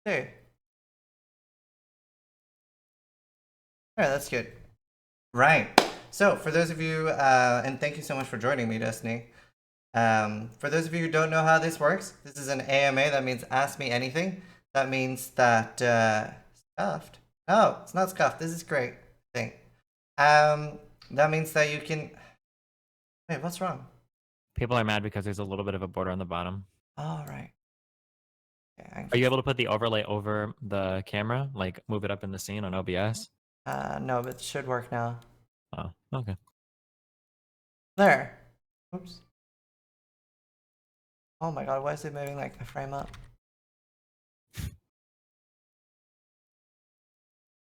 Hey. Yeah, that's good. Right. So, for those of you, and thank you so much for joining me, Destiny. For those of you who don't know how this works, this is an AMA. That means Ask Me Anything. That means that scuffed. No, it's not scuffed. This is great. Thing. That means that you can. Wait, what's wrong? People are mad because there's a little bit of a border on the bottom. All right. Okay, I can Are you fix able to put the overlay over the camera? Like move it up in the scene on OBS? No, but it should work now. Oh, okay. There. Oops. Oh my god, why is it moving like a frame up?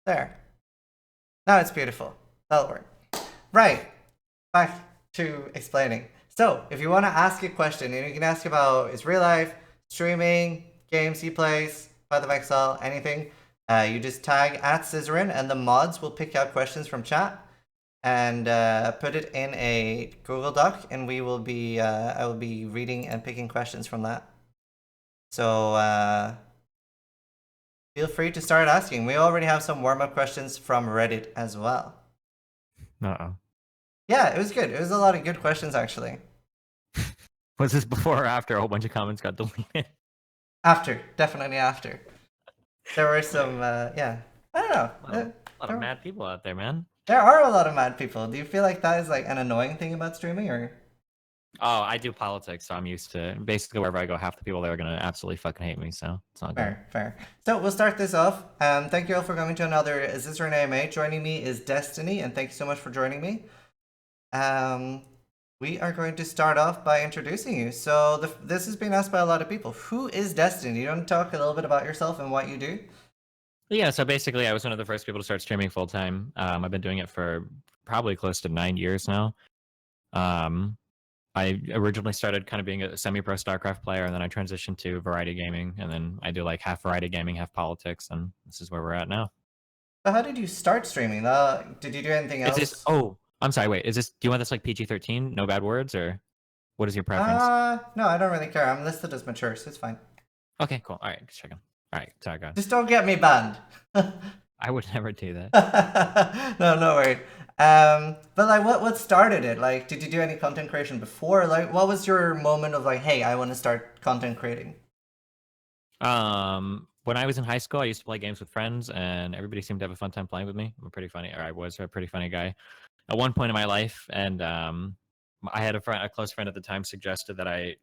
There. Now it's beautiful. That'll work. Right. Back to explaining. So, if you want to ask a question, and you can ask about his real life, streaming, games he plays, Path of Exile, anything, you just tag at Zizaran, and the mods will pick out questions from chat and put it in a Google Doc, and we will be I will be reading and picking questions from that. So feel free to start asking. We already have some warm-up questions from Reddit as well. Uh-oh. Yeah, it was good. It was a lot of good questions, actually. Was this before or after a whole bunch of comments got deleted? After. Definitely after. There were some, yeah. I don't know. A lot of mad people out there, man. There are a lot of mad people. Do you feel like that is like an annoying thing about streaming, or? Oh, I do politics, so I'm used to it. Basically wherever I go, half the people there are gonna absolutely fucking hate me, so it's not good. Fair. So we'll start this off. Thank you all for coming to another Zizaran AMA. Joining me is Destiny, and thank you so much for joining me. We are going to start off by introducing you. So this has been asked by a lot of people. Who is Destiny? You want to talk a little bit about yourself and what you do? Yeah, so basically I was one of the first people to start streaming full time. I've been doing it for probably close to 9 years now. I originally started kind of being a semi-pro StarCraft player, and then I transitioned to variety gaming, and then I do like half variety gaming, half politics, and this is where we're at now. So how did you start streaming? Did you do anything Is this? else? Oh, I'm sorry. Wait, is this? Do you want this like PG-13? No bad words, or what is your preference? No, I don't really care. I'm listed as mature, so it's fine. Okay, cool. All right, just checking. All right, sorry, guys. Just don't get me banned. I would never do that. No worry. But like, what started it? Like, did you do any content creation before? Like, what was your moment of like, hey, I want to start content creating? When I was in high school, I used to play games with friends, and everybody seemed to have a fun time playing with me. I'm pretty funny, or I was a pretty funny guy at one point in my life, and I had a close friend at the time suggested that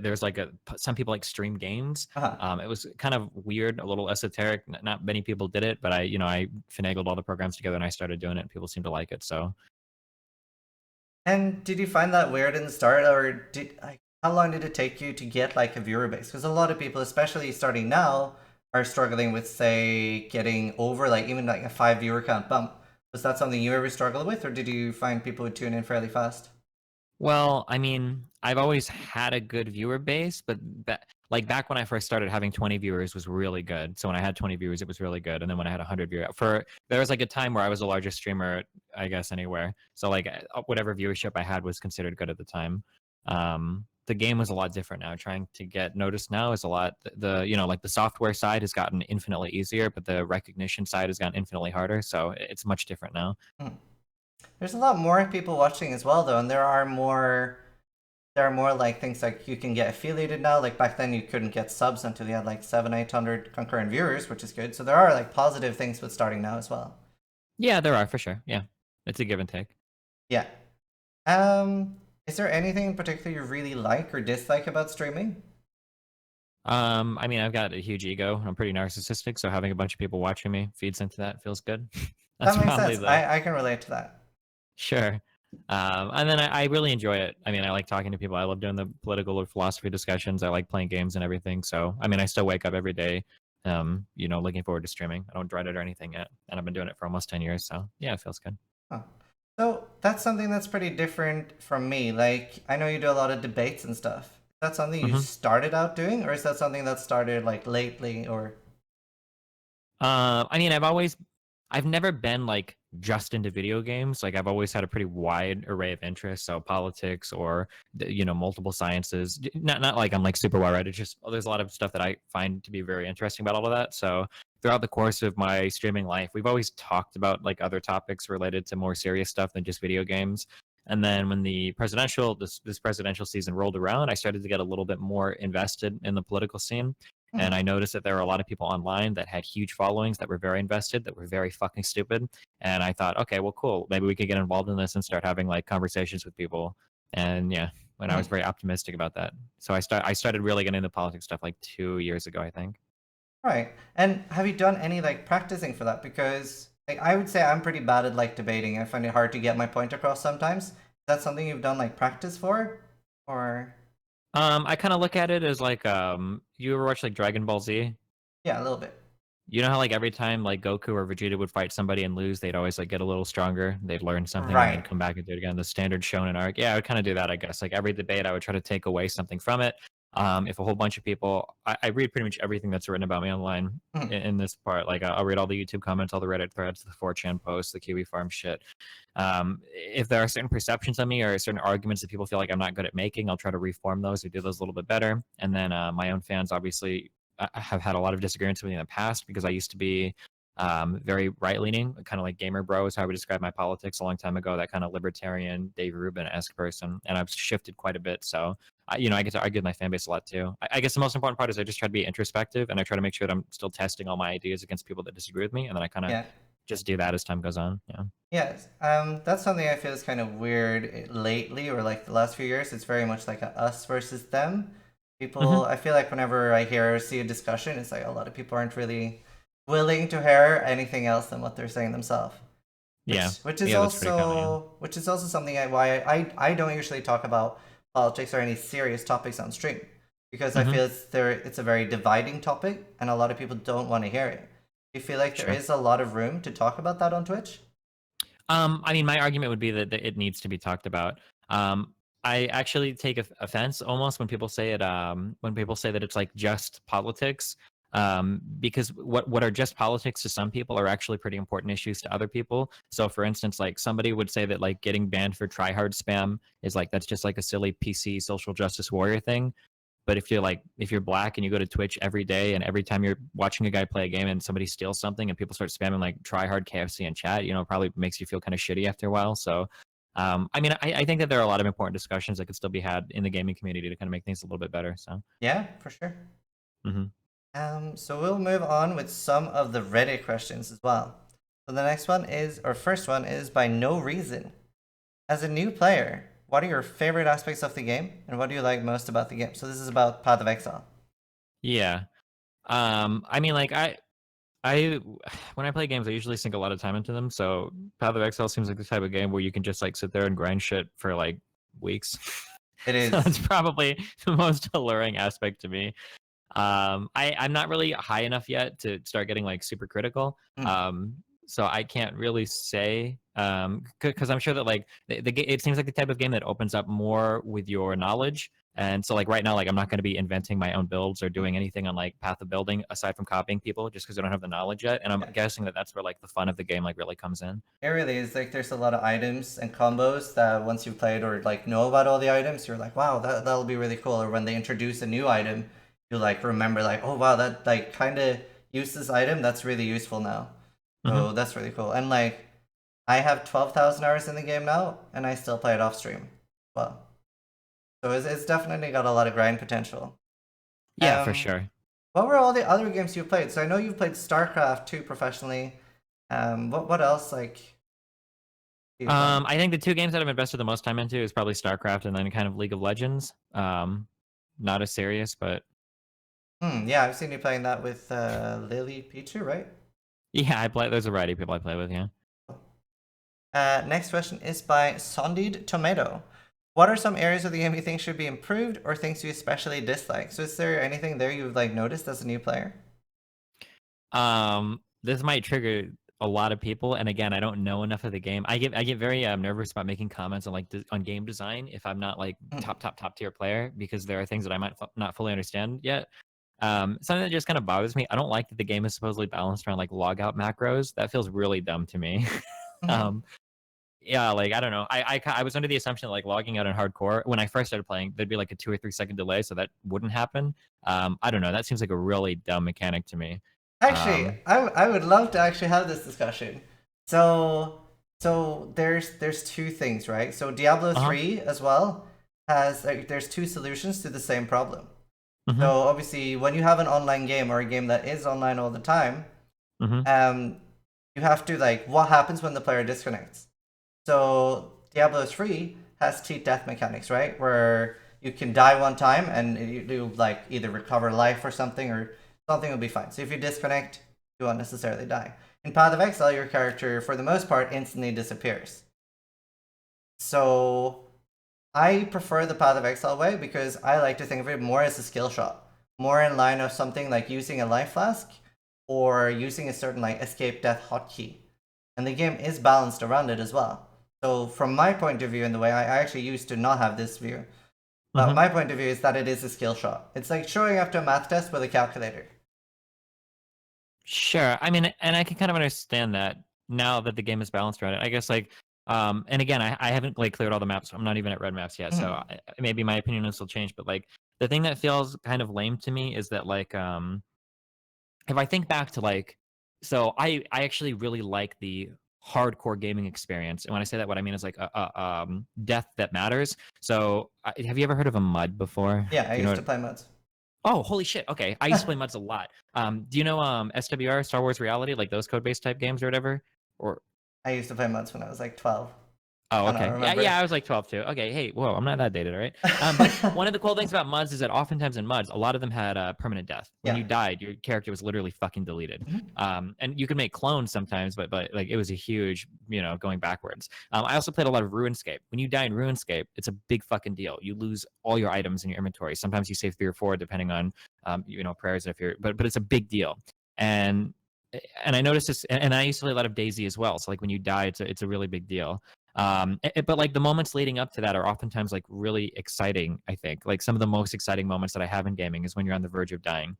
there's like some people like stream games. Uh-huh. It was kind of weird, a little esoteric. Not many people did it, but I finagled all the programs together and I started doing it. And people seemed to like it, so. And did you find that weird in the start, or how long did it take you to get like a viewer base? Because a lot of people, especially starting now, are struggling with say getting over like even like a 5 viewer count bump. Was that something you ever struggled with, or did you find people would tune in fairly fast? Well, I mean, I've always had a good viewer base, but like back when I first started, having 20 viewers was really good. So when I had 20 viewers, it was really good. And then when I had 100 viewers, there was like a time where I was the largest streamer, I guess, anywhere. So like whatever viewership I had was considered good at the time. The game was a lot different now. Trying to get noticed now is a lot. Like the software side has gotten infinitely easier, but the recognition side has gotten infinitely harder. So it's much different now. Hmm. There's a lot more people watching as well, though, and there are more like things like you can get affiliated now. Like back then, you couldn't get subs until you had like 700-800 concurrent viewers, which is good. So there are like positive things with starting now as well. Yeah, there are for sure. Yeah, it's a give and take. Yeah. Is there anything in particular you really like or dislike about streaming? I mean, I've got a huge ego. I'm pretty narcissistic, so having a bunch of people watching me feeds into that. Feels good. That's That makes probably sense. the I can relate to that. sure. And then I really enjoy it. I mean, I like talking to people. I love doing the political or philosophy discussions. I like playing games and everything. So, I mean, I still wake up every day, looking forward to streaming. I don't dread it or anything yet, and I've been doing it for almost 10 years. So, yeah, it feels good. Huh. So that's something that's pretty different from me. Like I know you do a lot of debates and stuff. Is that something you Mm-hmm. started out doing, or is that something that started like lately? Or I mean, I've never been like just into video games. Like I've always had a pretty wide array of interests. So politics or multiple sciences. Not like I'm like super well read. It's just there's a lot of stuff that I find to be very interesting about all of that. So throughout the course of my streaming life, we've always talked about like other topics related to more serious stuff than just video games. And then when the this presidential season rolled around, I started to get a little bit more invested in the political scene. And Hmm. I noticed that there were a lot of people online that had huge followings that were very invested, that were very fucking stupid. And I thought, okay, well, cool. Maybe we could get involved in this and start having like conversations with people. And yeah, when I was Hmm. very optimistic about that. So I started really getting into politics stuff like 2 years ago, I think. Right. And have you done any like practicing for that? Because like I would say I'm pretty bad at like debating. I find it hard to get my point across sometimes. Is that something you've done like practice for? Or I kind of look at it as like you ever watch like Dragon Ball Z? yeah, a little bit. You know how like every time like Goku or Vegeta would fight somebody and lose, they'd always like get a little stronger. They'd learn something and then Right. come back and do it again. The standard shonen arc. Yeah, I would kind of do that, I guess. Like every debate, I would try to take away something from it. If a whole bunch of people, I read pretty much everything that's written about me online Mhm. in this part. Like I'll read all the YouTube comments, all the Reddit threads, the 4chan posts, the Kiwi Farm shit. If there are certain perceptions of me or certain arguments that people feel like I'm not good at making, I'll try to reform those or do those a little bit better. And then my own fans, obviously, I have had a lot of disagreements with me in the past because I used to be very right leaning, kind of like gamer bro is how I would describe my politics a long time ago. That kind of libertarian, Dave Rubin esque person, and I've shifted quite a bit. So I get to argue with my fan base a lot too. I guess the most important part is I just try to be introspective and I try to make sure that I'm still testing all my ideas against people that disagree with me, and then I kind of Yeah. just do that as time goes on. Yeah. Yes. That's something I feel is kind of weird lately, or like the last few years. It's very much like a us versus them. Hmm. People, I feel like whenever I hear or see a discussion, it's like a lot of people aren't really willing to hear anything else than what they're saying themselves. Yeah. Which is Yeah, that's pretty common. Yeah. also something why I don't usually talk about politics or any serious topics on stream, because I Hmm. feel it's a very dividing topic and a lot of people don't want to hear it. Do you feel like there Sure. is a lot of room to talk about that on Twitch? I mean, my argument would be that it needs to be talked about. I actually take offense almost when people say it. When people say that it's like just politics, because what are just politics to some people are actually pretty important issues to other people. So, for instance, like somebody would say that like getting banned for tryhard spam is like that's just like a silly PC social justice warrior thing. But if you're black and you go to Twitch every day and every time you're watching a guy play a game and somebody steals something and people start spamming like try hard KFC in chat, it probably makes you feel kind of shitty after a while. So I mean I think that there are a lot of important discussions that could still be had in the gaming community to kind of make things a little bit better. So Yeah, for sure. hmm So we'll move on with some of the Reddit questions as well. So the next one is, or first one is by No Reason. As a new player, what are your favorite aspects of the game, and what do you like most about the game? So this is about Path of Exile. yeah. I mean like I when I play games I usually sink a lot of time into them. So Path of Exile seems like the type of game where you can just like sit there and grind shit for like weeks. It So is. it's probably the most alluring aspect to me. I'm not really high enough yet to start getting like super critical. Mm, So I can't really say because I'm sure that like it seems like the type of game that opens up more with your knowledge. And so like right now, like I'm not going to be inventing my own builds or mm, doing anything on like path of building aside from copying people just because I don't have the knowledge yet. And I'm yeah. guessing that that's where like the fun of the game like really comes in. It really is. Like there's a lot of items and combos that once you've played or like know about all the items, you're like, wow, that'll be really cool. Or when they introduce a new item, you like remember like, oh wow, that like kind of used this item. That's really useful now. Hmm. So that's really cool. And like I have 12,000 hours in the game now, and I still play it off stream. Well, so it's definitely got a lot of grind potential. Yeah, for Um, sure. what were all the other games you played? So I know you've played StarCraft too professionally. What else like do you play? I think the two games that I've invested the most time into is probably StarCraft and then kind of League of Legends. Not as serious, but Yeah, I've seen you playing that with Lily Pichu, right? yeah, I play. There's a variety of people I play with. Yeah. Next question is by Sondid Tomato. What are some areas of the game you think should be improved, or things you especially dislike? So is there anything there you've like noticed as a new player? This might trigger a lot of people, and again, I don't know enough of the game. I get very nervous about making comments on like on game design if I'm not like Hmm. top tier player because there are things that I might not fully understand yet. Something that just kind of bothers me. I don't like that the game is supposedly balanced around like logout macros. That feels really dumb to me. Mhm. um, yeah, like I don't know. I was under the assumption that like logging out in hardcore when I first started playing, there'd be like a 2 or 3 second delay, so that wouldn't happen. I don't know. That seems like a really dumb mechanic to me. Actually, Um, I would love to actually have this discussion. So there's two things, right? So Diablo uh huh. 3 as well has like, there's two solutions to the same problem. Mhm. So obviously, when you have an online game or a game that is online all the time, Mhm. um, you have to like what happens when the player disconnects. So Diablo 3 has cheat death mechanics, right? Where you can die one time and you do like either recover life or something will be fine. So if you disconnect, you won't necessarily die. In Path of Exile, your character for the most part instantly disappears. So I prefer the Path of Exile way because I like to think of it more as a skill shot, more in line of something like using a life flask or using a certain like escape death hotkey. And the game is balanced around it as well. So from my point of view and the way I actually used to not have this view, but Mhm. my point of view is that it is a skill shot. It's like showing up to a math test with a calculator. Sure. I mean, and I can kind of understand that now that the game is balanced around it. I guess like, and again, I haven't like cleared all the maps. I'm not even at red maps yet, so Mhm. maybe my opinion will still change. But like, the thing that feels kind of lame to me is that like, if I think back to like, so I actually really like the hardcore gaming experience, and when I say that, what I mean is like death that matters. So have you ever heard of a mud before? Yeah, I Do you know used what? to play mods. Oh, holy shit. Okay. I used to play MUDs a lot. Do you know SWR, Star Wars Reality, like those code-based type games or whatever? Or I used to play mods when I was like 12. oh, I don't okay. Yeah, remember. yeah, I was like 12 too. Okay, hey, whoa, I'm not that dated, all right? But one of the cool things about MUDs is that oftentimes in MUDs, a lot of them had permanent death. When Yeah. you died, your character was literally fucking deleted. Mhm. And you could make clones sometimes, but like it was a huge, going backwards. I also played a lot of RuneScape. When you die in RuneScape, it's a big fucking deal. You lose all your items in your inventory. Sometimes you save 3 or 4, depending on, prayers. If you're, but it's a big deal. And and I noticed this, and I used to play a lot of Daisy as well. So like when you die, it's a really big deal. But like the moments leading up to that are oftentimes like really exciting. I think like some of the most exciting moments that I have in gaming is when you're on the verge of dying.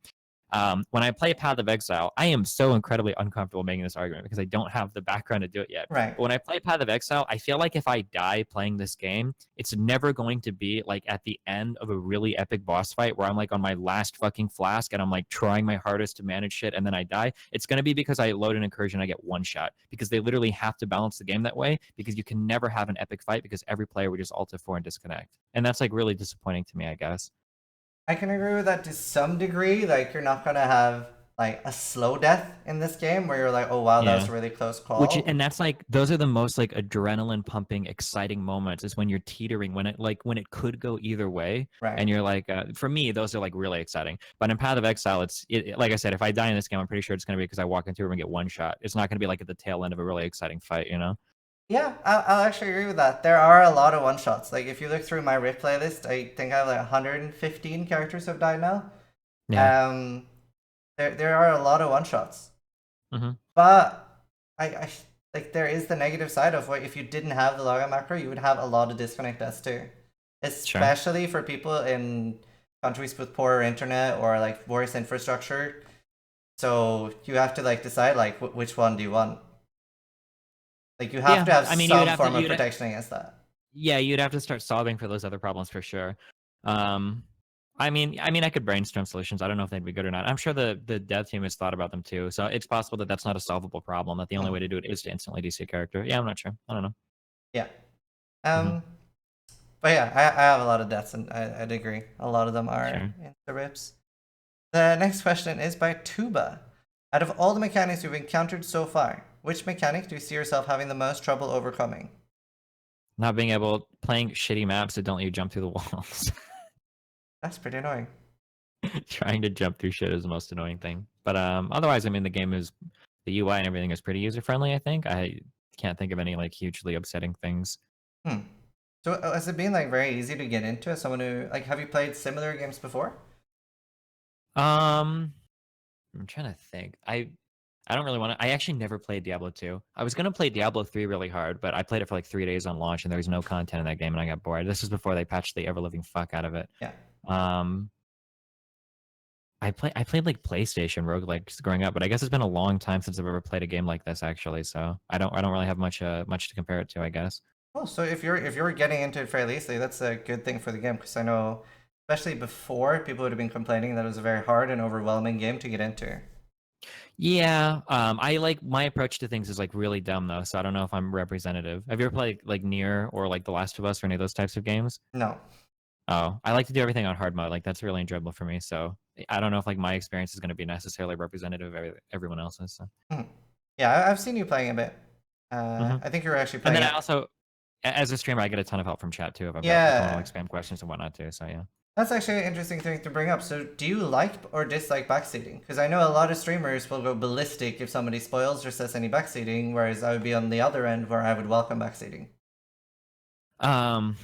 When I play Path of Exile, I am so incredibly uncomfortable making this argument because I don't have the background to do it yet. Right. But when I play Path of Exile, I feel like if I die playing this game, it's never going to be like at the end of a really epic boss fight where I'm like on my last fucking flask and I'm like trying my hardest to manage shit and then I die. It's going to be because I load an incursion, I get one shot because they literally have to balance the game that way because you can never have an epic fight because every player would just Alt F4 and disconnect. And that's like really disappointing to me, I guess. I can agree with that to some degree. Like you're not gonna have like a slow death in this game where you're like, oh wow, that was Yeah. a really close Which call. and that's like those are the most like adrenaline pumping, exciting moments is when you're teetering, when it could go either way, Right. and you're like, for me, those are like really exciting. But in Path of Exile, like I said, if I die in this game, I'm pretty sure it's gonna be because I walk into a room and get one shot. It's not gonna be like at the tail end of a really exciting fight, you know? Yeah, I'll actually agree with that. There are a lot of one shots. Like if you look through my Rift playlist, I think I have like 115 characters have died now. Yeah. Um, there are a lot of one shots, Hmm. but I like there is the negative side of what if you didn't have the logout macro, you would have a lot of disconnect deaths too, Sure. especially for people in countries with poorer internet or like worse infrastructure. So you have to like decide like which one do you want. Like you have Yeah. to have I mean, you would some have to. form of protection against that. Yeah, you'd have to start solving for those other problems for sure. Um, I mean, I could brainstorm solutions. I don't know if they'd be good or not. I'm sure the dev team has thought about them too. So it's possible that that's not a solvable problem. That the only way Mhm. to do it is to instantly DC a character. Yeah, I'm not sure. I don't know. Yeah. Hmm. Um, but yeah, I have a lot of deaths, and I'd agree. A lot of them are Sure. in the rips. The next question is by Tuba. Out of all the mechanics you've encountered so far, which mechanic do you see yourself having the most trouble overcoming? Not being able playing shitty maps that don't let you jump through the walls. That's pretty annoying. Trying to jump through shit is the most annoying thing. But otherwise, I mean, the UI and everything is pretty user friendly. I think I can't think of any like hugely upsetting things. Hmm. So has it been like very easy to get into as someone who like have you played similar games before? Um, I'm trying to think. I don't really want to. I actually never played Diablo 2. I was gonna play Diablo 3 really hard, but I played it for like 3 days on launch, and there was no content in that game, and I got bored. This was before they patched the ever living fuck out of it. Yeah. Um, I played like PlayStation roguelikes growing up, but I guess it's been a long time since I've ever played a game like this actually. So I don't really have much to compare it to, I guess. Oh, so if you're getting into it fairly easily, that's a good thing for the game because I know, especially before, people would have been complaining that it was a very hard and overwhelming game to get into. Yeah, I like my approach to things is like really dumb though, so I don't know if I'm representative. Have you ever played like Nier or like The Last of Us or any of those types of games? No. Oh, I like to do everything on hard mode. Like that's really enjoyable for me. So I don't know if like my experience is going to be necessarily representative of everyone else's. So. Hmm. Yeah, I've seen you playing a bit. hmm I think you're actually And playing then I it. also, as a streamer, I get a ton of help from chat too if I want to like Yeah, spam questions and whatnot too. So yeah. that's actually an interesting thing to bring up. So, do you like or dislike backseating? Because I know a lot of streamers will go ballistic if somebody spoils or says any backseating, whereas I would be on the other end where I would welcome backseating. Um,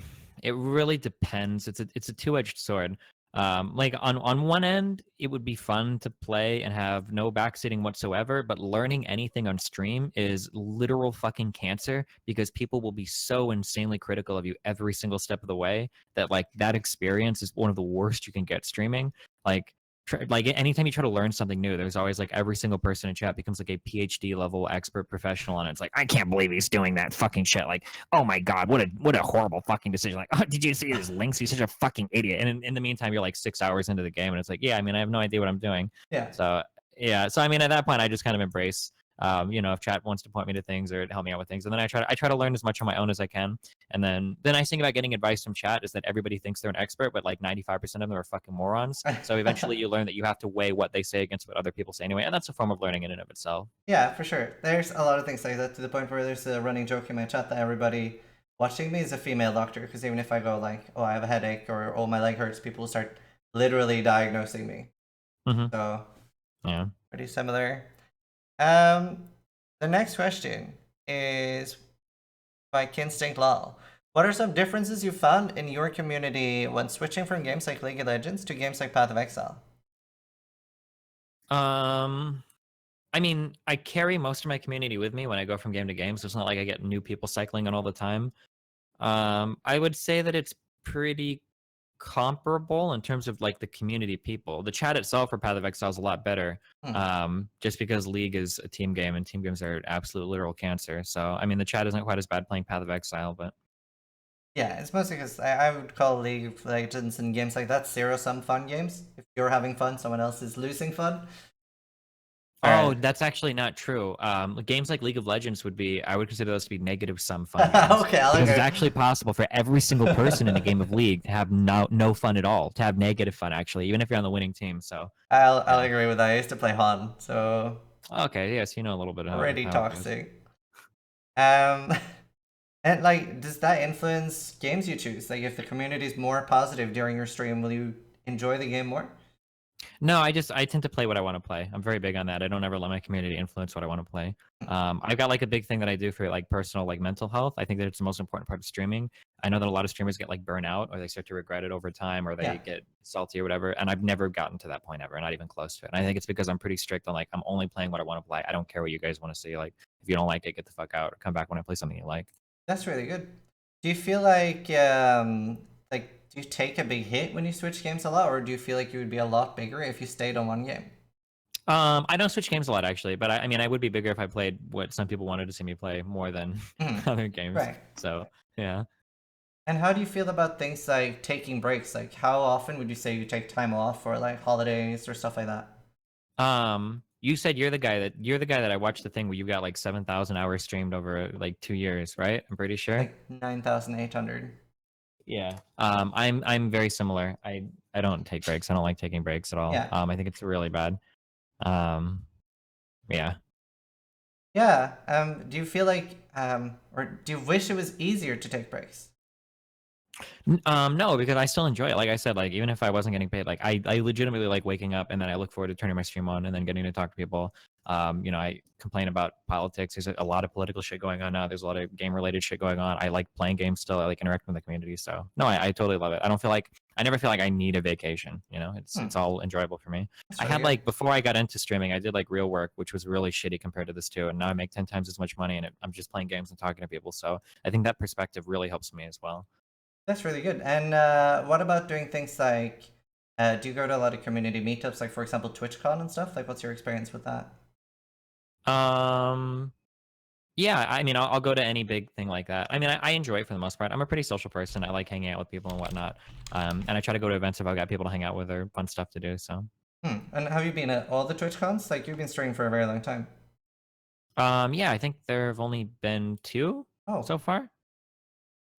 it really depends. It's a two-edged sword. Like on one end, it would be fun to play and have no backseating whatsoever, but learning anything on stream is literal fucking cancer because people will be so insanely critical of you every single step of the way that like that experience is one of the worst you can get streaming. Like like anytime you try to learn something new, there's always like every single person in chat becomes like a PhD level expert professional on it. It's like I can't believe he's doing that fucking shit. Like oh my god, what a horrible fucking decision. Like, oh, did you see his links? He's such a fucking idiot. And in the meantime, you're like 6 hours into the game, and it's like, yeah, I mean, I have no idea what I'm doing. Yeah. So yeah, so I mean, at that point, I just kind of embrace, if chat wants to point me to things or help me out with things, and then I try to learn as much on my own as I can. And then the nice thing about getting advice from chat is that everybody thinks they're an expert, but like 95% of them are fucking morons. So eventually, you learn that you have to weigh what they say against what other people say anyway, and that's a form of learning in and of itself. Yeah, for sure. There's a lot of things like that to the point where there's a running joke in my chat that everybody watching me is a female doctor because even if I go like, oh, I have a headache or oh, my leg hurts, people will start literally diagnosing me. Mm-hmm. So Yeah. pretty similar. Um, the next question is by Kinstinct Lol. What are some differences you found in your community when switching from games like League of Legends to games like Path of Exile? Um, I mean, I carry most of my community with me when I go from game to game, so it's not like I get new people cycling in all the time. I would say that it's pretty comparable in terms of like the community people. The chat itself for Path of Exile is a lot better, Hmm. just because League is a team game and team games are absolute literal cancer. So, I mean, the chat isn't quite as bad playing Path of Exile, but Yeah, it's mostly because I would call League of Legends and games like that zero-sum fun games. If you're having fun, someone else is losing fun. oh, Alright. that's actually not true. Games like League of Legends I would consider those to be negative sum fun games Okay, I'll because it's agree. actually possible for every single person in a game of League to have no fun at all, to have negative fun actually, even if you're on the winning team. So, I'll yeah. agree with that. I used to play Han, so Okay, yes, you know a little bit of already how it goes. toxic. Um, and like, does that influence games you choose? Like, if the community is more positive during your stream, will you enjoy the game more? No, I tend to play what I want to play. I'm very big on that. I don't ever let my community influence what I want to play. I've got like a big thing that I do for like personal like mental health. I think that it's the most important part of streaming. I know that a lot of streamers get like burnout or they start to regret it over time or Yeah, they get salty or whatever. And I've never gotten to that point ever, not even close to it. And I think it's because I'm pretty strict on like I'm only playing what I want to play. I don't care what you guys want to see. Like if you don't like it, get the fuck out or come back when I play something you like. that's really good. Do you feel like do you take a big hit when you switch games a lot, or do you feel like you would be a lot bigger if you stayed on one game? I don't switch games a lot actually, but I mean I would be bigger if I played what some people wanted to see me play more than Mhm. other games. Right. So yeah. And how do you feel about things like taking breaks? Like, how often would you say you take time off for like holidays or stuff like that? You said you're the guy that I watched the thing where you got like 7,000 hours streamed over like 2 years, right? I'm pretty sure. Like 9,800. Yeah. I'm very similar. I don't take breaks. I don't like taking breaks at all. Yeah. I think it's really bad. Um, yeah. Yeah. Do you feel like or do you wish it was easier to take breaks? No, because I still enjoy it. Like I said, like even if I wasn't getting paid, like I legitimately like waking up and then I look forward to turning my stream on and then getting to talk to people. I complain about politics. There's a lot of political shit going on now. There's a lot of game related shit going on. I like playing games still. I like interacting with the community. So no, I totally love it. I never feel like I need a vacation. Hmm, It's all enjoyable for me. that's I really had good. like before I got into streaming, I did like real work, which was really shitty compared to this too. And now I make 10 times as much money and I'm just playing games and talking to people. So I think that perspective really helps me as well. That's really good. And what about doing things like Do you go to a lot of community meetups, like for example TwitchCon and stuff? Like, what's your experience with that? Um, yeah, I mean, I'll go to any big thing like that. I mean, I enjoy it for the most part. I'm a pretty social person. I like hanging out with people and whatnot. And I try to go to events if I've got people to hang out with or fun stuff to do. So, And have you been at all the TwitchCons? Like, you've been streaming for a very long time. yeah, I think there have only been 2 Oh, so far.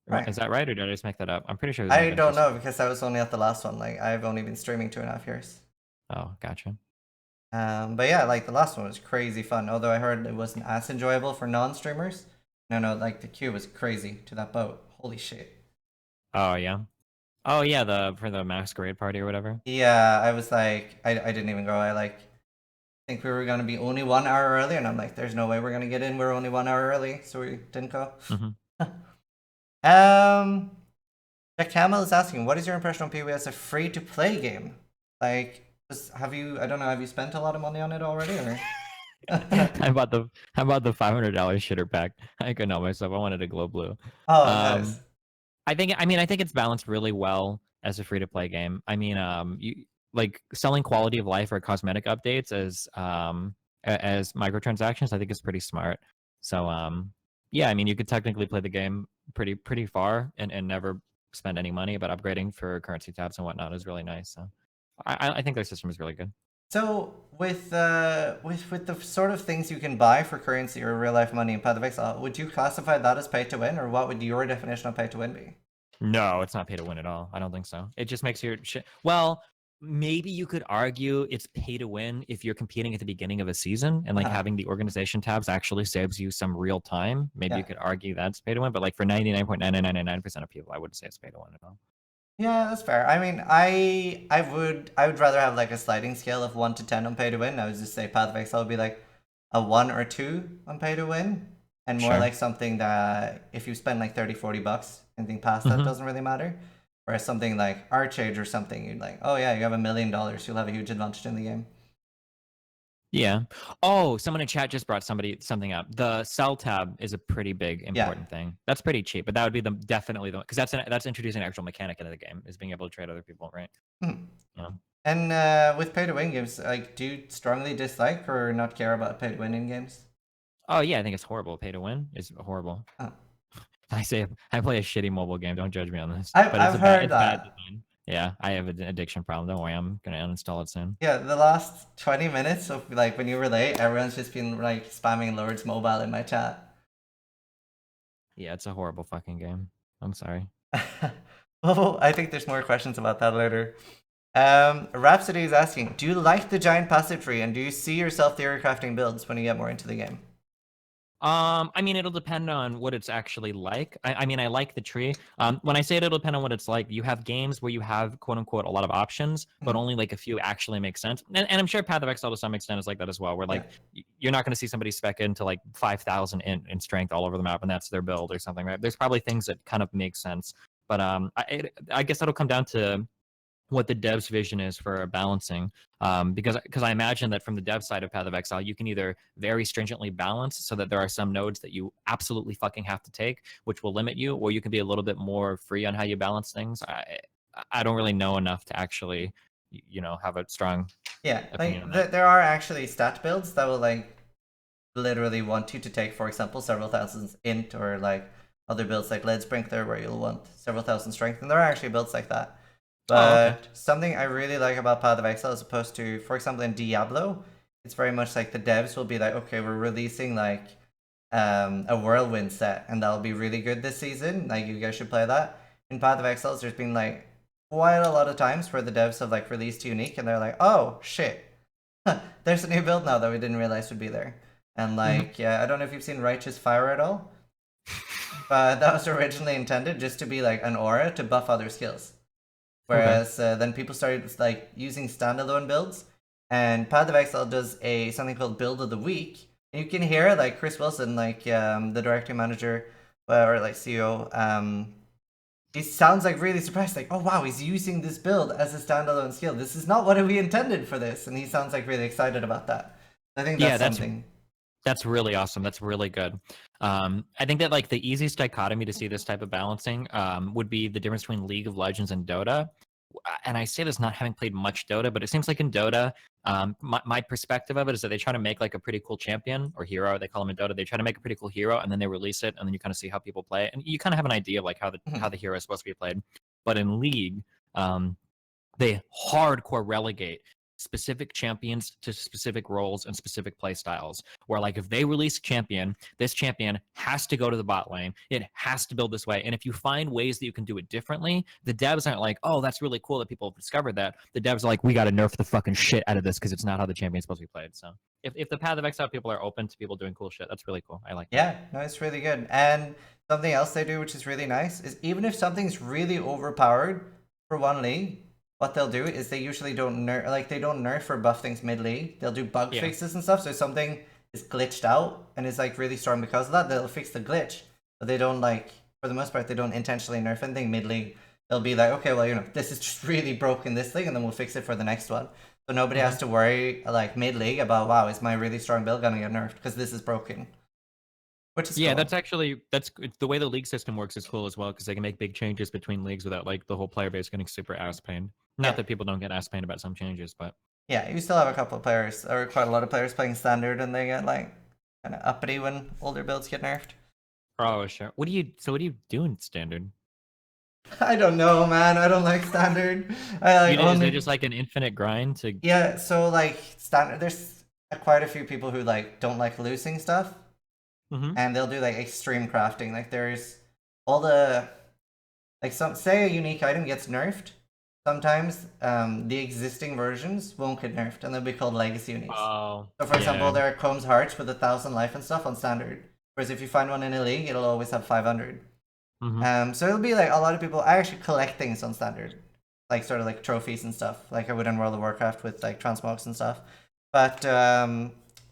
right. Is that right, or did I just make that up? I'm pretty sure there's only I been 2 don't so know far. because I was only at the last one. Like, I've only been streaming 2.5 years. Oh, gotcha. But yeah, like the last one was crazy fun. Although I heard it wasn't as enjoyable for non-streamers. No, like the queue was crazy to that boat. Holy shit. Oh yeah. Oh yeah, for the masquerade party or whatever. Yeah, I was like, I didn't even go. I like think we were gonna be only 1 hour early, and I'm like, there's no way we're gonna get in. We're only 1 hour early, so we didn't go. Mm-hmm. um, Jack Camel is asking, what is your impression on PoE as a free-to-play game? Like, have you? I don't know. Have you spent a lot of money on it already, or? How about the $500 shitter pack? I couldn't help myself. I wanted a glow blue. Oh, Um, nice. I think it's balanced really well as a free to play game. I mean, you like selling quality of life or cosmetic updates as microtransactions. I think is pretty smart. So yeah, I mean, you could technically play the game pretty far and never spend any money, but upgrading for currency tabs and whatnot is really nice. So I think their system is really good. So with the sort of things you can buy for currency or real life money in Path of Exile, would you classify that as pay to win, or what would your definition of pay to win be? No, it's not pay to win at all. I don't think so. It just makes your shit. Well, maybe you could argue it's pay to win if you're competing at the beginning of a season and like having the organization tabs actually saves you some real time. Maybe Yeah. you could argue that's pay to win, but like for 99.9999% of people, I wouldn't say it's pay to win at all. Yeah, that's fair. I mean, I would rather have like a sliding scale of 1 to 10 on pay to win. I would just say Path of Exile would be like a 1 or 2 on pay to win, and more Sure. like something that if you spend like 30-40 bucks, anything past that Mm-hmm. doesn't really matter. Whereas something like Archage or something, you'd like, oh yeah, you have $1 million, you'll have a huge advantage in the game. Yeah. Oh, someone in chat just brought something up. The sell tab is a pretty big Yeah. important thing. That's pretty cheap, but that would be definitely the because that's introducing an actual mechanic into the game is being able to trade other people, right? Hmm. Yeah. And with pay to win games, like, do you strongly dislike or not care about pay to win in games? Oh yeah, I think it's horrible. Pay to win is horrible. Oh. I play a shitty mobile game. Don't judge me on this. I've But it's heard bad that. design. Yeah, I have an addiction problem. Don't worry, I'm gonna uninstall it soon. Yeah, the last 20 minutes of like when you were late, everyone's just been like spamming Lord's Mobile in my chat. Yeah, it's a horrible fucking game. I'm sorry. Oh, I think there's more questions about that later. Rhapsody is asking, do you like the giant passive tree and do you see yourself theory crafting builds when you get more into the game? I mean, it'll depend on what it's actually like. I mean, I like the tree. When I say it'll depend on what it's like, you have games where you have quote unquote a lot of options, but only like a few actually make sense. And I'm sure Path of Exile to some extent is like that as well, where like you're not going to see somebody spec into like 5,000 in strength all over the map, and that's their build or something, right? There's probably things that kind of make sense, but I guess that'll come down to what the dev's vision is for balancing, because I imagine that from the dev side of Path of Exile, you can either very stringently balance so that there are some nodes that you absolutely fucking have to take, which will limit you, or you can be a little bit more free on how you balance things. I don't really know enough to actually, have a strong opinion on that. There are actually stat builds that will like literally want you to take, for example, several thousand int, or like other builds like lead sprinkler where you'll want several thousand strength, and there are actually builds like that. Oh, okay. But something I really like about Path of Exile, as opposed to, for example, in Diablo, it's very much like the devs will be like, okay, we're releasing like a whirlwind set, and that'll be really good this season. Like, you guys should play that. In Path of Exiles, there's been like quite a lot of times where the devs have like released unique, and they're like, oh shit, there's a new build now that we didn't realize would be there. And like, yeah, I don't know if you've seen Righteous Fire at all, but that was originally intended just to be like an aura to buff other skills. Whereas then people started like using standalone builds, and Path of Exile does something called Build of the Week, and you can hear like Chris Wilson, like the director manager or like CEO, he sounds like really surprised, like, oh wow, he's using this build as a standalone skill. This is not what we intended for this, and he sounds like really excited about that. I think that's something. That's really awesome. That's really good. I think that like the easiest dichotomy to see this type of balancing would be the difference between League of Legends and Dota. and I say this not having played much Dota, but it seems like in Dota, my perspective of it is that they try to make like a pretty cool champion or hero. They call them in Dota. They try to make a pretty cool hero, and then they release it, and then you kind of see how people play it, and you kind of have an idea of like how the hero is supposed to be played. But in League, um, they hardcore relegate specific champions to specific roles and specific play styles. Where like if they release a champion, this champion has to go to the bot lane. It has to build this way. And if you find ways that you can do it differently, the devs aren't like, oh, that's really cool that people have discovered that. The devs are like, we got to nerf the fucking shit out of this because it's not how the champion's supposed to be played. So if the Path of Exile people are open to people doing cool shit, that's really cool. I like that. Yeah, no, it's really good. And something else they do, which is really nice, is even if something's really overpowered for one league, what they'll do is they usually don't nerf, like they don't nerf or buff things mid league. They'll do bug fixes and stuff. So if something is glitched out and is like really strong because of that, they'll fix the glitch. But they don't like, for the most part, they don't intentionally nerf anything mid league. They'll be like, okay, well, you know, this is just really broken this league, and then we'll fix it for the next one. So nobody has to worry like mid league about, wow, is my really strong build gonna get nerfed because this is broken. Which is cool. That's the way the league system works is cool as well because they can make big changes between leagues without like the whole player base getting super ass pained. Not that people don't get ass pained about some changes, but yeah, you still have a couple of players, or quite a lot of players playing standard, and they get like kind of uppity when older builds get nerfed. oh sure. What do you do in standard? I don't know, man. I don't like standard. Is it just like an infinite grind to? Yeah, so like standard, there's quite a few people who like don't like losing stuff, and they'll do like extreme crafting. Like there's all the like say a unique item gets nerfed. Sometimes the existing versions won't get nerfed, and they'll be called legacy uniques. Oh. So for example, there are Combs Hearts with 1,000 life and stuff on standard. Whereas if you find one in a league, it'll always have 500. So it'll be like a lot of people. I actually collect things on standard, like sort of like trophies and stuff, like I would in World of Warcraft with like transmogs and stuff. But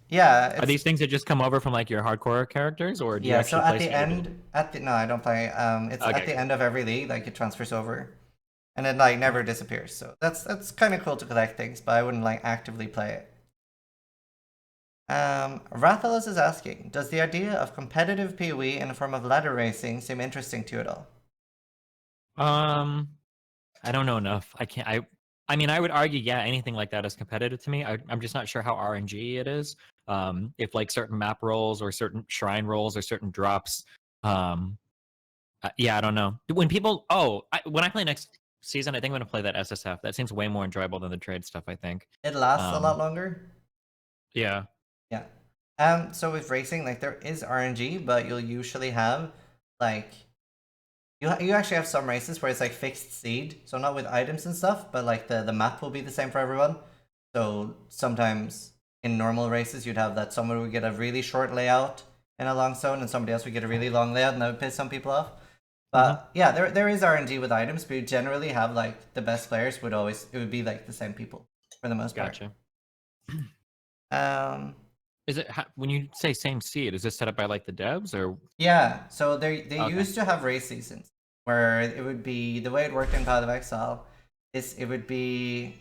yeah, are these things that just come over from like your hardcore characters, or do you actually so at play the end, no, I don't play. It's at the end of every league, like it transfers over, and it like never disappears. So that's kind of cool to collect things, but I wouldn't like actively play it. Rathalos is asking, does the idea of competitive PoE in the form of ladder racing seem interesting to you at all? I don't know enough. I mean, I would argue, yeah, anything like that is competitive to me. I'm just not sure how RNG it is. If like certain map rolls or certain shrine rolls or certain drops, yeah, I don't know. When people, when I play next season, I think I'm gonna play that SSF. That seems way more enjoyable than the trade stuff. I think it lasts a lot longer. Yeah. Yeah. So with racing, like there is RNG, but you'll usually have like you actually have some races where it's like fixed seed, so not with items and stuff, but like the map will be the same for everyone. So sometimes in normal races, you'd have that someone would get a really short layout in a long zone, and somebody else would get a really long layout, and that would piss some people off. But yeah, there is RNG with items, but you generally have like the best players it would be like the same people for the most part. Gotcha. Is it when you say same seed? Is this set up by like the devs or? Yeah, so they used to have race seasons where it would be the way it worked in Path of Exile is it would be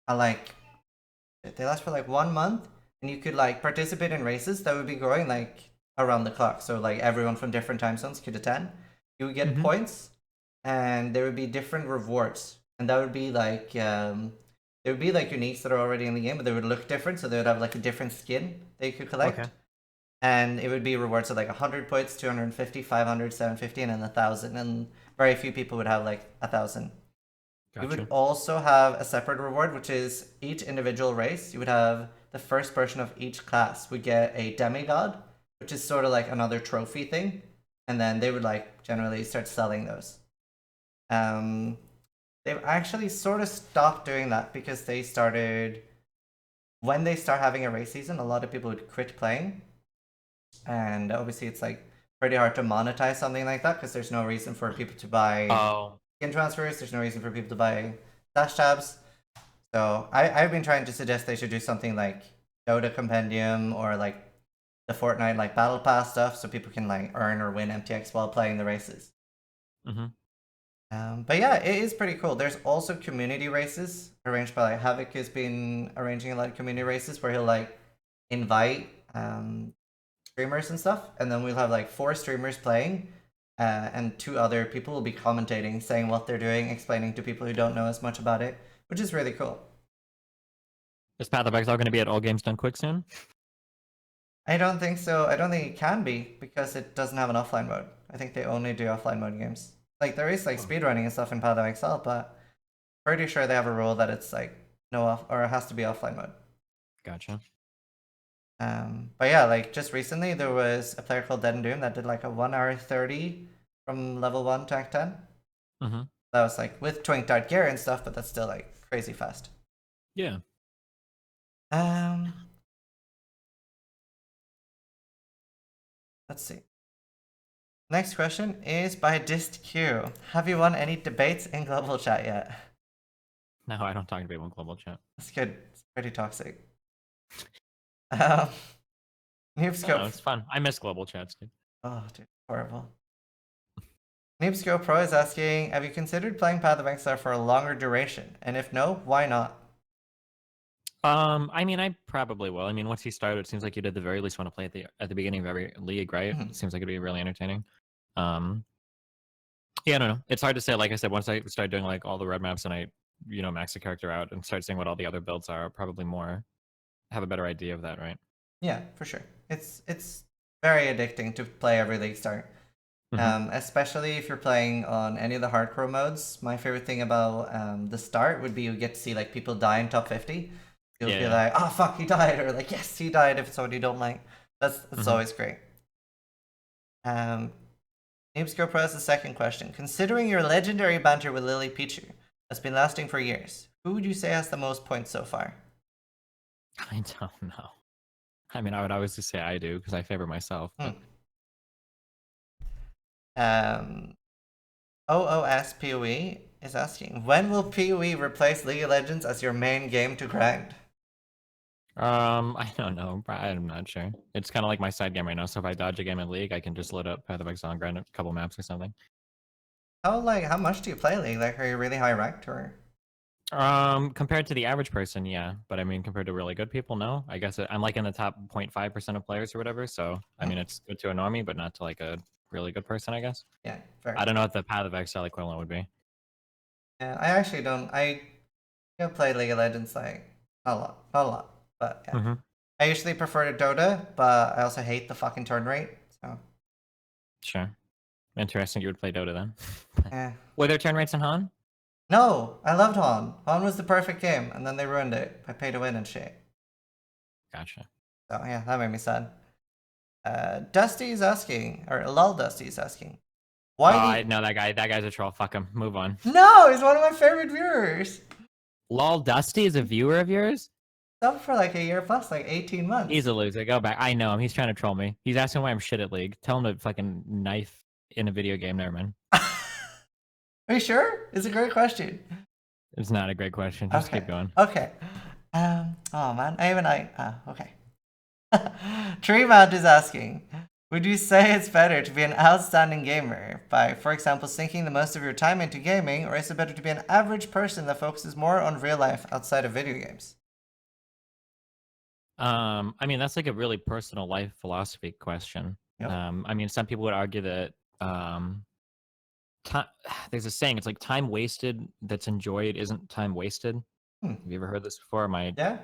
they last for like 1 month, and you could like participate in races that would be going like around the clock. So like everyone from different time zones could attend. You would get points, and there would be different rewards, and that would be like there would be like uniques that are already in the game, but they would look different, so they would have like a different skin that you could collect. Okay. And it would be rewards of like 100 points, 250, 500, 750, and then 1,000. And very few people would have like 1,000. Gotcha. You would also have a separate reward, which is each individual race. You would have the first person of each class would get a demigod, which is sort of like another trophy thing. And then they would like generally start selling those. They've actually sort of stopped doing that because when they start having a race season, a lot of people would quit playing. And obviously it's like pretty hard to monetize something like that because there's no reason for people to buy skin transfers. There's no reason for people to buy dash tabs. So I've been trying to suggest they should do something like Dota Compendium or like the Fortnight like Battle Pass stuff so people can like earn or win MTX while playing the races. But yeah, it is pretty cool. There's also community races arranged by like Havoc has been arranging a lot of community races where he'll like invite streamers and stuff, and then we'll have like 4 streamers playing, and 2 other people will be commentating, saying what they're doing, explaining to people who don't know as much about it, which is really cool. Is Path of Exile going to be at All Games Done Quick soon? I don't think so. I don't think it can be because it doesn't have an offline mode. I think they only do offline mode games. Like there is like speedrunning and stuff in Path of Exile, but pretty sure they have a rule that it's like no off or it has to be offline mode. Gotcha. But yeah, like just recently there was a player called Dead and Doom that did like a 1 hour 30 from level 1 to Act 10. Mm-hmm. That was like with Twink Dart gear and stuff, but that's still like crazy fast. Yeah. Let's see. Next question is by DistQ. Have you won any debates in global chat yet? No, I don't talk to people in global chat. That's good. It's pretty toxic. Noobscope. No, it's fun. I miss global chats, dude. Oh, dude, horrible. Noobscope Pro is asking, have you considered playing Path of Exile for a longer duration? And if no, why not? I mean, I probably will. I mean, once you start, it seems like you did the very least want to play at the beginning of every league, right? Mhm. It seems like it'd be really entertaining. Yeah, I don't know. It's hard to say. Like I said, once I start doing like all the red maps and I, max the character out and start seeing what all the other builds are, I'll probably have a better idea of that, right? Yeah, for sure. It's very addicting to play every league start. Especially if you're playing on any of the hardcore modes. My favorite thing about the start would be you get to see like people die in top 50. You'll be like, oh fuck, he died, or like, yes, he died if it's someone you don't like. That's always great. Noobsco Pro has the second question. Considering your legendary banter with Lily Pichu has been lasting for years, who would you say has the most points so far? I don't know. I mean, I would always just say I do because I favor myself. But... OOS PoE is asking, when will PoE replace League of Legends as your main game to grind? I don't know. I'm not sure. It's kind of like my side game right now. So if I dodge a game in League, I can just load up Path of Exile and grind a couple maps or something. How much do you play League? Like, are you really high ranked or? Compared to the average person, yeah. But I mean, compared to really good people, no. I guess I'm like in the top 0.5% of players or whatever. So I mean, it's good to a normie, but not to like a really good person, I guess. Yeah, fair. I don't know what the Path of Exile equivalent would be. Yeah, I actually don't. I play League of Legends like not a lot, but yeah. I usually prefer to Dota, but I also hate the fucking turn rate. So sure, interesting. You would play Dota then. Yeah. Were there turn rates in Han? No, I loved Han. Han was the perfect game, and then they ruined it by pay to win and shit. Gotcha. So yeah, that made me sad. Dusty is asking, or Lol Dusty is asking, why? No, that guy's a troll. Fuck him. Move on. No, he's one of my favorite viewers. Lol Dusty is a viewer of yours? Up for like a year plus, like 18 months. He's a loser. Go back. I know him. He's trying to troll me. He's asking why I'm shit at League. Tell him to fucking knife in a video game. Never mind. Are you sure? It's a great question. It's not a great question. Just keep going. Okay. Oh man, I have an eye. Okay. Tree Mount is asking, would you say it's better to be an outstanding gamer by, for example, sinking the most of your time into gaming, or is it better to be an average person that focuses more on real life outside of video games? I mean, that's like a really personal life philosophy question. Yep. I mean, some people would argue that there's a saying, it's like time wasted that's enjoyed isn't time wasted. Have you ever heard this before? Yeah.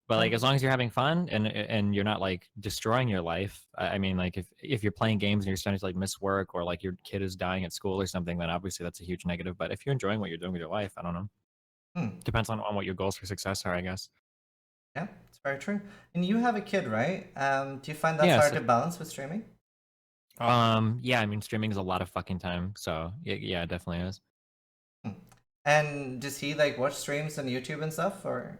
But like, as long as you're having fun and you're not like destroying your life, I mean, like if you're playing games and you're starting to like miss work or like your kid is dying at school or something, then obviously that's a huge negative. But if you're enjoying what you're doing with your life, I don't know. Depends on what your goals for success are, I guess. Yeah, it's very true. And you have a kid, right? Do you find that hard to balance with streaming? Yeah, I mean, streaming is a lot of fucking time, so yeah, it definitely is. And does he like watch streams on YouTube and stuff, or?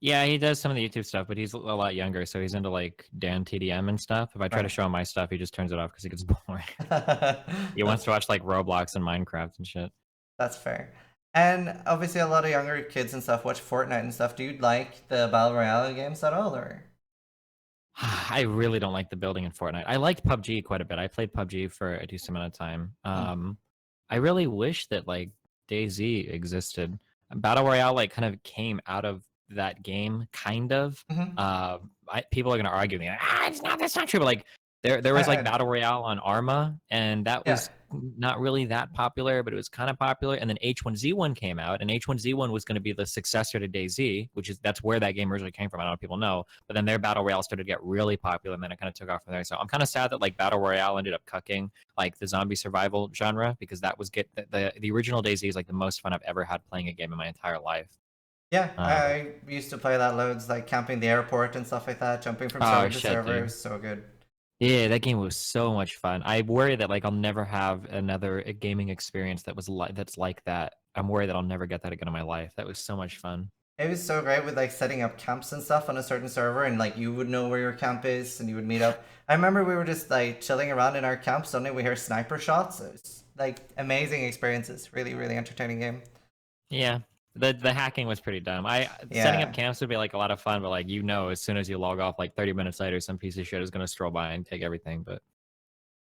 Yeah, he does some of the YouTube stuff, but he's a lot younger, so he's into like Dan TDM and stuff. If I try to show him my stuff, he just turns it off because he gets boring. He wants to watch like Roblox and Minecraft and shit. That's fair. And obviously, a lot of younger kids and stuff watch Fortnite and stuff. Do you like the Battle Royale games at all, or? I really don't like the building in Fortnite. I liked PUBG quite a bit. I played PUBG for a decent amount of time. I really wish that like DayZ existed. Battle Royale like kind of came out of that game, kind of. People are gonna argue me, that's not true. But like There was like I, Battle Royale on Arma, and that yeah. was not really that popular, but it was kind of popular. And then H1Z1 came out, and H1Z1 was going to be the successor to DayZ, which is that's where that game originally came from. I don't know if people know, but then their Battle Royale started to get really popular, and then it kind of took off from there. So I'm kind of sad that like Battle Royale ended up cucking like the zombie survival genre because that was the original DayZ is like the most fun I've ever had playing a game in my entire life. Yeah, Um, I used to play that loads, like camping the airport and stuff like that, jumping from oh server to shit, server. It dude. was so good. Yeah, that game was so much fun. I worry that like I'll never have another gaming experience that was that's like that. I'm worried that I'll never get that again in my life. That was so much fun. It was so great with like setting up camps and stuff on a certain server, and like you would know where your camp is, and you would meet up. I remember we were just like chilling around in our camp. Suddenly we hear sniper shots. It was like amazing experiences. Really, really entertaining game. Yeah. The hacking was pretty dumb. I setting up Yeah, camps would be like a lot of fun, but like as soon as you log off like 30 minutes later, some piece of shit is gonna stroll by and take everything. But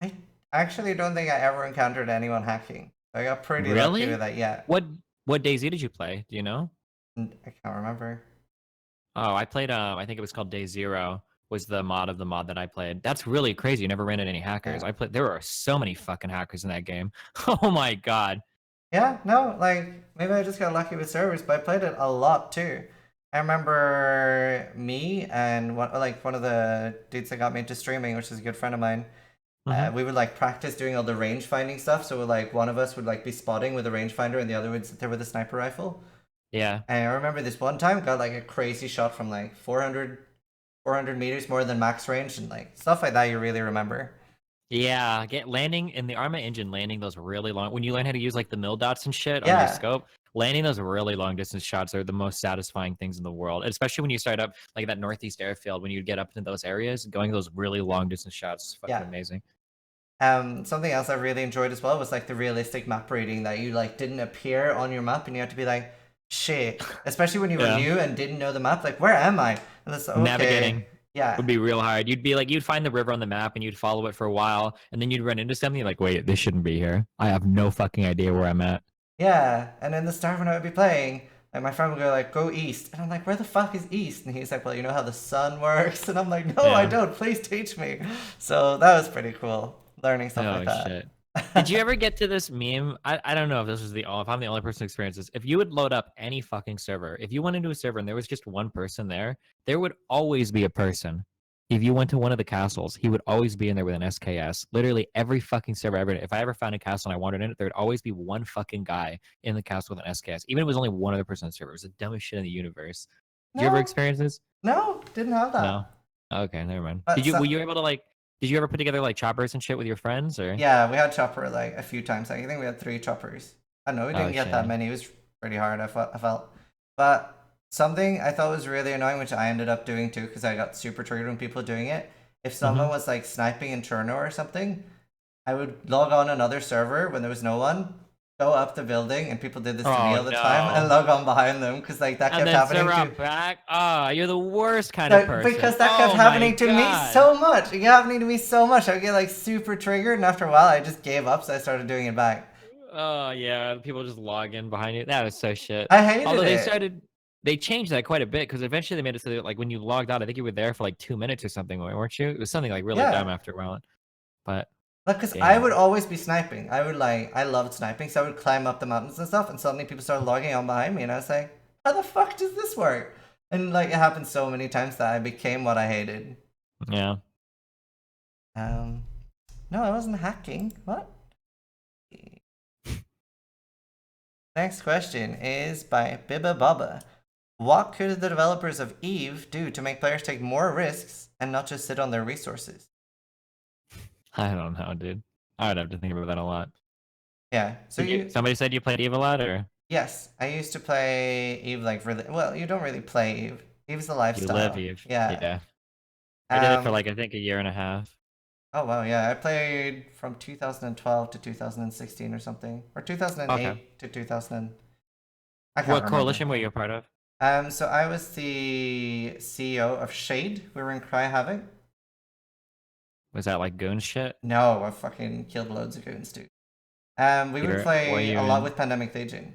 I actually don't think I ever encountered anyone hacking. I got pretty lucky with really? that. Yeah, What what DayZ did you play? Do you know? I can't remember. Oh, I played I think it was called Day Zero was the mod of the mod that I played. That's really crazy. You never ran into any hackers. Yeah. I played there were so many fucking hackers in that game. Oh my god. Yeah, no, like maybe I just got lucky with servers, but I played it a lot too. I remember me and one of the dudes that got me into streaming, which is a good friend of mine. Hmm. We would like practice doing all the range finding stuff. So like one of us would like be spotting with a rangefinder, and the other would sit there with a sniper rifle. Yeah. And I remember this one time got like a crazy shot from like 400 meters more than max range, and like stuff like that you really remember. Yeah, get landing in the Arma engine, landing those really long when you learn how to use like the mill dots and shit on your Yeah, scope, landing those really long distance shots are the most satisfying things in the world. Especially when you start up like that northeast airfield, when you get up into those areas, going those really long distance shots is fucking yeah. amazing. Something else I really enjoyed as well was like the realistic map reading that you like didn't appear on your map and you had to be like, shit. Especially when you were Yeah. new and didn't know the map, like where am I? And it's okay. Navigating Yeah. would be real hard. You'd find the river on the map and you'd follow it for a while, and then you'd run into something you're like, wait, this shouldn't be here. I have no fucking idea where I'm at. Yeah. And in the start when I would be playing, like my friend would go like, go east. And I'm like, where the fuck is east? And he's like, well, you know how the sun works? And I'm like, no, I Yeah. don't. Please teach me. So that was pretty cool. Learning stuff like Oh that. shit. Did you ever get to this meme? I don't know if this was if I'm the only person who experienced this. If you would load up any fucking server, if you went into a server and there was just one person there would always be a person. If you went to one of the castles, he would always be in there with an SKS. Literally every fucking server ever. If I ever found a castle and I wandered in it, there would always be one fucking guy in the castle with an SKS. Even if it was only one other person on the server. It was the dumbest shit in the universe. Did you ever No, experience this? no, didn't have No. that. Okay, never mind. But Were you able to like did you ever put together like choppers and shit with your friends or? yeah, we had chopper like a few times. Like, I think we had 3 choppers. I know we Oh didn't get that shit. many. It was pretty hard. I felt, but something I thought was really annoying, which I ended up doing too, because I got super triggered when people were doing it. If someone Mm-hmm. was like sniping in Cherno or something, I would log on another server when there was no one, go up the building, and people did this to me Oh all the time, and no. log on behind them because like that And kept then happening Zizaran to. back. Ah, you're the worst kind of No, person. because that kept Oh my happening to me god. so much. It kept happening to me so much. I would get like super triggered, and after a while, I just gave up. So I started doing it back. Oh yeah, people just log in behind you. That was so shit. I hated Although it. they changed that quite a bit because eventually they made it so that like when you logged out, I think you were there for like 2 minutes or something, weren't you? It was something like really dumb Yeah. after a while. But Like, cause I damn. would always be sniping. I loved sniping, so I would climb up the mountains and stuff, and suddenly people started logging on behind me, and I was like, how the fuck does this work? And like, it happened so many times that I became what I hated. Yeah. Um, no, I wasn't hacking. What? Next question is by Bibba Baba. What could the developers of Eve do to make players take more risks and not just sit on their resources? I don't know, dude. I would have to think about that a lot. Yeah. So Somebody said you played Eve a lot or yes, I used to play Eve like really well. You don't really play Eve. Eve's a you live lifestyle. Eve? Yeah. Yeah. I did it for Um. like I think a year and a half. Oh wow. Yeah, I played from 2012 to 2016 or something, or Okay. 2008 to 2000. I can't What remember. coalition were you a part of? So I was the CEO of Shade. We were in Cry Havoc. Was that like goon shit? No, I fucking killed loads of goons, dude. We would Were play you a lot in? with Pandemic Legion.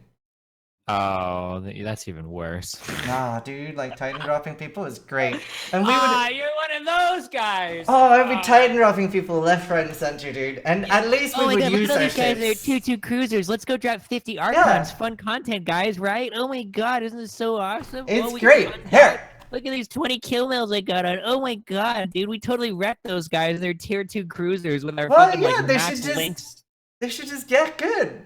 Oh, that's even worse. Nah, dude, like Titan dropping people is great. And we would Ah, you're one of those guys. Oh, I'd be Ah. Titan dropping people left, right, and center, dude. And at least we Oh my would god, look at use all our these guys in their ships. 2-2 cruisers. Let's go drop 50 Archons. Yeah, Fun content, guys, right? Oh my god, isn't this so awesome? Oh, it's we great. got Here. Look at these 20 kill mails I got on. Oh my god, dude, we totally wrecked those guys in their tier 2 cruisers with our Well, fucking yeah, like max links. they should just get good.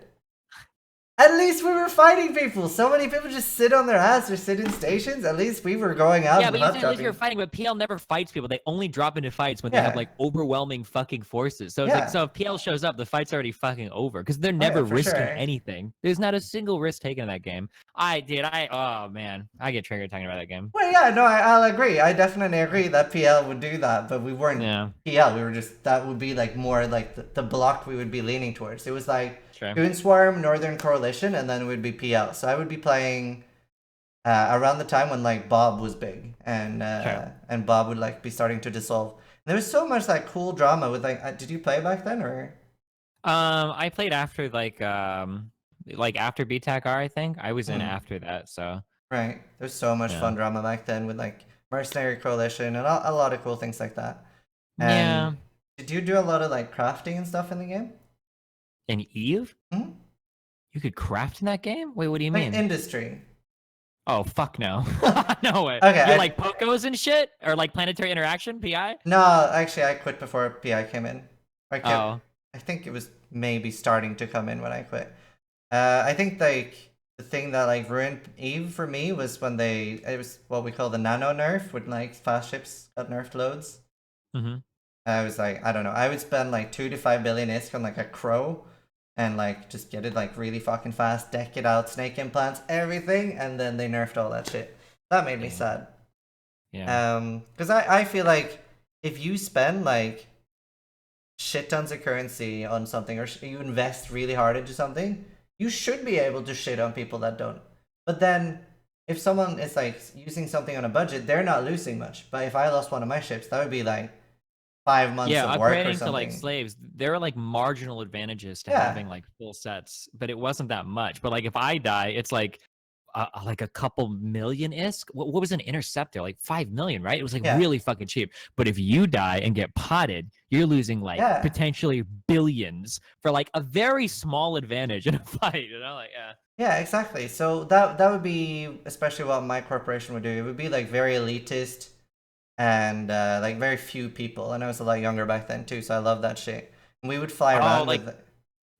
At least we were fighting people. So many people just sit on their ass or sit in stations. At least we were going out Yeah, and but you hot said at least you're dropping. fighting, but PL never fights people. They only drop into fights when they have Yeah, like overwhelming fucking forces. So it's like, yeah. so if PL shows up, the fight's already fucking over because they're Oh yeah, never for risking sure. anything. There's not a single risk taken in that game. Oh man, I get triggered talking about that game. Well, yeah, no, I'll agree. I definitely agree that PL would do that, but we weren't Yeah, PL. We were just that would be like more like the block we would be leaning towards. It was like sure. Goon Swarm, Northern Coalition, and then it would be PL. So I would be playing around the time when like Bob was big, Sure. and Bob would like be starting to dissolve. There was so much like cool drama with like. Did you play back then or? I played after like after BTAC R, I think. I was in Hmm. after that, so Right. There's so much yeah. fun drama back then with like Mercenary Coalition and a lot of cool things like that. Yeah. And did you do a lot of like crafting and stuff in the game? In Eve? Hmm. You could craft in that game? Wait, what do you Like mean? industry. Oh fuck no. No way. Okay. You like Pocos and shit? Or like planetary interaction, PI? No, actually, I quit before PI came in. I kept. Oh. I think it was maybe starting to come in when I quit. I think like the thing that like ruined Eve for me was when it was what we call the nano nerf when like fast ships got nerfed loads. Mm-hmm. I was like, I don't know. I would spend like 2 to 5 billion ISK on like a crow and like just get it like really fucking fast, deck it out, snake implants, everything, and then they nerfed all that shit. That made me Damn. sad. Yeah. Because I feel like if you spend like shit tons of currency on something or you invest really hard into something, you should be able to shit on people that don't. But then if someone is like using something on a budget, they're not losing much. But if I lost one of my ships, that would be like 5 months Yeah, of work or upgrading to like something. slaves, there are like marginal advantages to Yeah. having like full sets, but it wasn't that much. But like if I die, it's like a couple million ISK. What was an interceptor? Like 5 million, right? It was like Yeah. really fucking cheap. But if you die and get potted, you're losing like Yeah. potentially billions for like a very small advantage in a fight. You know, like yeah. Yeah, exactly. So that would be especially what my corporation would do. It would be like very elitist and like very few people. And I was a lot younger back then too, so I love that shit. And we would fly around like with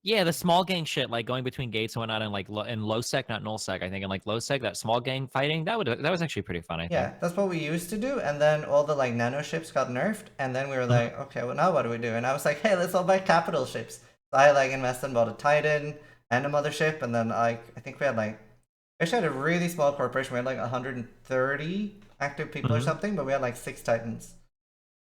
yeah, the small gang shit, like going between gates and whatnot, and like in low sec, not null sec, I think, and like low sec, that small gang fighting, that was actually pretty fun, I think. yeah, that's what we used to do. And then all the like nano ships got nerfed, and then we were like, okay, well now what do we do? And I was like, hey, let's all buy capital ships. So I like invested and bought a Titan and a mothership, and then like I think we had like we actually had a really small corporation. We had like 130 active people or Mhm. something, but we had like 6 Titans.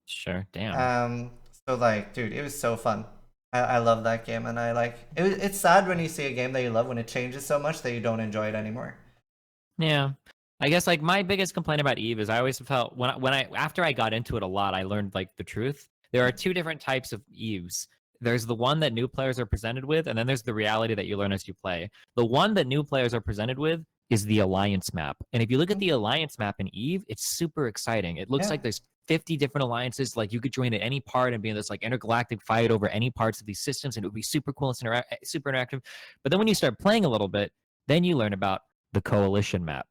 Sure, damn. So like, dude, it was so fun. I love that game, and I like it. It's sad when you see a game that you love when it changes so much that you don't enjoy it anymore. Yeah. I guess like my biggest complaint about Eve is I always felt when I after I got into it a lot, I learned like the truth. There are two different types of Eves. There's the one that new players are presented with, and then there's the reality that you learn as you play. The one that new players are presented with is the alliance map. And if you look at the alliance map in Eve, it's super exciting. It looks Yeah. like there's 50 different alliances. Like you could join at any part and be in this like intergalactic fight over any parts of these systems, and it would be super cool and super interactive. But then when you start playing a little bit, then you learn about the coalition map.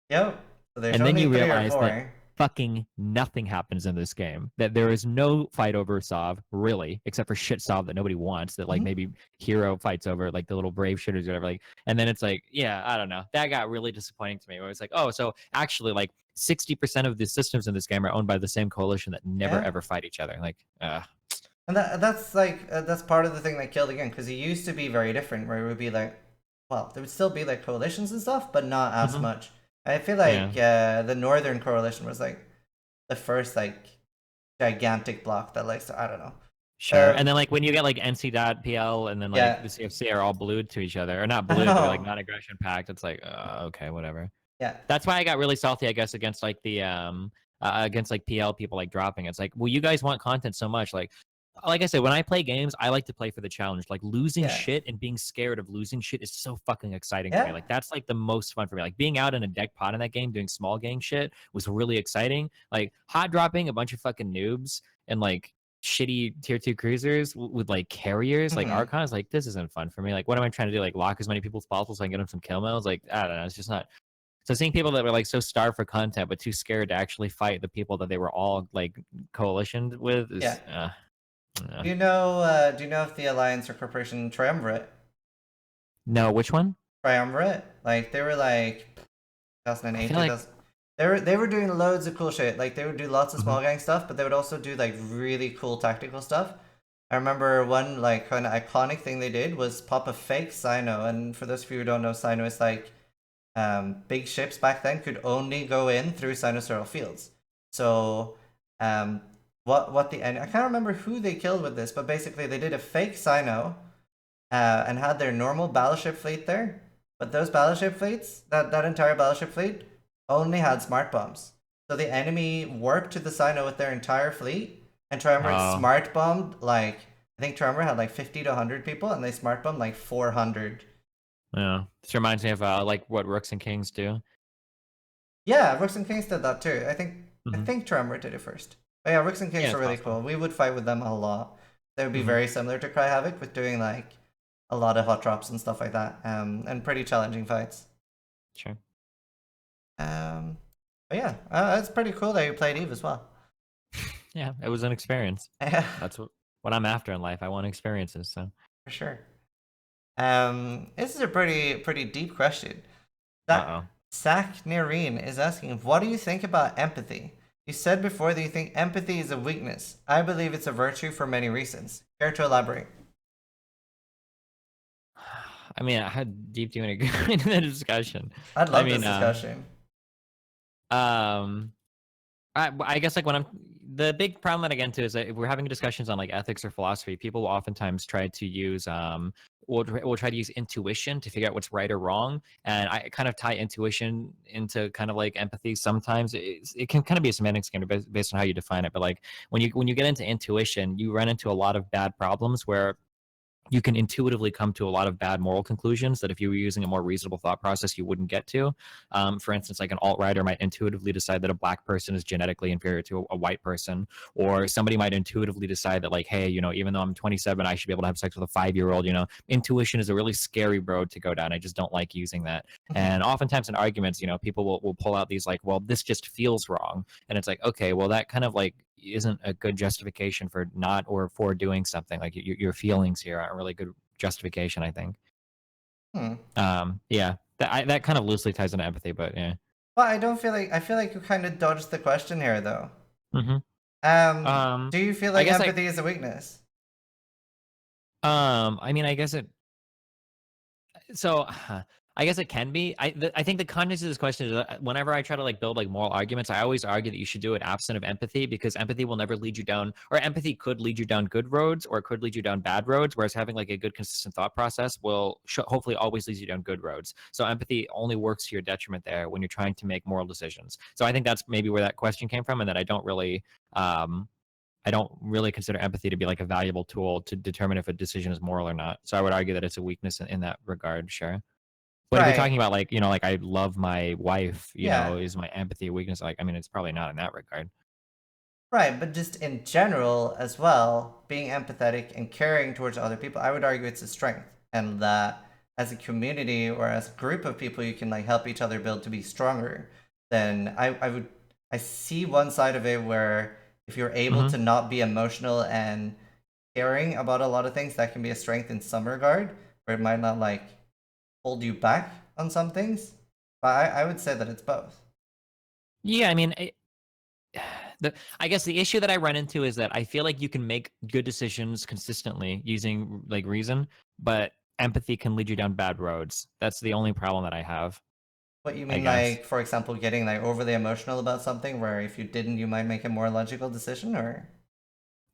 Yep. So there's And then only you 3 or realize 4. that fucking nothing happens in this game. That there is no fight over Sov, really, except for shit Sov that nobody wants. That like Mhm. maybe Hero fights over, like the little brave shitters or whatever. Like, and then it's like, yeah, I don't know. That got really disappointing to me. Where it's like, oh, so actually, like 60% of the systems in this game are owned by the same coalition that never Yeah. ever fight each other. Like, And that's like that's part of the thing that killed the game because it used to be very different, where it would be like, well, there would still be like coalitions and stuff, but not as Mhm. much. I feel like the Northern Coalition was like the first like gigantic block that likes to, I don't know. Sure. And then like when you get like NC.PL and then like Yeah. the CFC are all blued to each other, or not blued, but like non-aggression pact, it's like, okay, whatever. Yeah. That's why I got really salty, I guess, against like the against like PL people like dropping. It's like, well, you guys want content so much, like like I said, when I play games, I like to play for the challenge. Like losing Yeah. shit and being scared of losing shit is so fucking exciting to me. Yeah. Like that's like the most fun for me. Like being out in a deck pot in that game doing small gang shit was really exciting. Like hot dropping a bunch of fucking noobs and like shitty tier 2 cruisers with like carriers like Hmm. archons, like this isn't fun for me. Like what am I trying to do? Like lock as many people as possible so I can get them some kill mills? Like I don't know, it's just not. So seeing people that were like so starved for content but too scared to actually fight the people that they were all like coalitioned with Yeah. is Do you know if the alliance or corporation triumvirate? no, which one? Triumvirate? Like they were like I 2008, feel like 2000. They were doing loads of cool shit. Like they would do lots of mhm. small gang stuff, but they would also do like really cool tactical stuff. I remember one like kind of iconic thing they did was pop a fake Sino, and for those of you who don't know, Sino is like big ships back then could only go in through sinusoidal fields. So what the end? I can't remember who they killed with this, but basically they did a fake Sino and had their normal battleship fleet there. But those battleship fleets, that entire battleship fleet, only had smart bombs. So the enemy warped to the Sino with their entire fleet, and Triumvirate Oh, smart bombed like I think Triumvirate had like 50 to 100 people, and they smart bombed like 400. yeah. This reminds me of like what Rooks and Kings do. Yeah, Rooks and Kings did that too. I Hmm. think Triumvirate did it first. But yeah, Rooks and Yeah, Kings are it's really possible. cool. We would fight with them a lot. They would be Hmm. very similar to Cry Havoc with doing like a lot of hot drops and stuff like that. And pretty challenging fights. Sure. Um, but yeah, it's pretty cool that you played Eve as well. Yeah, it was an experience. Yeah, That's what I'm after in life. I want experiences. So. for sure. This is a pretty deep question. Uh oh. Sak Nereen is asking, what do you think about empathy? You said before that you think empathy is a weakness. I believe it's a virtue for many reasons. Care to elaborate? I mean, how deep do you want to go into the discussion? I'd I love mean, this discussion. um, I guess like when I'm the big problem that I get into is that if we're having discussions on like ethics or philosophy, people will oftentimes try to use will try to use intuition to figure out what's right or wrong, and I kind of tie intuition into kind of like empathy. Sometimes it can kind of be a semantics game based on how you define it, but like when you get into intuition, you run into a lot of bad problems where you can intuitively come to a lot of bad moral conclusions that if you were using a more reasonable thought process, you wouldn't get to. For instance, like an alt-righter might intuitively decide that a black person is genetically inferior to a white person, or somebody might intuitively decide that like, hey, even though I'm 27, I should be able to have sex with a 5-year-old. Intuition is a really scary road to go down. I just don't like using that. Mhm. And oftentimes in arguments, people will pull out these like, well, this just feels wrong. And it's like, okay, well, that kind of like isn't a good justification for not or for doing something. Like your feelings here aren't really good justification, I think. Hmm. Yeah, that kind of loosely ties into empathy, but yeah. Well, I feel like you kind of dodged the question here, though. Hmm. Do you feel I like guess I empathy is a weakness? I mean, I guess it so I guess it can be. I think the context of this question is whenever I try to like build like moral arguments, I always argue that you should do it absent of empathy because empathy will never lead you down, or empathy could lead you down good roads or it could lead you down bad roads. Whereas having like a good consistent thought process will hopefully always leads you down good roads. So empathy only works to your detriment there when you're trying to make moral decisions. So I think that's maybe where that question came from, and that I don't really consider empathy to be like a valuable tool to determine if a decision is moral or not. So I would argue that it's a weakness in that regard, sure. But if you're Right. talking about like, like I love my wife, Yeah. is my empathy a weakness? Like, I mean, it's probably not in that regard. Right, but just in general as well, being empathetic and caring towards other people, I would argue it's a strength, and that as a community or as a group of people, you can like help each other build to be stronger. Then I see one side of it where if you're able Hmm. to not be emotional and caring about a lot of things, that can be a strength in some regard, where it might not like hold you back on some things. But I would say that it's both. Yeah, I mean, I guess the issue that I run into is that I feel like you can make good decisions consistently using like reason, but empathy can lead you down bad roads. That's the only problem that I have, What you I mean, guess. like, for example, getting like overly emotional about something where if you didn't, you might make a more logical decision, or?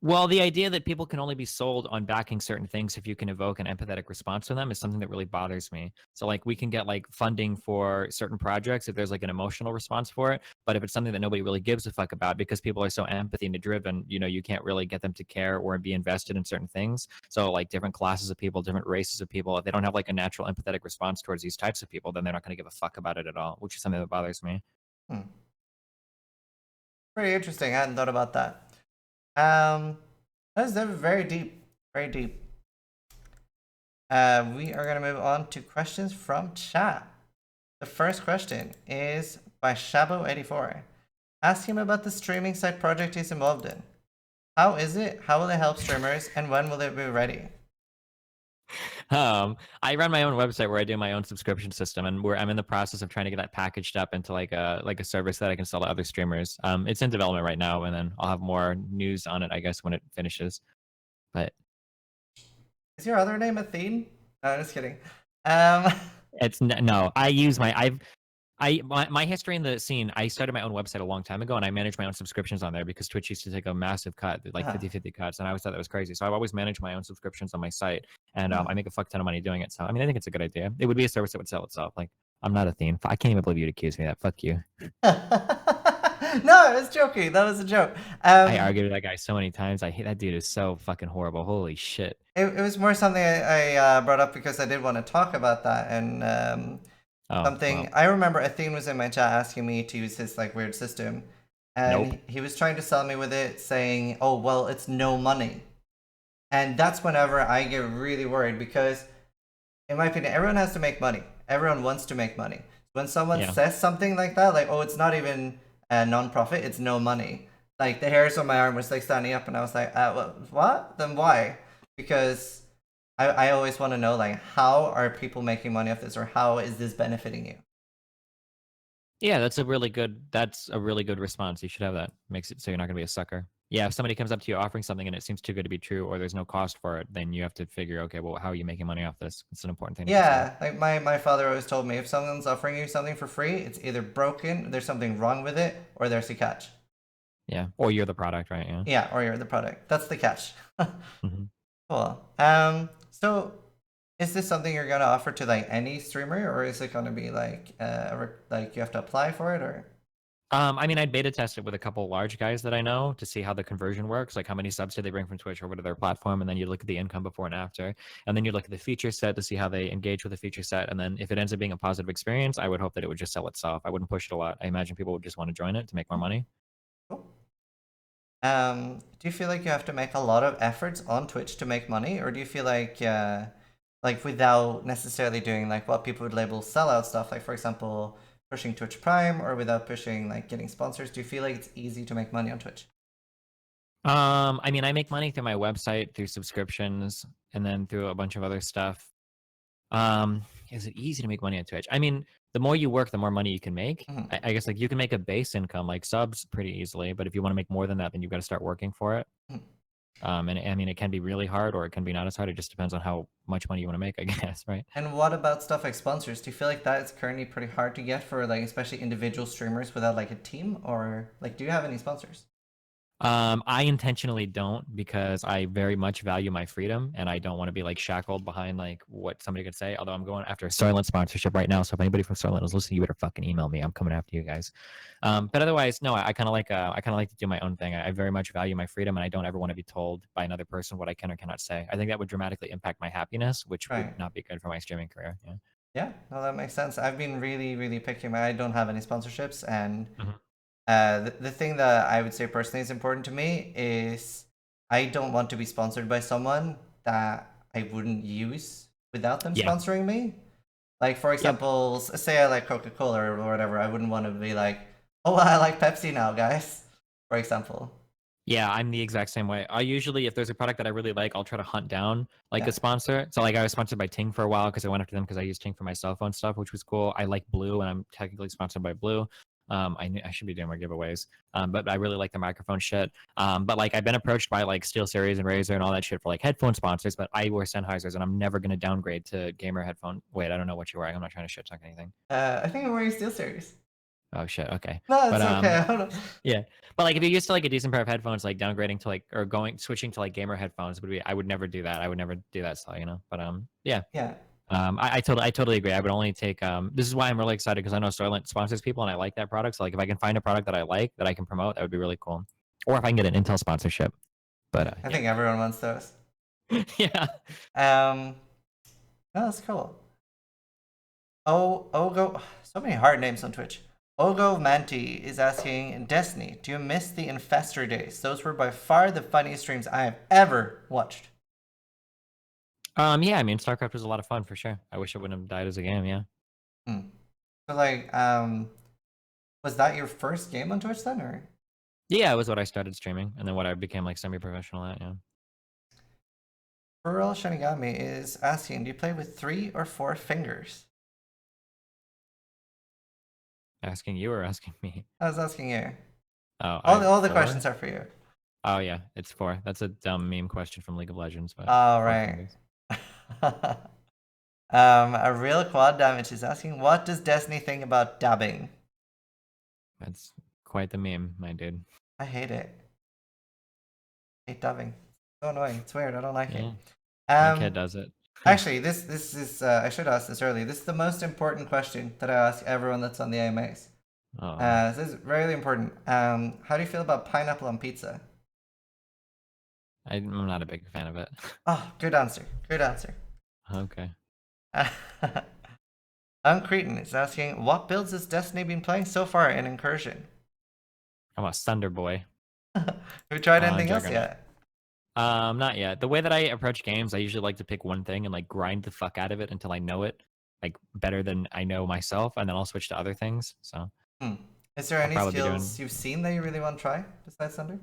Well, the idea that people can only be sold on backing certain things if you can evoke an empathetic response from them is something that really bothers me. So like we can get like funding for certain projects if there's like an emotional response for it, but if it's something that nobody really gives a fuck about because people are so empathy driven, you know, you can't really get them to care or be invested in certain things. So like different classes of people, different races of people, if they don't have like a natural empathetic response towards these types of people, then they're not going to give a fuck about it at all, which is something that bothers me. Hmm. Pretty interesting. I hadn't thought about that. That's very deep. Very deep. We are gonna move on to questions from chat. The first question is by Shabo84. Ask him about the streaming site project he's involved in. How is it? How will it help streamers? And when will it be ready? I run my own website where I do my own subscription system, and where I'm in the process of trying to get that packaged up into like a service that I can sell to other streamers. It's in development right now, and then I'll have more news on it, I guess, when it finishes. But Is your other name Athene? No, I'm just kidding. Um, it's no. I use my history in the scene. I started my own website a long time ago, and I manage my own subscriptions on there because Twitch used to take a massive cut, like 50-50 cuts, and I always thought that was crazy. So I've always managed my own subscriptions on my site, and I make a fuck ton of money doing it. So I mean, I think it's a good idea. It would be a service that would sell itself. Like I'm not a theme. I can't even believe you'd accuse me of that. Fuck you. No, I was joking. That was a joke. I argued with that guy so many times. I hate that dude. Is so fucking horrible. Holy shit. It was more something I brought up because I did want to talk about that and something. Well. I remember Athene was in my chat asking me to use his like weird system, and Nope. he was trying to sell me with it, saying, "Oh well, it's no money," and that's whenever I get really worried because, in my opinion, everyone has to make money. Everyone wants to make money. When someone says something like that, like, "Oh, it's not even a non-profit; it's no money," like the hairs on my arm was like standing up, and I was like, well, "What? Then why?" Because I always want to know like how are people making money off this or how is this benefiting you? Yeah, that's a really good response. You should have that. Makes it so you're not gonna be a sucker. Yeah, if somebody comes up to you offering something and it seems too good to be true or there's no cost for it, then you have to figure, okay, well, how are you making money off this? It's an important thing to consider. Yeah, like my father always told me if someone's offering you something for free, it's either broken, there's something wrong with it, or there's a catch. Yeah, or you're the product, right? Yeah. Yeah, or you're the product. That's the catch. Mhm. Cool. So is this something you're gonna offer to like any streamer, or is it gonna be like like you have to apply for it, or? I mean, I'd beta test it with a couple large guys that I know to see how the conversion works, like how many subs did they bring from Twitch over to their platform, and then you look at the income before and after, and then you look at the feature set to see how they engage with the feature set, and then if it ends up being a positive experience, I would hope that it would just sell itself. I wouldn't push it a lot. I imagine people would just want to join it to make more money. Cool. Do you feel like you have to make a lot of efforts on Twitch to make money, or do you feel like without necessarily doing like what people would label sellout stuff, like for example, pushing Twitch Prime, or without pushing like getting sponsors, do you feel like it's easy to make money on Twitch? I mean, I make money through my website, through subscriptions, and then through a bunch of other stuff. Is it easy to make money on Twitch? I mean, the more you work, the more money you can make. Mhm. I guess like you can make a base income, like subs, pretty easily. But if you want to make more than that, then you've got to start working for it. Mhm. And I mean, it can be really hard, or it can be not as hard. It just depends on how much money you want to make, I guess, right? And what about stuff like sponsors? Do you feel like that is currently pretty hard to get for like especially individual streamers without like a team, or like do you have any sponsors? I intentionally don't because I very much value my freedom and I don't want to be like shackled behind like what somebody could say. Although I'm going after a Soylent sponsorship right now, so if anybody from Soylent is listening, you better fucking email me. I'm coming after you guys. But otherwise, no, I kind of like to do my own thing. I very much value my freedom and I don't ever want to be told by another person what I can or cannot say. I think that would dramatically impact my happiness, which would Right. not be good for my streaming career. Yeah. Yeah, no, that makes sense. I've been really picky. I don't have any sponsorships, and Mhm. the thing that I would say personally is important to me is I don't want to be sponsored by someone that I wouldn't use without them Yeah. sponsoring me. Like, for example, say I like Coca-Cola or whatever, I wouldn't want to be like, oh, I like Pepsi now, guys, for example. Yeah, I'm the exact same way. I usually, if there's a product that I really like, I'll try to hunt down like Yeah. a sponsor. So like I was sponsored by Ting for a while because I went after them because I use Ting for my cell phone stuff, which was cool. I like Blue and I'm technically sponsored by Blue. I should be doing more giveaways. But I really like the microphone shit. But like I've been approached by like SteelSeries and Razer and all that shit for like headphone sponsors, but I wear Sennheisers and I'm never gonna downgrade to gamer headphone. Wait, I don't know what you're wearing. I'm not trying to shit talk anything. I think I'm wearing SteelSeries. Oh shit. Okay. No, But it's okay. I don't know. yeah. But like if you're used to like a decent pair of headphones, like downgrading to like or switching to like gamer headphones would be I would never do that. I would never do that style, you know. But yeah. Yeah. I totally agree. I would only take this is why I'm really excited because I know Starlink sponsors people and I like that product. So like if I can find a product that I like that I can promote, that would be really cool. Or if I can get an Intel sponsorship. But I yeah. think everyone wants those. Yeah. No, that's cool. Oh, Ogo, so many hard names on Twitch. Ogo Manti is asking, Destiny, do you miss the Infestor days? Those were by far the funniest streams I have ever watched. Yeah, I mean StarCraft was a lot of fun for sure. I wish it wouldn't have died as a game, yeah. Hmm. So like, was that your first game on Twitch then, or? Yeah, it was what I started streaming and then what I became like semi-professional at, yeah. Rural Shinigami is asking, do you play with 3 or 4 fingers? Asking you or asking me? I was asking you. Oh, I have All the 4? questions are for you. Oh yeah, it's 4. That's a dumb meme question from League of Legends, but All 4 right. fingers. A real quad damage is asking, what does Destiny think about dubbing? That's quite the meme, my dude. I hate it. I hate dubbing. So annoying. It's weird. I don't like it. Yeah, my kid does it. Actually, this is I should ask this early. This is the most important question that I ask everyone that's on the AMAs. Oh, This is really important. How do you feel about pineapple on pizza? I'm not a big fan of it. Oh, good answer. Good answer. Okay. Uncretin is asking, what builds has Destiny been playing so far in Incursion? I'm a Thunder Boy. Have you tried anything else Juggernaut. yet? Not yet. The way that I approach games, I usually like to pick one thing and like grind the fuck out of it until I know it like better than I know myself, and then I'll switch to other things. So Is there I'll any probably be doing. skills you've seen that you really want to try besides Thunder?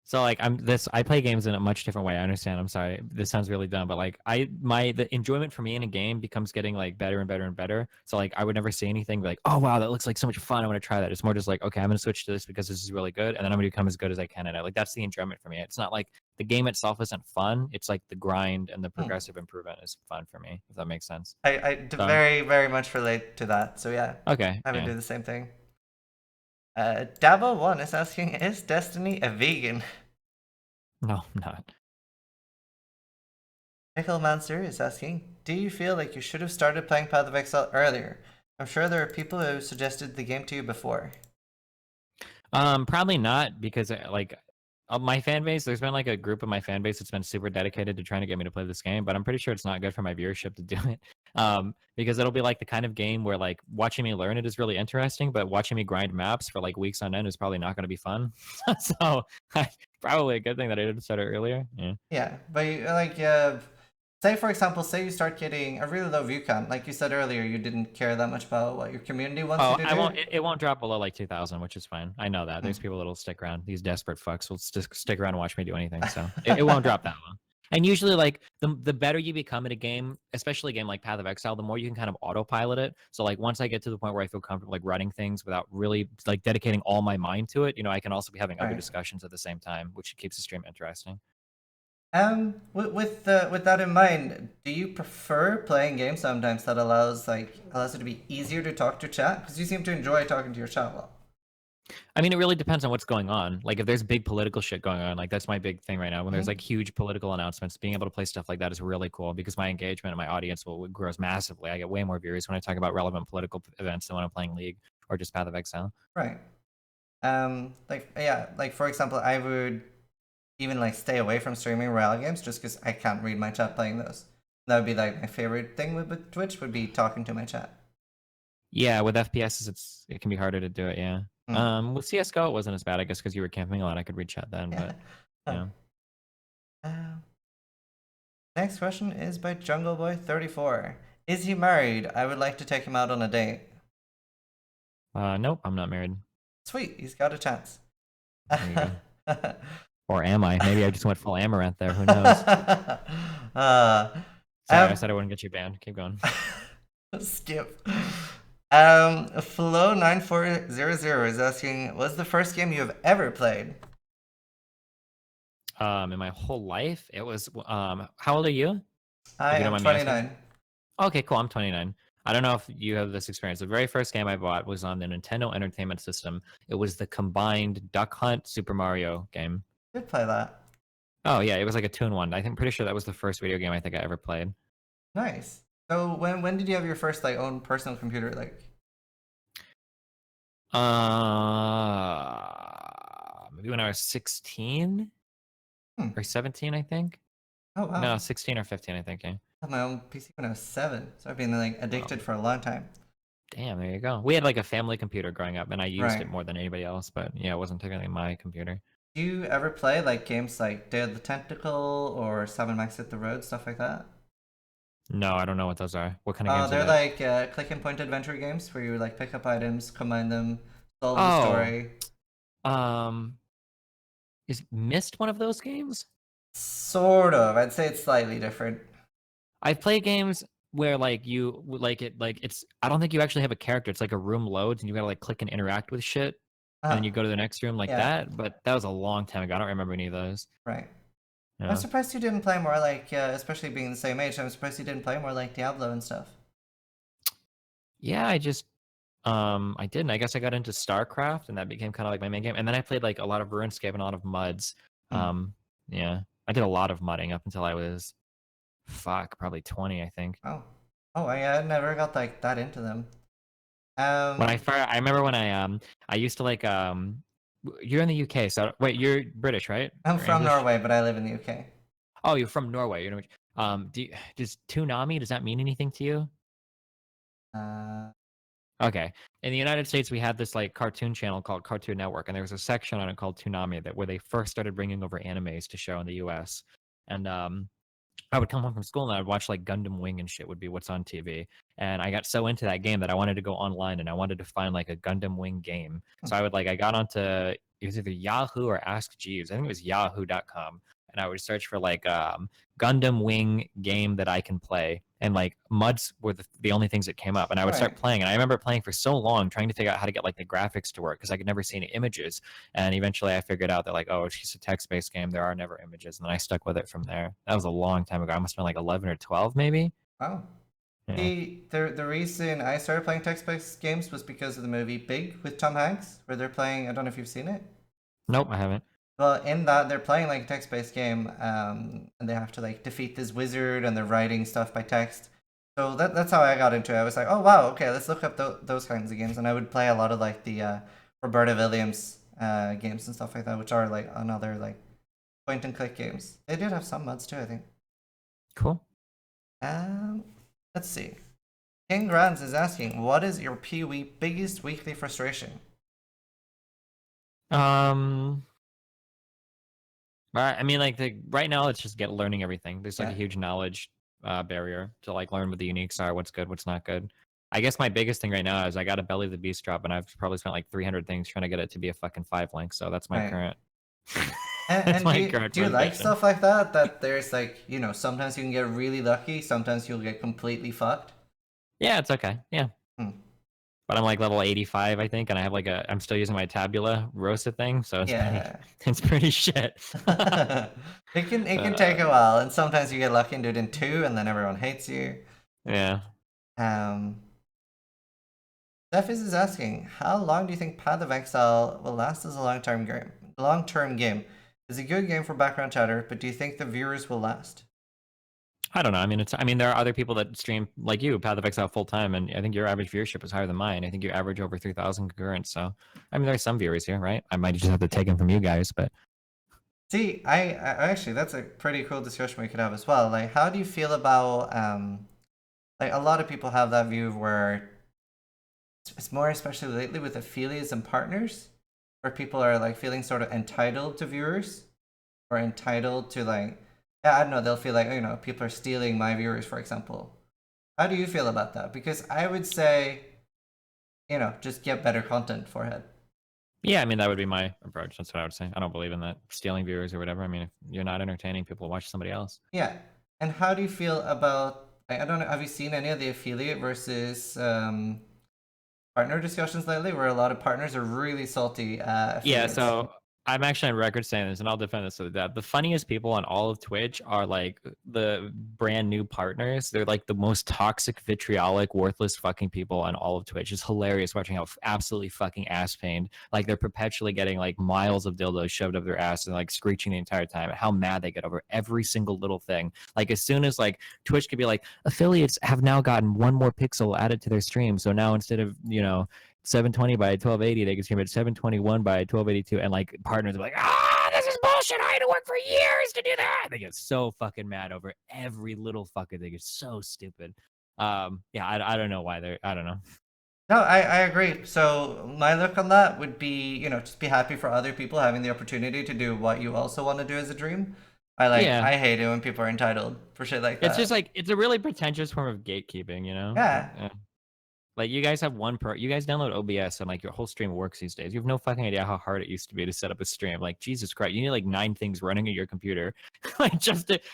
So like I play games in a much different way. I understand. I'm sorry. This sounds really dumb, but like the enjoyment for me in a game becomes getting like better and better and better. So like I would never say anything like, "Oh wow, that looks like so much fun. I want to try that." It's more just like, "Okay, I'm going to switch to this because this is really good and then I'm going to become as good as I can at it." Like that's the enjoyment for me. It's not like the game itself isn't fun. It's like the grind and the progressive improvement is fun for me, if that makes sense. So, Very, very much relate to that. So yeah, okay. I would Yeah. do the same thing. Dabo1 is asking, is Destiny a vegan? No, I'm not. Picklemancer is asking, do you feel like you should have started playing Path of Exile earlier? I'm sure there are people who suggested the game to you before. Probably not because like my fan base, there's been like a group of my fan base that's been super dedicated to trying to get me to play this game, but I'm pretty sure it's not good for my viewership to do it. Because it'll be like the kind of game where like watching me learn it is really interesting, but watching me grind maps for like weeks on end is probably not going to be fun. So probably a good thing that I didn't start it earlier. Yeah. Yeah, but say for example, say you start getting a really low view count. Like you said earlier, you didn't care that much about what your community wants you Oh, to I do. won't. It won't drop below like 2,000, which is fine. I know that. There's people that'll stick around. These desperate fucks will stick around and watch me do anything. So it won't drop that low. And usually, like the better you become at a game, especially a game like Path of Exile, the more you can kind of autopilot it. So like once I get to the point where I feel comfortable like running things without really like dedicating all my mind to it, I can also be having other Right. discussions at the same time, which keeps the stream interesting. With that in mind, do you prefer playing games sometimes that allows it to be easier to talk to chat? Because you seem to enjoy talking to your chat a lot. I mean, it really depends on what's going on. Like, if there's big political shit going on, like that's my big thing right now. When there's like huge political announcements, being able to play stuff like that is really cool because my engagement and my audience grows massively. I get way more viewers when I talk about relevant political events than when I'm playing League or just Path of Exile. Right. Like for example, I would even like stay away from streaming Royale games just because I can't read my chat playing those. That would be like my favorite thing with Twitch would be talking to my chat. Yeah, with FPS, it can be harder to do it. Yeah. With CS:GO, it wasn't as bad, I guess, because you were camping a lot. I could read chat then, but yeah. Next question is by Jungle Boy 34. Is he married? I would like to take him out on a date. Nope, I'm not married. Sweet, he's got a chance. There you go. Or am I? Maybe I just went full Amaranth there. Who knows? Sorry, I said I wouldn't get you banned. Keep going. Skip. Flow9400 is asking, what's the first game you have ever played? In my whole life, it was how old are you? I am 29. Okay, cool. I'm 29. I don't know if you have this experience. The very first game I bought was on the Nintendo Entertainment System. It was the combined Duck Hunt Super Mario game. Did play that. Oh yeah, it was like a 2-in-1. I think pretty sure that was the first video game I think I ever played. Nice. So when did you have your first like own personal computer? Like, Maybe when I was 16 hmm. or 17, I think. Oh wow. No, 16 or 15, I think. Yeah. I had my own PC when I was 7, so I've been like Oh, addicted for a long time. damn, there you go. We had like a family computer growing up, and I used Right. it more than anybody else. But yeah, it wasn't technically my computer. Do you ever play like games like Day of the Tentacle or Seven Max Hit the Road, stuff like that? No, I don't know what those are. What kind of games are They're they? like click and point adventure games where you like pick up items, combine them, solve the Oh, story. um, is Myst one of those games? Sort of. I'd say it's slightly different. I've played games where like you like it like it's I don't think you actually have a character. It's like a room loads and you gotta like click and interact with shit, and then Oh, you go to the next room like yeah, that. But that was a long time ago. I don't remember any of those. right. I'm Yeah. surprised you didn't play more like, especially being the same age. I'm surprised you didn't play more like Diablo and stuff. Yeah, I didn't. I guess I got into StarCraft and that became kind of like my main game. And then I played like a lot of RuneScape and a lot of MUDs. Hmm. Yeah. I did a lot of mudding up until I was probably 20, I think. Oh, oh, I never got like that into them. I remember when I used to like you're in the UK, so wait, you're British, right? I'm Or from English? Norway, but I live in the UK. Oh, you're from Norway. Does Toonami, does that mean anything to you? Uh, Okay. In the United States, we had this like cartoon channel called Cartoon Network, and there was a section on it called Toonami that where they first started bringing over animes to show in the US. And I would come home from school and I'd watch like Gundam Wing and shit would be what's on TV. And I got so into that game that I wanted to go online and I wanted to find like a Gundam Wing game. So I got onto it was either Yahoo or Ask Jeeves. I think it was yahoo.com. And I would search for like Gundam Wing game that I can play. And like MUDs were the only things that came up. And I would start right. playing. And I remember playing for so long trying to figure out how to get like the graphics to work because I could never see any images. And eventually I figured out that like, oh, it's just a text-based game. There are never images. And then I stuck with it from there. That was a long time ago. I must have been like 11 or 12 maybe. Oh. Yeah. The reason I started playing text-based games was because of the movie Big with Tom Hanks, where they're playing. I don't know if you've seen it. Nope, I haven't. Well, in that they're playing like a text-based game, and they have to like defeat this wizard, and they're writing stuff by text. So that's how I got into it. I was like, oh wow, okay, let's look up those kinds of games, and I would play a lot of like the Roberta Williams games and stuff like that, which are like another like point and click games. They did have some mods too, I think. Cool. Um, let's see. King Granz is asking, what is your Pee-wee biggest weekly frustration? Um, I mean, like right now, it's just learning everything. There's like Yeah, a huge knowledge barrier to like learn what the uniques are, what's good, what's not good. I guess my biggest thing right now is I got a Belly of the Beast drop, and I've probably spent like 300 things trying to get it to be a fucking 5 link. So that's my right. current. That's And my current do you like frustration. stuff like that? That there's like, sometimes you can get really lucky, sometimes you'll get completely fucked. Yeah, it's okay. Yeah. Hmm. But I'm like level 85, I think, and I have like I'm still using my tabula rosa thing, so it's pretty Yeah. it's pretty shit. It can take a uh, while, and sometimes you get lucky and do it in two, and then everyone hates you. yeah. Um, Cephas is asking, how long do you think Path of Exile will last as a long-term game? Long-term game. It's a good game for background chatter, but do you think the viewers will last? I don't know. I mean there are other people that stream like you, Path of Exile full time, and I think your average viewership is higher than mine. I think you average over 3,000 concurrents. So I mean there are some viewers here, right? I might just have to take them from you guys, but See, I actually, that's a pretty cool discussion we could have as well. Like, how do you feel about like a lot of people have that view where it's more, especially lately with affiliates and partners, where people are like feeling sort of entitled to viewers or entitled to like, yeah, I don't know, they'll feel like, people are stealing my viewers, for example. How do you feel about that? Because I would say, just get better content for it. yeah, I mean that would be my approach. That's what I would say. I don't believe in that stealing viewers or whatever. I mean if you're not entertaining, people watch somebody else. Yeah. And how do you feel about, I don't know, have you seen any of the affiliate versus partner discussions lately where a lot of partners are really salty Yeah, affiliates? so I'm actually on record saying this, and I'll defend this to the death. The funniest people on all of Twitch are like the brand new partners. They're like the most toxic, vitriolic, worthless fucking people on all of Twitch. It's hilarious watching how absolutely fucking ass pained. Like they're perpetually getting like miles of dildos shoved up their ass and like screeching the entire time. How mad they get over every single little thing. Like as soon as like Twitch could be like, affiliates have now gotten one more pixel added to their stream, so now instead of 720 by 1280, they can stream at 721 by 1282, and like partners are like, this is bullshit. I had to work for years to do that. They get so fucking mad over every little fucker. They get so stupid. Yeah, I don't know why they're. I don't know. No, I agree. So my look on that would be, just be happy for other people having the opportunity to do what you also want to do as a dream. Yeah, I hate it when people are entitled for shit like it's that. just like it's a really pretentious form of gatekeeping. Yeah. Like you guys have you guys download OBS and like your whole stream works these days. You have no fucking idea how hard it used to be to set up a stream. Like Jesus Christ, you need like 9 things running at your computer. Like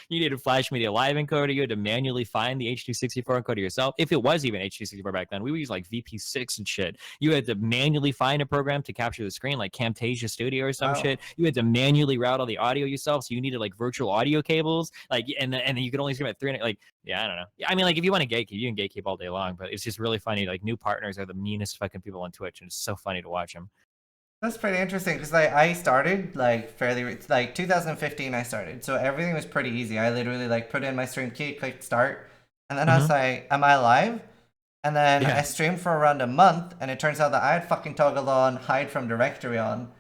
you need a Flash Media Live encoder. You had to manually find the H.264 encoder yourself. If it was even H.264 back then, we would use like VP6 and shit. You had to manually find a program to capture the screen, like Camtasia Studio or some Wow. shit. You had to manually route all the audio yourself, so you needed like virtual audio cables. Like and then you could only stream at 300. Like yeah, I don't know. I mean, like if you want to gatekeep, you can gatekeep all day long, but it's just really funny. Like new partners are the meanest fucking people on Twitch, and it's so funny to watch them. That's pretty interesting because I started like like 2015 I started, so everything was pretty easy. I literally like put in my stream key, clicked start, and then I was like, "Am I live?" And then I Yeah. streamed for around a month, and it turns out that I had fucking toggled on hide from directory on.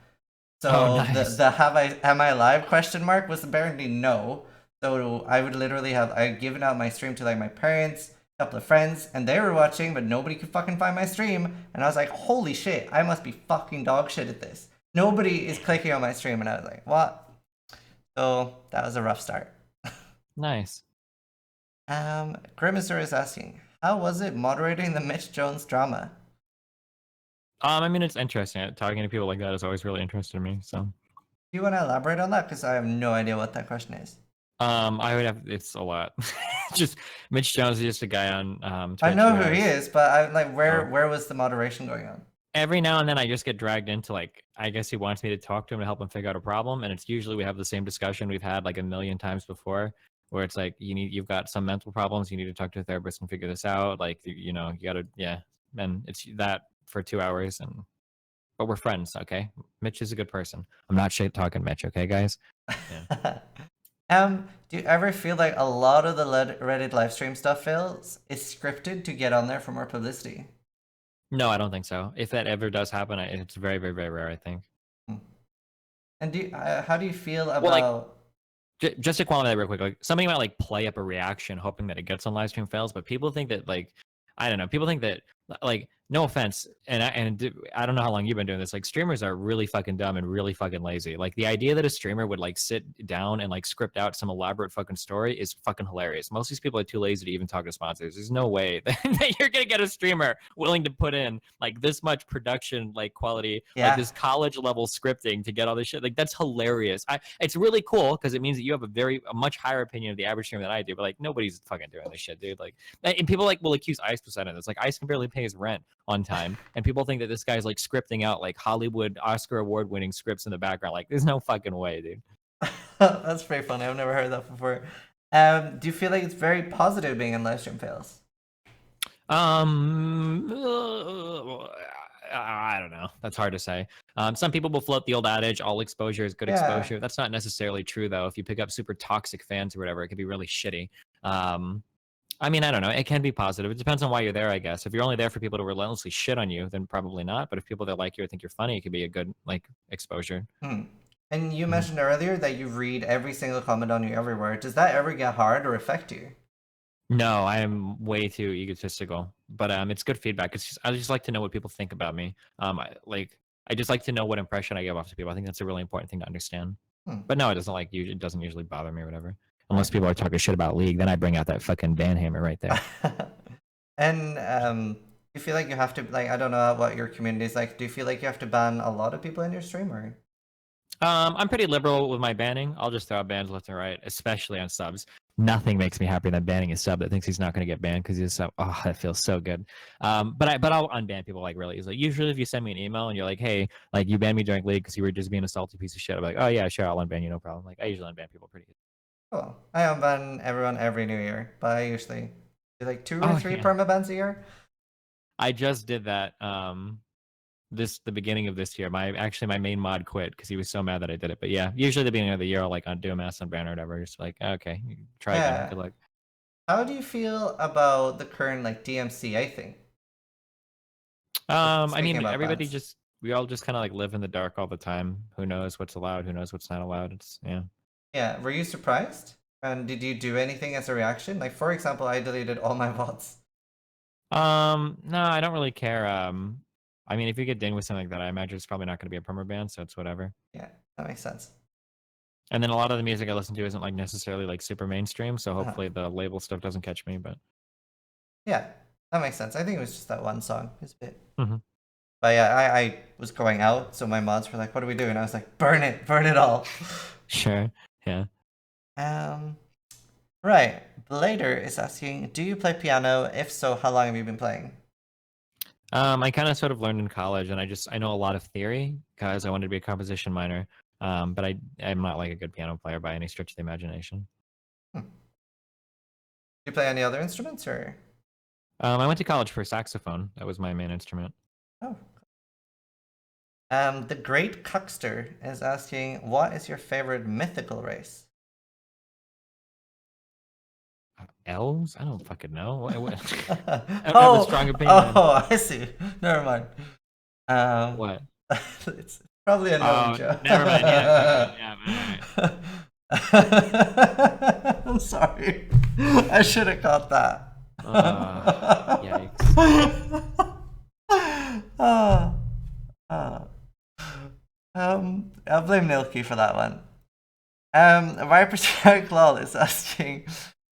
Oh, So nice. the am I live question mark was apparently no. So I would literally have I had given out my stream to like my parents, a couple of friends, and they were watching, but nobody could fucking find my stream. And I was like, holy shit, I must be fucking dog shit at this. Nobody is clicking on my stream, and I was like, what? So that was a rough start. Nice. Grimacer is asking, how was it moderating the Mitch Jones drama? I mean, it's interesting. Talking to people like that is always really interesting to me. So, Do you want to elaborate on that? Because I have no idea what that question is. I would have. It's a lot. Just Mitch Jones is just a guy on I Twitch know who who he has. is, but I like Oh. where was the moderation going on? Every now and then, I just get dragged into like. I guess he wants me to talk to him to help him figure out a problem, and it's usually we have the same discussion we've had like a million times before, where it's like you've got some mental problems, you need to talk to a therapist and figure this out. Like you gotta and it's that for 2 hours but we're friends, okay? Mitch is a good person. I'm not shit talking Mitch, okay, guys? Yeah. Do you ever feel like a lot of the Reddit live stream stuff fails is scripted to get on there for more publicity? No, I don't think so. If that ever does happen, it's very, very, very rare, I think. Hmm. And how do you feel Well, like, about? just to qualify that real quick, like somebody might like play up a reaction hoping that it gets on live stream fails, but people think that like I don't know, people think that like no offense, and I don't know how long you've been doing this. Like streamers are really fucking dumb and really fucking lazy. Like the idea that a streamer would like sit down and like script out some elaborate fucking story is fucking hilarious. Most of these people are too lazy to even talk to sponsors. There's no way that you're gonna get a streamer willing to put in like this much production like quality, like Yeah. this college level scripting to get all this shit. Like that's hilarious. It's really cool because it means that you have a much higher opinion of the average streamer than I do. But like nobody's fucking doing this shit, dude. Like and people like will accuse Ice of this. Like Ice can barely pay his rent on time, and people think that this guy's like scripting out like Hollywood Oscar award winning scripts in the background. Like there's no fucking way, dude. That's pretty funny. I've never heard that before. Do you feel like it's very positive being in live stream fails? I don't know. That's hard to say. Some people will float the old adage, all exposure is good Yeah. exposure. That's not necessarily true, though. If you pick up super toxic fans or whatever, it can be really shitty. I mean, I don't know. It can be positive. It depends on why you're there, I guess. If you're only there for people to relentlessly shit on you, then probably not. But if people that like you or think you're funny, it could be a good like exposure. And you Mhm. mentioned earlier that you read every single comment on you everywhere. Does that ever get hard or affect you? No, I am way too egotistical, but it's good feedback. I just like to know what people think about me. I just like to know what impression I give off to people. I think that's a really important thing to understand. Hmm. But no, it doesn't usually bother me or whatever. Unless Right. people are talking shit about League, then I bring out that fucking Van Hammer right there. And you feel like you have to like I don't know what your community is like. Do you feel like you have to ban a lot of people in your stream or? I'm pretty liberal with my banning. I'll just throw out bans left and right, especially on subs. Nothing makes me happier than banning a sub that thinks he's not going to get banned because he's a sub. Oh, that feels so good. But I'll unban people like really easily. Usually, if you send me an email and you're like, hey, like you banned me during league because you were just being a salty piece of shit, I'm like, oh yeah, sure, I'll unban you, no problem. Like I usually unban people pretty easy. Cool. I unban everyone every new year, but I usually do like 2 or 3 Yeah. permabans a year. I just did that. The beginning of this year. My main mod quit because he was so mad that I did it. But yeah, usually the beginning of the year I'll like do a mass unban or whatever. Just like okay, try again. Yeah. Good luck. How do you feel about the current like DMCA thing? I Speaking mean, about everybody bans. just we all just kind of like live in the dark all the time. Who knows what's allowed? Who knows what's not allowed? It's yeah. Yeah, were you surprised? And did you do anything as a reaction? Like for example, I deleted all my bots. No, I don't really care. I mean, if you get dinged with something like that, I imagine it's probably not going to be a permaban, so it's whatever. Yeah, that makes sense. And then a lot of the music I listen to isn't like necessarily like super mainstream, so Uh-huh. hopefully the label stuff doesn't catch me. But Yeah, that makes sense. I think it was just that one song. It's a bit. Mhm. But yeah, I was going out, so my mods were like, "What do we do?" And I was like, burn it all." Sure, yeah. Um, right. Blader is asking, "Do you play piano? If so, how long have you been playing?" I kind of sort of learned in college, and I know a lot of theory because I wanted to be a composition minor. But I'm not like a good piano player by any stretch of the imagination. Hmm. Do you play any other instruments or? I went to college for saxophone. That was my main instrument. Oh. The Great Cuckster is asking, "What is your favorite mythical race?" Elves? I don't fucking know. I don't have a Oh, strong opinion. I see. Never mind. Um, What? it's probably a no, Oh, Joe. never mind. Yeah, never mind. Yeah, all right. I'm sorry. I should have caught that. Yikes. Ah, ah. I'll blame Nilky for that one. Viper Shark Lol is asking,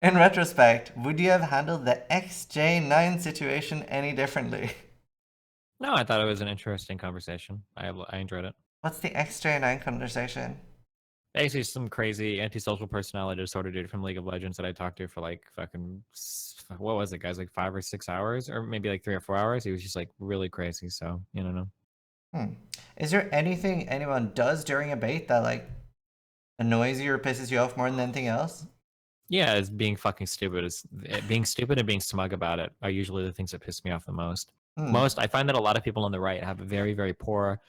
in retrospect, would you have handled the XJ9 situation any differently? No, I thought it was an interesting conversation. I enjoyed it. What's the XJ9 conversation? Basically, some crazy antisocial personality disorder dude from League of Legends that I talked to for like fucking what was it, guys? Like 5 or 6 hours, or maybe like 3 or 4 hours. He was just like really crazy. So you know. Hmm. Is there anything anyone does during a bait that like annoys you or pisses you off more than anything else? Yeah, it's being fucking stupid. Being stupid and being smug about it are usually the things that piss me off the most. Hmm. I find that a lot of people on the right have very, very poor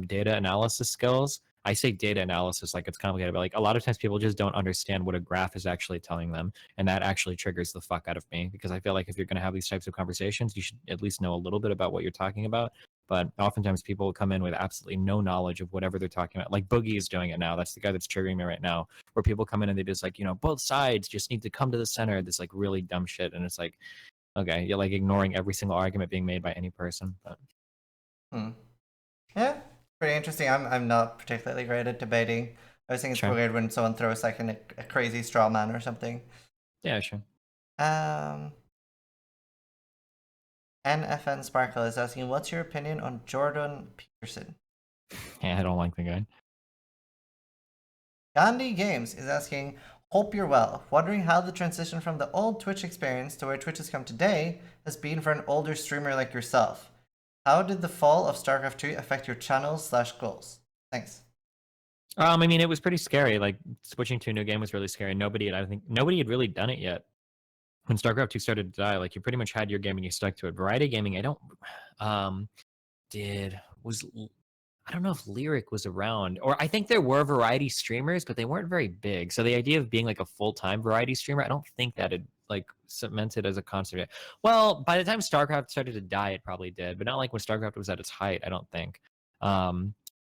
data analysis skills. I say data analysis like it's complicated, but like a lot of times people just don't understand what a graph is actually telling them, and that actually triggers the fuck out of me because I feel like if you're going to have these types of conversations, you should at least know a little bit about what you're talking about. But oftentimes people come in with absolutely no knowledge of whatever they're talking about. Like Boogie is doing it now. That's the guy that's triggering me right now, where people come in and they just like, both sides just need to come to the center. This like really dumb shit, and it's like, okay, you're like ignoring every single argument being made by any person. But Yeah, pretty interesting. I'm not particularly great at debating. I always think it's sure, weird when someone throws like a crazy straw man or something. yeah, sure. Um, NFN Sparkle is asking, "What's your opinion on Jordan Peterson?" Yeah, I don't like the guy. Gandhi Games is asking, "Hope you're well. Wondering how the transition from the old Twitch experience to where Twitch has come today has been for an older streamer like yourself. How did the fall of StarCraft 2 affect your channels/goals? Thanks." I mean, it was pretty scary. Like switching to a new game was really scary. I think nobody had really done it yet. When StarCraft 2 started to die, like you pretty much had your game and you stuck to it. Variety gaming, I don't did was I don't know if Lyric was around, or I think there were variety streamers, but they weren't very big. So the idea of being like a full-time variety streamer, I don't think that had like cemented as a concept yet. Well, by the time StarCraft started to die, it probably did, but not like when StarCraft was at its height, I don't think.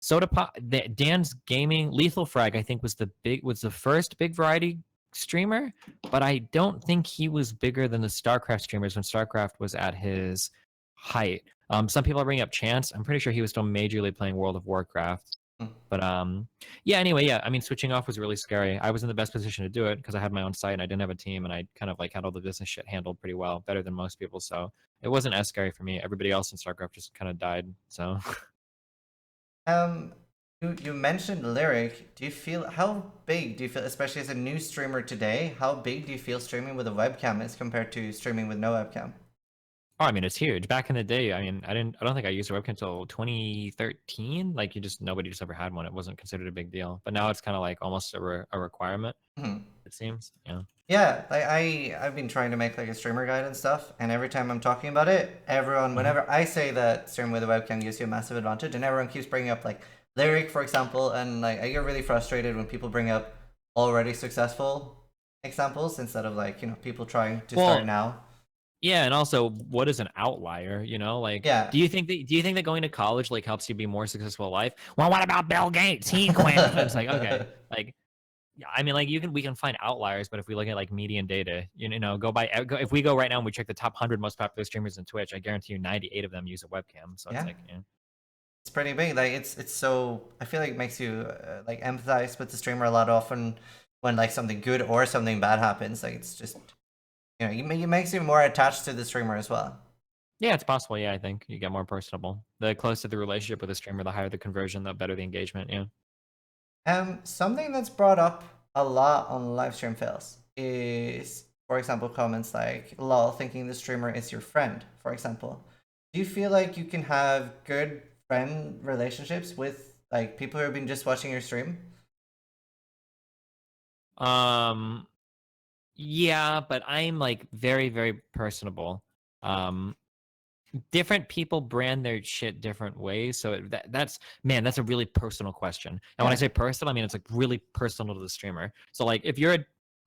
Soda Pop, Dan's Gaming, Lethal Frag, I think was the first big variety streamer, but I don't think he was bigger than the StarCraft streamers when StarCraft was at his height. Some people are bringing up Chance. I'm pretty sure he was still majorly playing World of Warcraft. Hmm. But yeah. Anyway, yeah. I mean, switching off was really scary. I was in the best position to do it because I had my own site and I didn't have a team, and I kind of like had all the business shit handled pretty well, better than most people. So it wasn't as scary for me. Everybody else in StarCraft just kind of died. So Um, You mentioned lyric. Do you feel how big do you feel, especially as a new streamer today? How big do you feel streaming with a webcam is compared to streaming with no webcam? Oh, I mean, it's huge. Back in the day, I mean, I don't think I used a webcam until 2013. Like, nobody just ever had one. It wasn't considered a big deal. But now it's kind of like almost a requirement, Mhm. it seems. Yeah. Yeah, like I've been trying to make like a streamer guide and stuff, and every time I'm talking about it, everyone Mhm. whenever I say that streaming with a webcam gives you a massive advantage, and everyone keeps bringing up like lyric, for example, and like I get really frustrated when people bring up already successful examples instead of like people trying to start Well, now. yeah, and also, what is an outlier? Like, Yeah, do you think that going to college like helps you be more successful in life? Well, what about Bill Gates? He quit. It's like, okay, like, yeah, I mean, like, we can find outliers, but if we look at like median data, if we go right now and we check the top 100 most popular streamers in Twitch, I guarantee you 98 of them use a webcam. So it's yeah. like, yeah. It's pretty big. Like it's so I feel like it makes you like empathize with the streamer a lot often when like something good or something bad happens. Like it's just it makes you more attached to the streamer as well. Yeah, it's possible. Yeah, I think you get more personable. The closer the relationship with the streamer, the higher the conversion, the better the engagement. Yeah. Something that's brought up a lot on live stream fails is, for example, comments like "lol," thinking the streamer is your friend. For example, do you feel like you can have good friend relationships with like people who have been just watching your stream? Um. Yeah, but I'm like very, very personable. Um, Different people brand their shit different ways. So that's man, that's a really personal question. And when I Yeah, say personal, I mean it's like really personal to the streamer. So like if you're a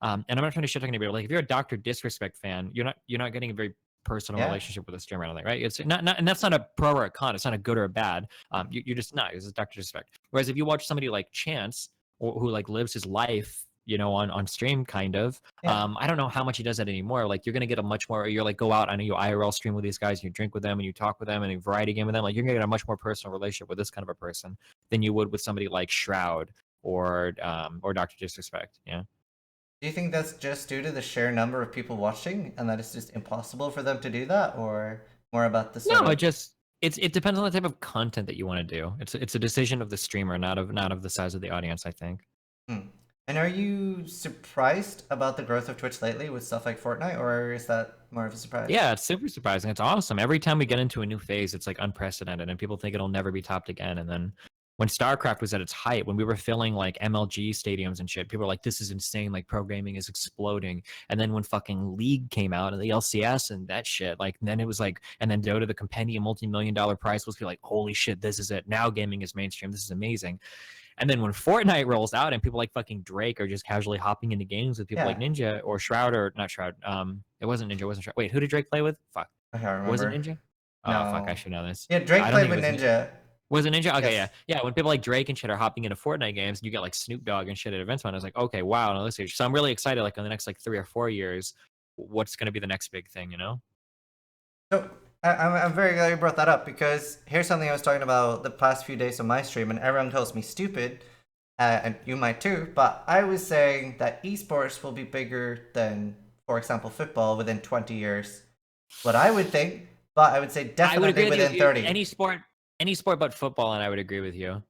and I'm not trying to shit talk anybody, but like if you're a Doctor Disrespect fan, you're not getting a very personal yeah, relationship with a streamer, I don't think, right? It's not and that's not a pro or a con. It's not a good or a bad. You're just not. It's Doctor Disrespect. Whereas if you watch somebody like Chance, or who like lives his life, on stream, kind of, yeah. I don't know how much he does that anymore. Like you're gonna get a much more. You're like go out. I know you IRL stream with these guys. And you drink with them and you talk with them and you variety game with them. Like you're gonna get a much more personal relationship with this kind of a person than you would with somebody like Shroud or Doctor Disrespect. Yeah. Do you think that's just due to the sheer number of people watching and that it's just impossible for them to do that, or more about the sort No, of. it depends on the type of content that you want to do. It's a decision of the streamer, not of the size of the audience, I think. Hmm. And are you surprised about the growth of Twitch lately with stuff like Fortnite, or is that more of a surprise? Yeah, it's super surprising. It's awesome. Every time we get into a new phase, it's like unprecedented, and people think it'll never be topped again. And then when StarCraft was at its height, when we were filling like MLG stadiums and shit, people were like, "This is insane! Like pro gaming is exploding." And then when fucking League came out and the LCS and that shit, like, and then it was like, and then Dota, the compendium multi-million-dollar prize, was like, "Holy shit, this is it! Now gaming is mainstream. This is amazing." And then when Fortnite rolls out and people like fucking Drake are just casually hopping into games with people like Yeah, Ninja or Shroud or not Shroud. It wasn't Ninja, it wasn't Shroud. Wait, who did Drake play with? Fuck. I can't Was it remember. Ninja? Oh fuck, I No. should know this. Yeah, Drake I don't played think it with was Ninja. was it Ninja? Okay, yeah. Yes. Yeah, when people like Drake and shit are hopping into Fortnite games and you get like Snoop Dogg and shit at events, I was like, okay, wow, no, this is so I'm really excited like in the next like 3 or 4 years, what's gonna be the next big thing, you know? So I'm very glad you brought that up because here's something I was talking about the past few days on my stream, and everyone calls me stupid, and you might too. But I was saying that esports will be bigger than, for example, football within 20 years. What I would think, but I would say I would definitely agree with within you. 30. Any sport but football, and I would agree with you.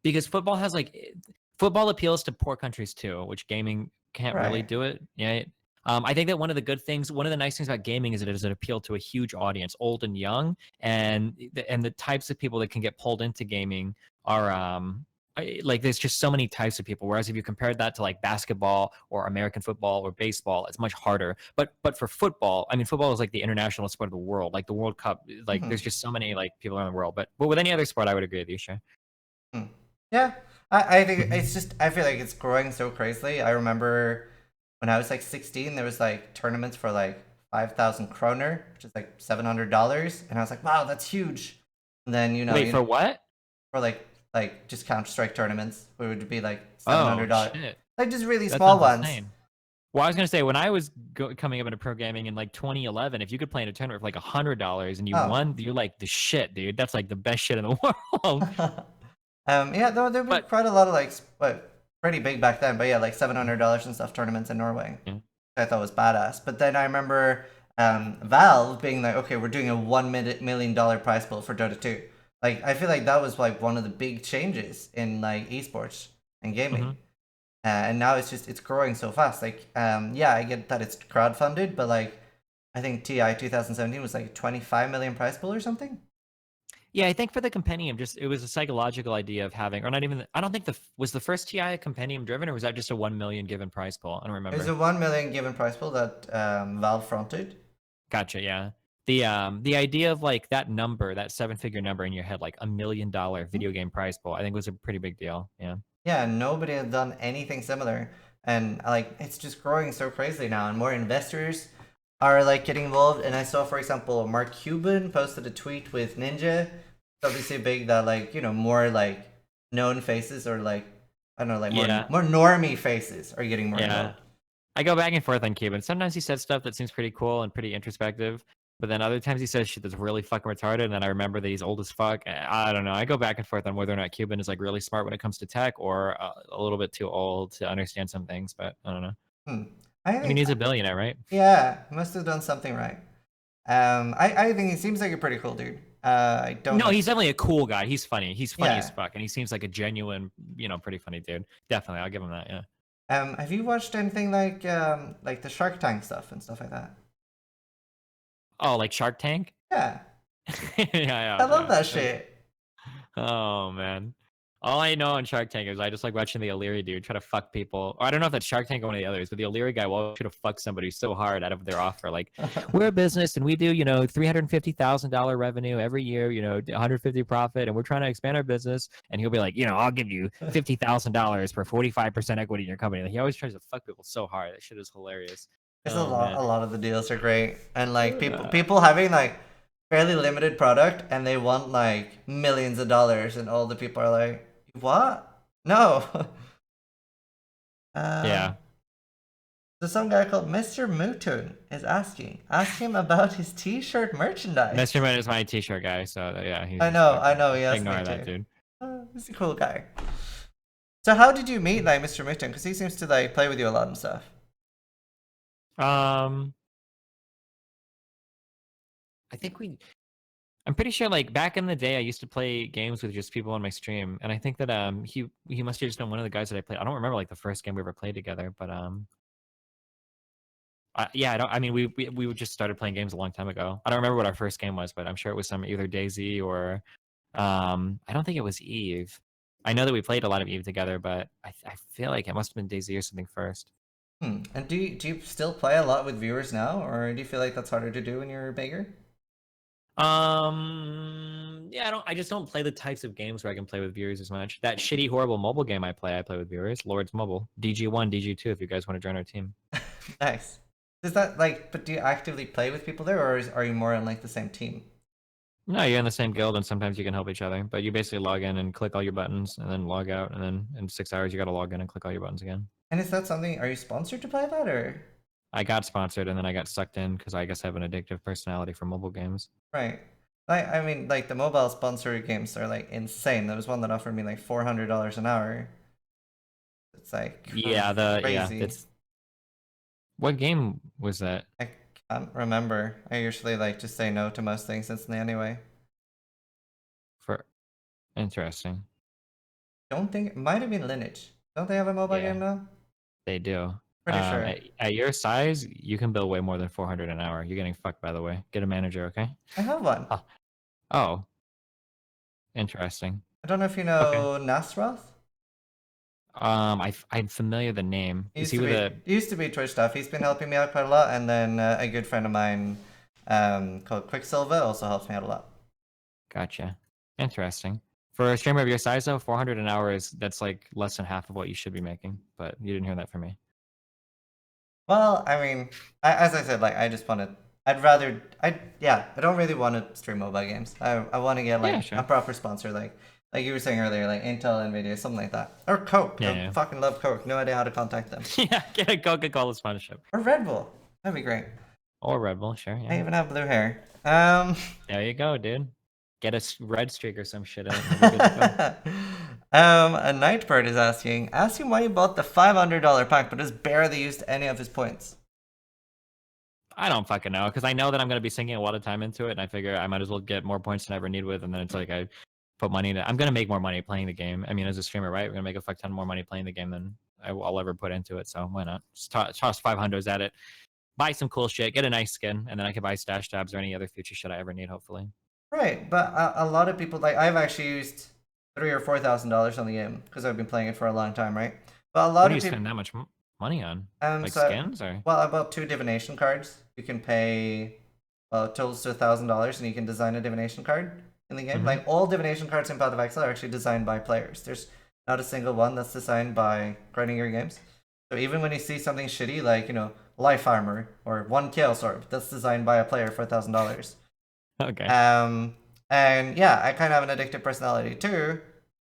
Because football has like football appeals to poor countries too, which gaming can't really Right. do it. Yeah. I think that one of the nice things about gaming is that it does appeal to a huge audience, old and young, and the types of people that can get pulled into gaming are like there's just so many types of people. Whereas if you compared that to like basketball or American football or baseball, it's much harder. But for football, I mean, football is like the international sport of the world, like the World Cup. Like Hmm. there's just so many like people around the world. But with any other sport, I would agree with you, sure. Hmm. Yeah, I think Mhm. it's just I feel like it's growing so crazily. I remember when I was like 16, there was like tournaments for like 5,000 kroner, which is like $700, and I was like, wow, that's huge. And then Wait, for what? for like just Counter Strike tournaments, where it would be like Oh $700, shit, like just really that small sounds ones. insane. Well, I was gonna say when I was coming up into pro gaming in like 2011, if you could play in a tournament for like $100 and you Oh, won, you're like the shit, dude. That's like the best shit in the world. yeah, there'd be But quite a lot of like, what, pretty big back then, but yeah, like $700 and stuff tournaments in Norway. yeah. I thought was badass. But then I remember Valve being like, okay, we're doing a $1 million prize pool for Dota 2. Like I feel like that was like one of the big changes in like esports and gaming. Hmm. And now it's growing so fast. Like yeah, I get that it's crowdfunded, but like I think TI 2017 was like 25 million prize pool or something. Yeah, I think for the compendium, just it was a psychological idea of having, or not even. I don't think was the first TI compendium driven, or was that just a 1 million given prize pool? I don't It was remember. a 1 million given prize pool that Valve fronted. Gotcha. Yeah. The idea of like that number, that seven-figure number in your head, like $1 million video game prize pool, I think was a pretty big deal. Yeah. Yeah, nobody had done anything similar, and like it's just growing so crazy now, and more investors are like getting involved. And I saw, for example, Mark Cuban posted a tweet with Ninja. It's obviously big that like more like known faces or like I don't know like Yeah. more normie faces are getting more Yeah. involved. I go back and forth on Cuban. Sometimes he says stuff that seems pretty cool and pretty introspective, but then other times he says shit that's really fucking retarded. And then I remember that he's old as fuck. I don't know. I go back and forth on whether or not Cuban is like really smart when it comes to tech or a little bit too old to understand some things. But I don't know. Hmm. I I mean, think he's a billionaire, right? yeah, must have done something right. I think he seems like a pretty cool dude. I don't No, know. he's definitely a cool guy. He's funny. He's funny as Yeah. fuck, and he seems like a genuine, pretty funny dude. Definitely, I'll give him that. Yeah. Have you watched anything like the Shark Tank stuff and stuff like that? Oh, like Shark Tank? Yeah, Yeah, yeah, I love yeah. that shit. Oh man. All I know on Shark Tank is I just like watching the O'Leary dude try to fuck people. Or I don't know if that's Shark Tank or one of the others, but the O'Leary guy will try to fuck somebody so hard out of their offer. Like, we're a business and we do, $350,000 revenue every year, 150 profit, and we're trying to expand our business. And he'll be like, I'll give you $50,000 for 45% equity in your company. Like, he always tries to fuck people so hard. That shit is hilarious. It's a Oh lot. man. A lot of the deals are great, and like Uh, people having like fairly limited product, and they want like millions of dollars, and all the people are like, "What? No." um, yeah. so some guy called Mr. Mutun is asking, ask him about his T-shirt merchandise. Mr. Man is my t-shirt guy, so yeah, he's I just know, I fucking know. He asked me ignore that too. dude. He's a cool guy. So how did you meet like Mr. Mutun? Because he seems to like play with you a lot and stuff. Um, I think I'm pretty sure like back in the day I used to play games with just people on my stream, and I think that he must have just been one of the guys that I played. I don't remember like the first game we ever played together, but yeah, I don't. I mean, we just started playing games a long time ago. I don't remember what our first game was, but I'm sure it was some either DayZ or I don't think it was Eve. I know that we played a lot of Eve together, but I feel like it must have been DayZ or something first. Hmm. And do you still play a lot with viewers now, or do you feel like that's harder to do when you're bigger? Yeah, I just don't play the types of games where I can play with viewers as much. That shitty, horrible mobile game I play with viewers. Lords Mobile, DG1, DG2. If you guys want to join our team. Nice. Is that like? But do you actively play with people there, or are you more on like the same team? No, you're in the same guild, and sometimes you can help each other. But you basically log in and click all your buttons, and then log out, and then in 6 hours you got to log in and click all your buttons again. And is that something? Are you sponsored to play that, or I got sponsored, and then I got sucked in because I guess I have an addictive personality for mobile games. right? Like I mean, like the mobile sponsored games are like insane. There was one that offered me like $400 an hour. It's like Yeah, crazy. that's what game was that I can't remember. I usually like just say no to most things instantly anyway. for? Interesting. Don't think it might have been Lineage. Don't they have a mobile Yeah, game now? they do. Pretty sure. At your size, you can bill way more than 400 an hour. You're getting fucked, by the way. Get a manager, okay? I have one. Oh, oh, interesting. I don't know if you Okay. know Nasroth. I'm familiar the name. He Is used he to with be a? he used to be Twitch stuff. He's been helping me out quite a lot, and then a good friend of mine called Quicksilver also helps me out a lot. Gotcha. Interesting. For a streamer of your size, though, 400 an hour that's like less than half of what you should be making. But you didn't hear that from me. Well, I mean, as I said, like I just want to. I'd rather. I don't really want to stream mobile games. I want to get Yeah, like a sure. proper sponsor, like you were saying earlier, like Intel, Nvidia, something like that, or Coke. Yeah, I yeah. fucking love Coke. No idea how to contact them. Yeah, get a Coca-Cola sponsorship Or Red Bull. That'd be great. or Red Bull, sure. I Yeah. even have blue hair. There you go, dude. Get a red streak or some shit out. And you'll be good to go. A Nightbird is asking, ask him why he bought the $500 pack, but has barely used any of his points. I don't fucking know because I know that I'm gonna be sinking a lot of time into it, and I figure I might as well get more points than I ever need with, and then it's like put money into. I'm gonna make more money playing the game. I mean, as a streamer, right? We're gonna make a fuck ton more money playing the game than I'll ever put into it. So why not? Just toss 500s at it, buy some cool shit, get a nice skin, and then I can buy stash tabs or any other future shit I ever need. Hopefully. Right, but a lot of people like I've actually used $3,000 or $4,000 on the game because I've been playing it for a long time, right? But a What lot do of you people, spend that much money on? Like so skins or? well, about 2 divination cards. You can pay totals to $1,000, and you can design a divination card in the game. Mm-hmm. Like all divination cards in Path of Exile are actually designed by players. There's not a single one that's designed by Reiniger games. So even when you see something shitty like life armor or one chaos orb, that's designed by a player for $1,000. Okay. And yeah, I kind of have an addictive personality too.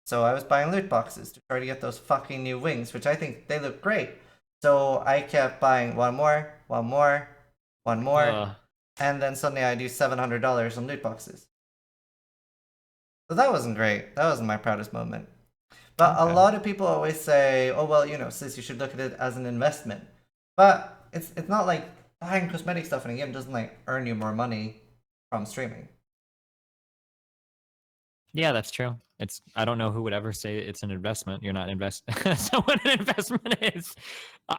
So I was buying loot boxes to try to get those fucking new wings, which I think they look great. So I kept buying one more, one more, one more, and then suddenly I do $700 on loot boxes. So that wasn't great. That wasn't my proudest moment. But a Okay. lot of people always say, "Oh well, sis, you should look at it as an investment." But it's not like buying cosmetic stuff in a game doesn't like earn you more money from streaming. Yeah, that's true. I don't know who would ever say it's an investment. You're not invest. So what an investment is,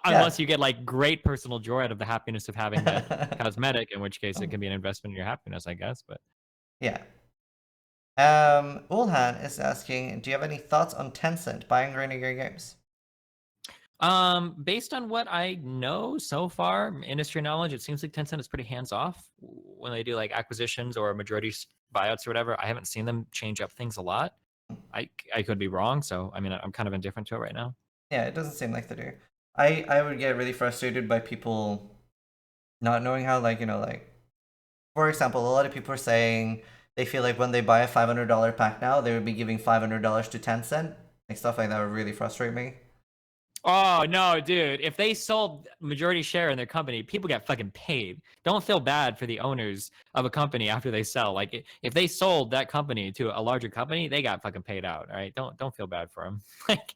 unless you get like great personal joy out of the happiness of having that cosmetic, in which case it can be an investment in your happiness, I guess. But Yeah. Ulhan is asking, do you have any thoughts on Tencent buying Reiniger games? based on what I know so far, industry knowledge, it seems like Tencent is pretty hands off when they do like acquisitions or majority buyouts or whatever. I haven't seen them change up things a lot. I could be wrong, so I mean I'm kind of indifferent to it right now. Yeah, it doesn't seem like they do. I would get really frustrated by people not knowing how, like for example, a lot of people are saying they feel like when they buy a $500 pack now, they would be giving $500 to Tencent. Like stuff like that would really frustrate me. Oh no, dude! If they sold majority share in their company, people get fucking paid. Don't feel bad for the owners of a company after they sell. Like if they sold that company to a larger company, they got fucking paid out. All right, don't feel bad for them. Like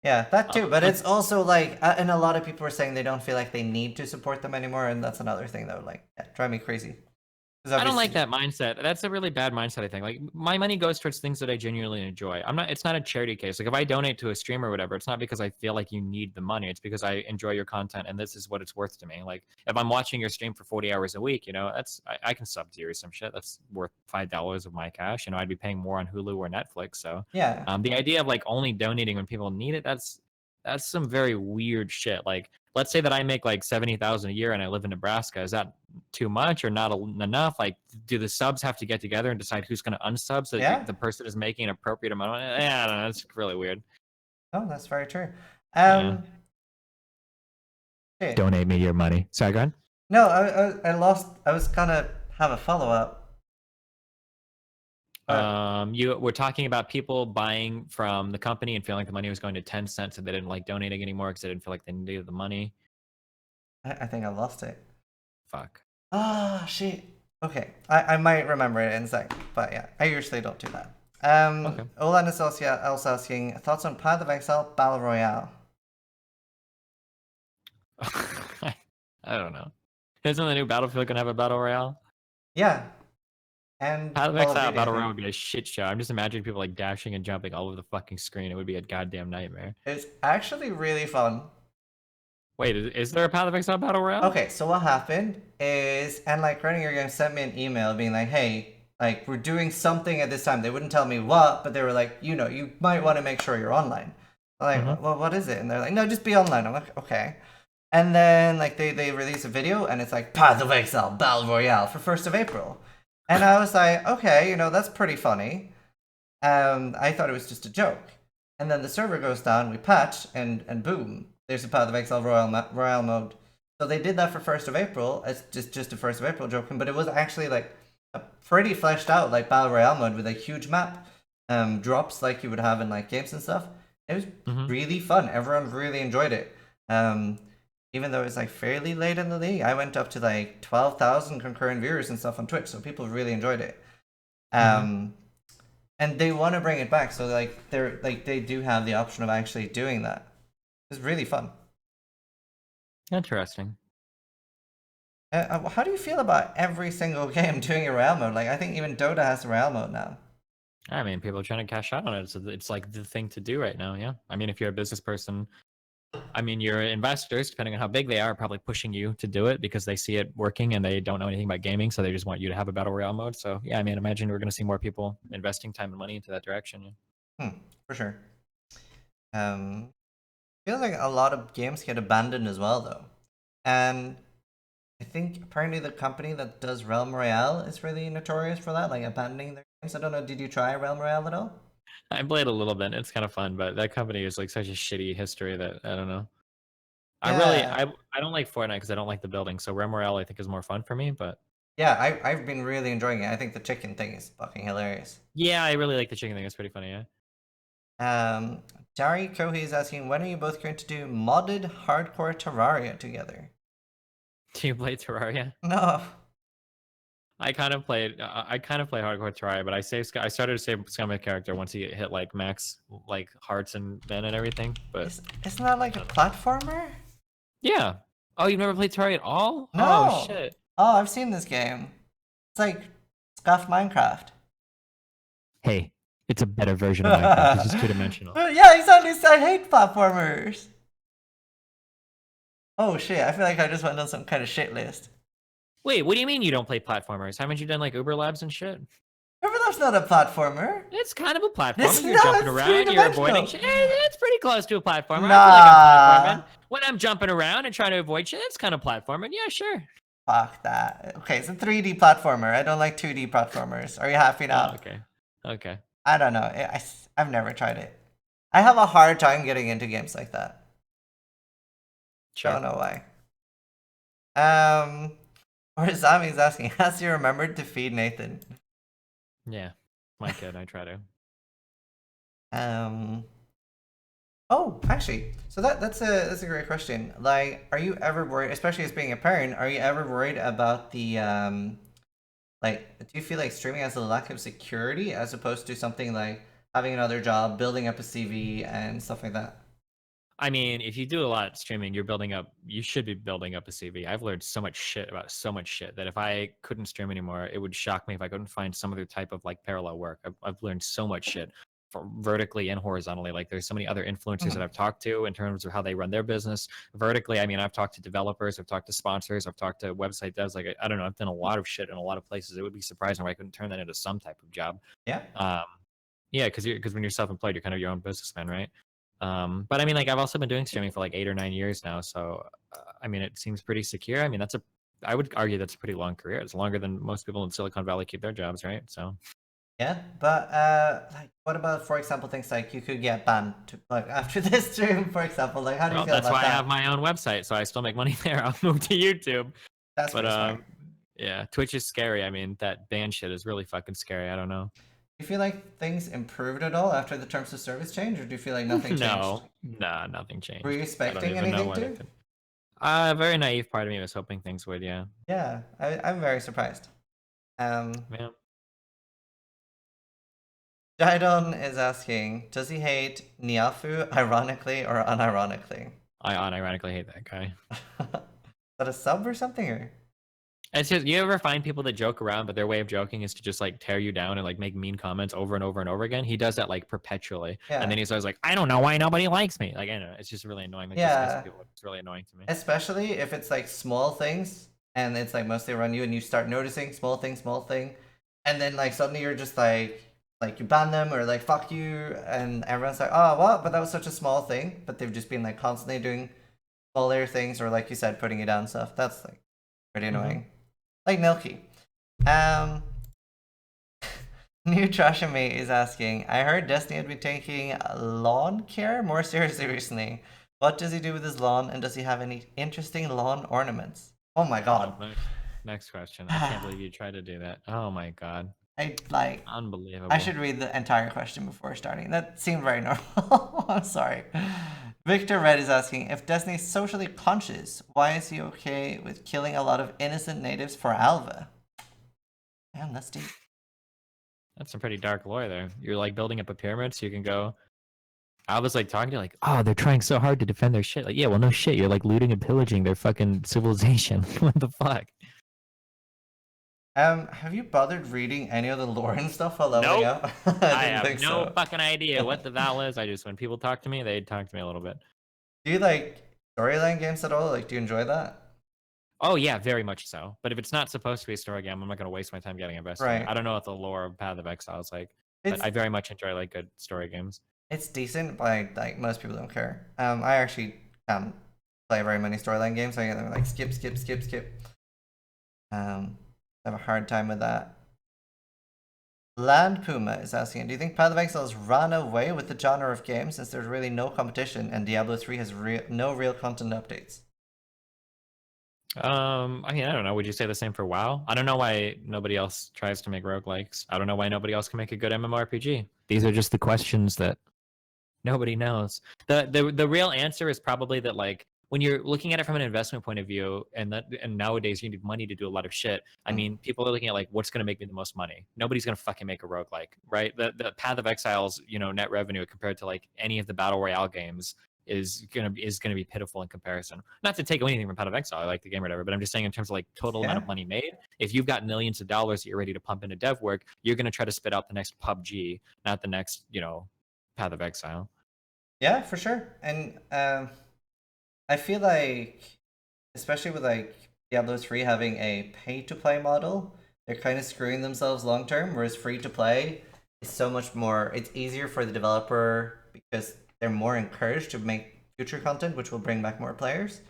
Yeah, that too. But like it's also like, and a lot of people are saying they don't feel like they need to support them anymore, and that's another thing that would drive me crazy. Because I don't like obviously, that mindset. That's a really bad mindset, I think. Like my money goes towards things that I genuinely enjoy. It's not a charity case. Like if I donate to a stream or whatever, it's not because I feel like you need the money. It's because I enjoy your content and this is what it's worth to me. Like if I'm watching your stream for 40 hours a week, I can sub to you or some shit. That's worth $5 of my cash. I'd be paying more on Hulu or Netflix. So yeah, the idea of like only donating when people need it, that's some very weird shit. Like let's say that I make like 70,000 a year and I live in Nebraska. Is that too much or not enough? Like, do the subs have to get together and decide who's going to unsub so that yeah. the person is making an appropriate amount of money? Yeah, I don't know. It's really weird. Oh, that's very true. Yeah. Okay. Donate me your money. Sorry, go ahead. No, I lost. I was gonna have a follow up. You were talking about people buying from the company and feeling like the money was going to Tencent, so they didn't like donating anymore because they didn't feel like they needed the money. I think I lost it. Fuck. Ah, shit. Okay, I might remember it in a sec, but yeah, I usually don't do that. Okay. Olan is also asking thoughts on Path of Exile Battle Royale. I don't know. Isn't the new Battlefield gonna have a battle royale? Yeah, and Path of Call of Exile Duty, I battle royale think. would be a shit show. I'm just imagining people like dashing and jumping all over the fucking screen. It would be a goddamn nightmare. It's actually really fun. Wait, is there a Path of Exile battle royale? Okay, so what happened is, and like Reiniger Games sent me an email being like, hey, like we're doing something at this time. They wouldn't tell me what, but they were like, you might want to make sure you're online. I'm like, well, what is it? And they're like, no, just be online. I'm like, okay. And then like they release a video and it's like Path of Exile Battle Royale for 1st of April. And I was like, okay, that's pretty funny. I thought it was just a joke. And then the server goes down, we patch, and boom, there's a Path of Exile Royale mode. So they did that for 1st of April. It's just a 1st of April joking, but it was actually like a pretty fleshed out like Battle Royale mode with a huge map, drops like you would have in like games and stuff. It was really fun. Everyone really enjoyed it. Even though it's like fairly late in the league, I went up to like 12,000 concurrent viewers and stuff on Twitch, so people really enjoyed it. And they want to bring it back, so like they do have the option of actually doing that. It's really fun. Interesting. How do you feel about every single game doing a Royale mode? Like I think even Dota has a Royale mode now. I mean, people are trying to cash out on it. So it's like the thing to do right now. Yeah. I mean, if you're a business person, I mean, your investors, depending on how big they are probably pushing you to do it because they see it working and they don't know anything about gaming. So they just want you to have a battle royale mode. So yeah, I mean, imagine we're going to see more people investing time and money into that direction. Yeah. For sure. Feels like a lot of games get abandoned as well, though. And I think apparently the company that does Realm Royale is really notorious for that, like abandoning their games. I don't know. Did you try Realm Royale at all? I played a little bit. It's kind of fun, but that company is like such a shitty history that I don't know. I really Yeah. I don't like Fortnite because I don't like the building. So Realm Royale I think is more fun for me. But Yeah, I've been really enjoying it. I think the chicken thing is fucking hilarious. yeah, I really like the chicken thing. It's pretty funny. Yeah. Um, Dari Kohi is asking, when are you both going to do modded hardcore Terraria together? Do you play Terraria? No. I kind of played. I kind of play hardcore Terraria, but I started to save Scum character once he hit like max like hearts and men and everything. But Isn't that like a platformer? yeah. Oh, you've never played Terraria at all? Oh No. shit. Oh, I've seen this game. It's like scuffed Minecraft. Hey, it's a better version of Minecraft. It's just two dimensional. Yeah, exactly. I hate platformers. Oh shit, I feel like I just went on some kind of shit list. Wait, what do you mean you don't play platformers? Haven't you done like Uber Labs and shit? That's not a platformer. It's kind of a platformer. It's You're not, jumping it's around, you're avoiding three-dimensional. shit. It's pretty close to a platformer. I feel like I'm Nah. platforming. When I'm jumping around and trying to avoid shit, it's kind of platforming. Yeah, sure. Fuck that. Okay, it's a 3D platformer. I don't like 2D platformers. Are you happy now? Oh, okay. Okay. I don't know. I've never tried it. I have a hard time getting into games like that. Sure. Don't know why. Or Zami's asking, has he remembered to feed Nathan? Yeah. My kid, I try to. Oh, actually, so that's a great question. Like, are you ever worried, especially as being a parent, are you ever worried about the like, do you feel like streaming has a lack of security as opposed to something like having another job, building up a CV, and stuff like that? I mean, if you do a lot of streaming, you should be building up a CV. I've learned so much shit about so much shit that if I couldn't stream anymore, it would shock me if I couldn't find some other type of like parallel work. I've learned so much shit vertically and horizontally. Like there's so many other influencers that I've talked to in terms of how they run their business. Vertically, I mean, I've talked to developers, I've talked to sponsors, I've talked to website devs. Like I don't know, I've done a lot of shit in a lot of places. It would be surprising if I couldn't turn that into some type of job. Yeah. Yeah, because when you're self-employed, you're kind of your own businessman, right? But I mean, like I've also been doing streaming for like 8 or 9 years now, so I mean, it seems pretty secure. I mean, I would argue that's a pretty long career. It's longer than most people in Silicon Valley keep their jobs, right? So Yeah, but like, what about, for example, things like you could get banned like after this stream, for example? Like, how do you well, feel that's about why I that? have my own website, so I still make money there. I'll move to YouTube. That's But pretty smart. yeah, Twitch is scary. I mean, that ban shit is really fucking scary. I don't know. Do you feel like things improved at all after the terms of service change, or do you feel like nothing changed? No, nah, nothing changed. Were you I don't expecting even know anything what to? it could. A very naive part of me was hoping things would. Yeah. Yeah, I'm very surprised. Yeah. Jaidon is asking, does he hate Niafu ironically or unironically? I unironically hate that guy. Is that a sub or something? Or? It's just, you ever find people that joke around, but their way of joking is to just like tear you down and like make mean comments over and over and over again? He does that like perpetually. Yeah. And then he's always like, I don't know why nobody likes me. Like, I don't know. It's just really annoying. Like, Yeah. people, it's really annoying to me. Especially if it's like small things and it's like mostly around you and you start noticing small thing. And then like suddenly you're just like you ban them or like fuck you. And everyone's like, oh, what? But that was such a small thing. But they've just been like constantly doing smaller things or like you said, putting you down stuff. That's like pretty annoying. Like Milky. New Trash and Mate is asking, I heard Destiny had been taking lawn care more seriously recently. What does he do with his lawn, and does he have any interesting lawn ornaments? Oh my god. Next question. I can't believe you tried to do that. Oh my god. Unbelievable. I should read the entire question before starting. That seemed very normal. I'm sorry. Victor Red is asking, if Destiny's socially conscious, why is he okay with killing a lot of innocent natives for Alva? Damn, that's deep. That's some pretty dark lore there. You're like building up a pyramid so you can go. I was like talking to you like, oh, they're trying so hard to defend their shit. Like, yeah, well, no shit. You're like looting and pillaging their fucking civilization. What the fuck? Have you bothered reading any of the lore and stuff while leveling Nope. up? I I didn't have think no so. fucking idea what the Val is. I just when people talk to me, they talk to me a little bit. Do you like storyline games at all? Like, do you enjoy that? Oh yeah, very much so. But if it's not supposed to be a story game, I'm not gonna waste my time getting invested in it. Right. I don't know what the lore of Path of Exile is like, but It's I very much enjoy like good story games. it's decent, but like most people don't care. I actually can't play very many storyline games. I get them like skip, skip, skip, skip. I have a hard time with that. Land Puma is asking, do you think Path of Exile has run away with the genre of games since there's really no competition and Diablo 3 has no real content updates? I mean, I don't know. Would you say the same for WoW? I don't know why nobody else tries to make roguelikes. I don't know why nobody else can make a good MMORPG. These are just the questions that nobody knows. The real answer is probably that like when you're looking at it from an investment point of view, and nowadays you need money to do a lot of shit. I mean, people are looking at like what's going to make me the most money. Nobody's going to fucking make a roguelike, right? The Path of Exile's net revenue compared to like any of the battle royale games is gonna be pitiful in comparison. Not to take away anything from Path of Exile, I like the game or whatever, but I'm just saying in terms of like total amount Yeah. of money made. If you've got millions of dollars that you're ready to pump into dev work, you're gonna try to spit out the next PUBG, not the next Path of Exile. Yeah, for sure. And I feel like, especially with like Diablo 3 having a pay to play model, they're kind of screwing themselves long term, whereas free to play is so much more, it's easier for the developer because they're more encouraged to make future content, which will bring back more players.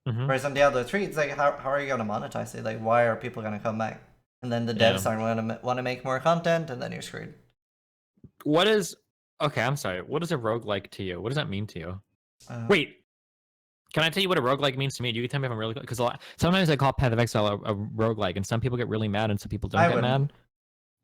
Mm-hmm. Whereas on Diablo 3, it's like, how are you going to monetize it? Like, why are people going to come back? And then the Yeah. devs aren't going to want to make more content, and then you're screwed. What is okay? I'm sorry. What is a roguelike to you? What does that mean to you? Uh, Wait, can I tell you what a roguelike means to me? Do you tell me if I'm really because sometimes I call Path of Exile a roguelike, and some people get really mad, and some people don't I get wouldn't. mad.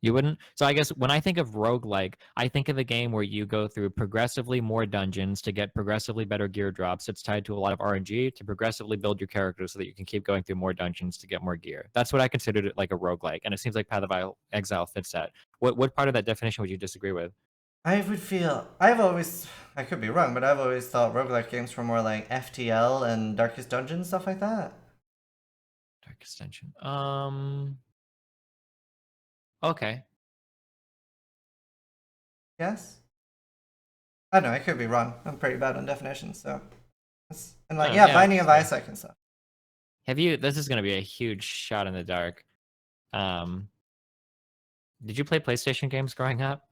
You wouldn't? So I guess when I think of roguelike, I think of a game where you go through progressively more dungeons to get progressively better gear drops. It's tied to a lot of RNG to progressively build your character so that you can keep going through more dungeons to get more gear. That's what I considered it like a roguelike. And it seems like Path of Exile fits that. What part of that definition would you disagree with? I would feel I've always I could be wrong, but I've always thought roguelike games were more like FTL and Darkest Dungeon stuff like that. Dark Extension. Okay. Yes? I don't know, I could be wrong. I'm pretty bad on definitions, so and like Oh, yeah, yeah, Binding of that's fair. Isaac and stuff. Have you this is gonna be a huge shot in the dark. Um did you play PlayStation games growing up?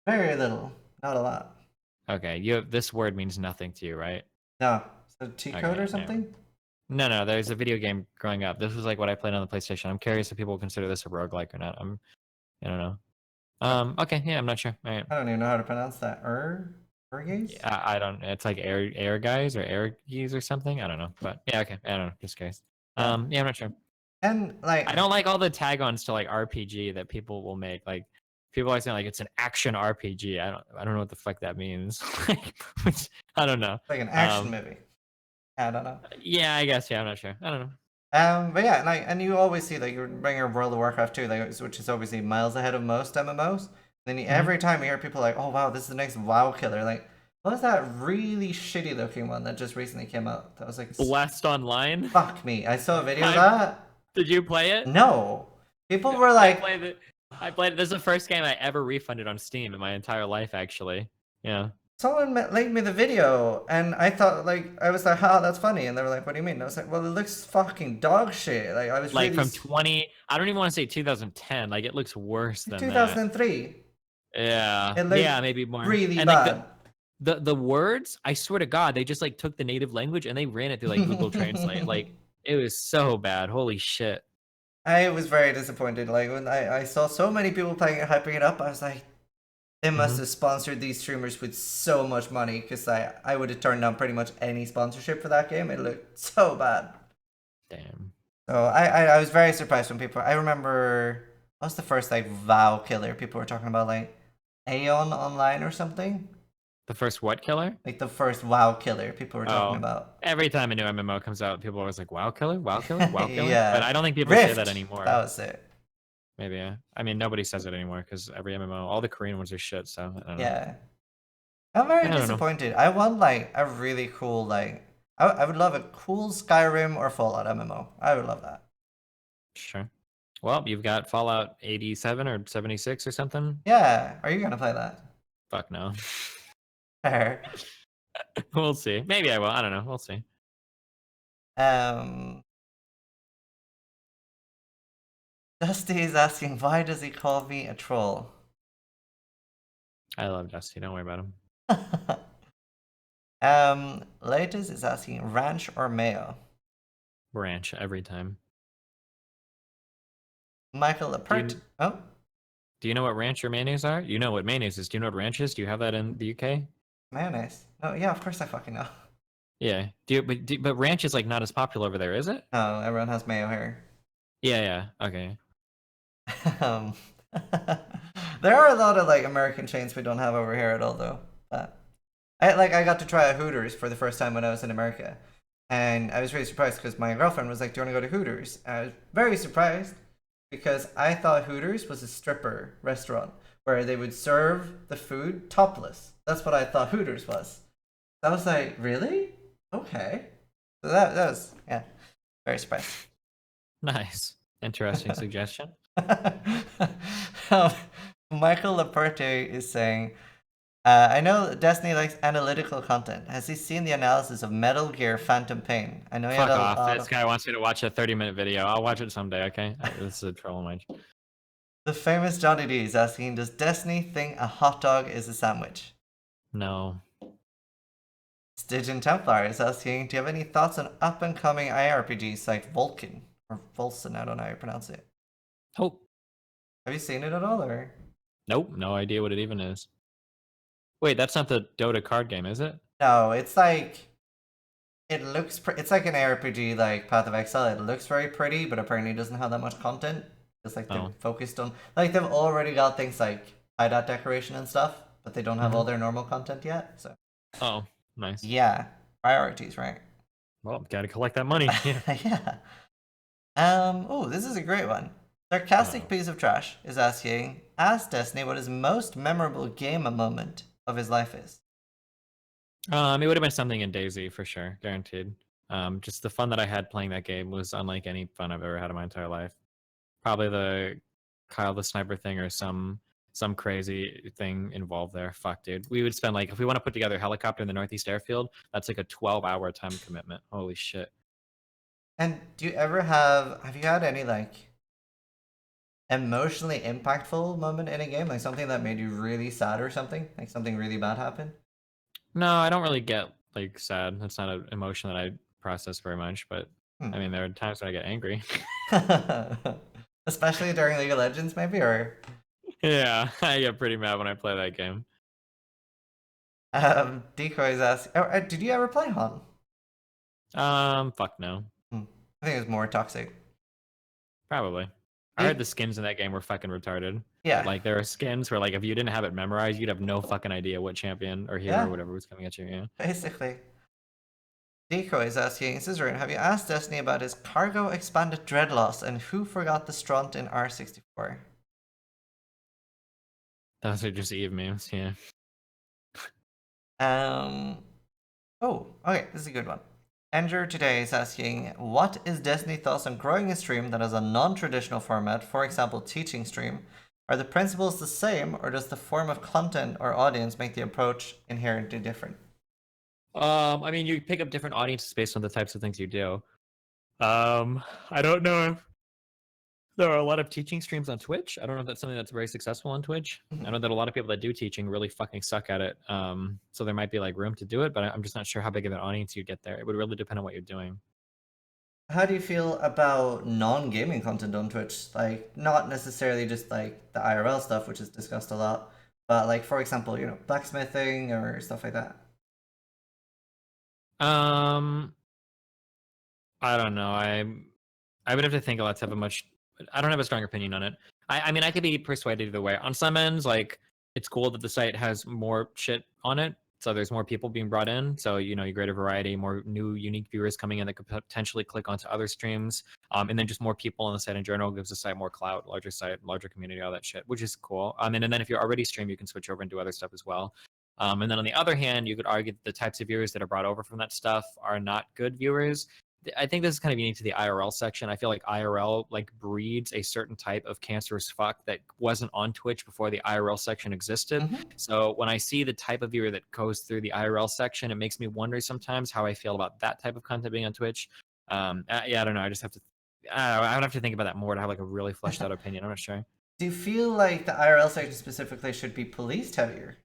Very little. Not a lot. Okay, you have, this word means nothing to you, right? No. So T code Okay, or yeah. something? No, there's a video game growing up. This was like what I played on the PlayStation. I'm curious if people consider this a roguelike or not. I don't know. Okay, yeah, I'm not sure. All right. I don't even know how to pronounce that. Urgaze? Yeah, I don't. It's like air guys or air geese or something. I don't know, but yeah, okay. I don't know. Just curious. Yeah. Yeah, I'm not sure. And like I don't like all the tag-ons to like RPG that people will make. Like people are saying like it's an action RPG. I don't know what the fuck that means. I don't know. like an action movie. I don't know. Yeah, I guess. Yeah, I'm not sure. I don't know. But yeah, like, and you always see like you bring your World of Warcraft 2, like, which is obviously miles ahead of most MMOs. Then every time you hear people like, "Oh wow, this is the next WoW killer." Like, what was that really shitty looking one that just recently came out? That was like, Blast Online. fuck me. I saw a video of that. Did you play it? No, people were I like, played it. I played it. This is the first game I ever refunded on Steam in my entire life, actually. Yeah. someone linked me the video, and I thought like I was like, "Ha, that's funny," and they were like, "What do you mean?" And I was like, "Well, it looks fucking dog shit." Like I was Like really from 20, I don't even want to say 2010. Like it looks worse than that. 2003. Yeah. It looked Yeah, maybe more. really And like bad. the words, I swear to God, they just like took the native language and they ran it through like Google Translate. Like it was so bad. Holy shit. I was very disappointed. Like when I saw so many people playing it, hyping it up, I was like, they must have sponsored these streamers with so much money because I would have turned down pretty much any sponsorship for that game. It looked so bad. Damn. So I was very surprised when people. I remember what was the first like WoW killer people were talking about like Aeon Online or something. The first what killer? Like the first WoW killer people were talking Oh, about. every time a new MMO comes out, people are always like, "Wow killer, wow killer, wow killer." Yeah. But I don't think people say Rift. that anymore. That was it. Maybe, yeah. I mean, nobody says it anymore because every MMO, all the Korean ones are shit. So I don't know. Yeah. I'm very I don't know. disappointed. I want like a really cool like I would love a cool Skyrim or Fallout MMO. I would love that. Sure. Well, you've got Fallout 87 or 76 or something. Yeah, are you gonna play that? Fuck no. Fair. We'll see. Maybe I will. I don't know. We'll see. Um, Dusty is asking, why does he call me a troll? I love Dusty. Don't worry about him. Latest is asking, ranch or mayo? Ranch every time. Michael Do Lepert. you Oh, do you know what ranch or mayonnaise are? You know what mayonnaise is. Do you know what ranch is? Do you have that in the UK? mayonnaise. Oh, yeah, of course I fucking know. Yeah. But ranch is like not as popular over there, is it? No, everyone has mayo here. Yeah, yeah. Okay. Um, there are a lot of like American chains we don't have over here at all, though. But I got to try a Hooters for the first time when I was in America, and I was really surprised because my girlfriend was like, "Do you want to go to Hooters?" And I was very surprised because I thought Hooters was a stripper restaurant where they would serve the food topless. That's what I thought Hooters was. I was like, really? Okay. So that was, yeah, very surprised. Nice. Interesting suggestion. Michael Laperte is saying, I know Destiny likes analytical content. Has he seen the analysis of Metal Gear Phantom Pain? I know he had Fuck a off. lot This of... guy wants me to watch a 30-minute video. I'll watch it someday, okay? This is a troll of mine. The famous Johnny D is asking, does Destiny think a hot dog is a sandwich? No. Stygian Templar is asking, do you have any thoughts on up-and-coming IRPGs like Vulcan? Or Volson, I don't know how you pronounce it. Oh. Have you seen it at all, or...? Nope. No idea what it even is. Wait, that's not the Dota card game, is it? No, it's like... It looks... It's like an ARPG like Path of Exile. It looks very pretty, but apparently doesn't have that much content. Just like they're focused on... Like, they've already got things like hideout decoration and stuff, but they don't have all their normal content yet, so... Oh, nice. Yeah. Priorities, right? Well, gotta collect that money. Yeah. Yeah. Oh, this is a great one. Sarcastic piece of trash is asking, ask Destiny what his most memorable game moment of his life is. It would have been something in Daisy for sure, guaranteed. Just the fun that I had playing that game was unlike any fun I've ever had in my entire life. Probably the Kyle the Sniper thing or some crazy thing involved there. Fuck, dude. We would spend like, if we want to put together a helicopter in the Northeast Airfield, that's like a 12-hour time commitment. Holy shit. And do you ever have you had any like emotionally impactful moment in a game? Like something that made you really sad or something? Like something really bad happened? No, I don't really get like sad. That's not an emotion that I process very much, but I mean, there are times when I get angry. Especially during League of Legends, maybe, or Yeah, I get pretty mad when I play that game. Decoys ask, oh, did you ever play Han? Fuck no. I think it was more toxic. Probably. I heard the skins in that game were fucking retarded. Yeah. Like there are skins where like if you didn't have it memorized, you'd have no fucking idea what champion or hero or whatever was coming at you. Yeah. Basically. Decoy is asking, Zizaran, have you asked Destiny about his cargo expanded dreadlocks and who forgot the strunt in R64? Those are just Eve memes, yeah. Oh, okay, this is a good one. Andrew today is asking, what is Destiny thoughts on growing a stream that has a non-traditional format, for example, teaching stream? Are the principles the same, or does the form of content or audience make the approach inherently different? I mean, you pick up different audiences based on the types of things you do. I don't know if there are a lot of teaching streams on Twitch. I don't know if that's something that's very successful on Twitch. I know that a lot of people that do teaching really fucking suck at it. So there might be like room to do it, but I'm just not sure how big of an audience you get there. It would really depend on what you're doing. How do you feel about non-gaming content on Twitch? Like, not necessarily just like the IRL stuff, which is discussed a lot, but like, for example, you know, blacksmithing or stuff like that. I don't know. I would have to think a lot to have a much. I don't have a strong opinion on it. I mean, I could be persuaded either way. On some ends, like it's cool that the site has more shit on it, so there's more people being brought in. So you know, you greater variety, more new, unique viewers coming in that could potentially click onto other streams, and then just more people on the site in general gives the site more clout, larger site, larger community, all that shit, which is cool. And then if you're already stream, you can switch over and do other stuff as well. And then on the other hand, you could argue that the types of viewers that are brought over from that stuff are not good viewers. I think this is kind of unique to the IRL section. I feel like IRL like breeds a certain type of cancerous fuck that wasn't on Twitch before the IRL section existed. Mm-hmm. So when I see the type of viewer that goes through the IRL section, it makes me wonder sometimes how I feel about that type of content being on Twitch. Yeah, I don't know. I just have to. I would have to think about that more to have like a really fleshed out opinion. I'm not sure. Do you feel like the IRL section specifically should be policed heavier?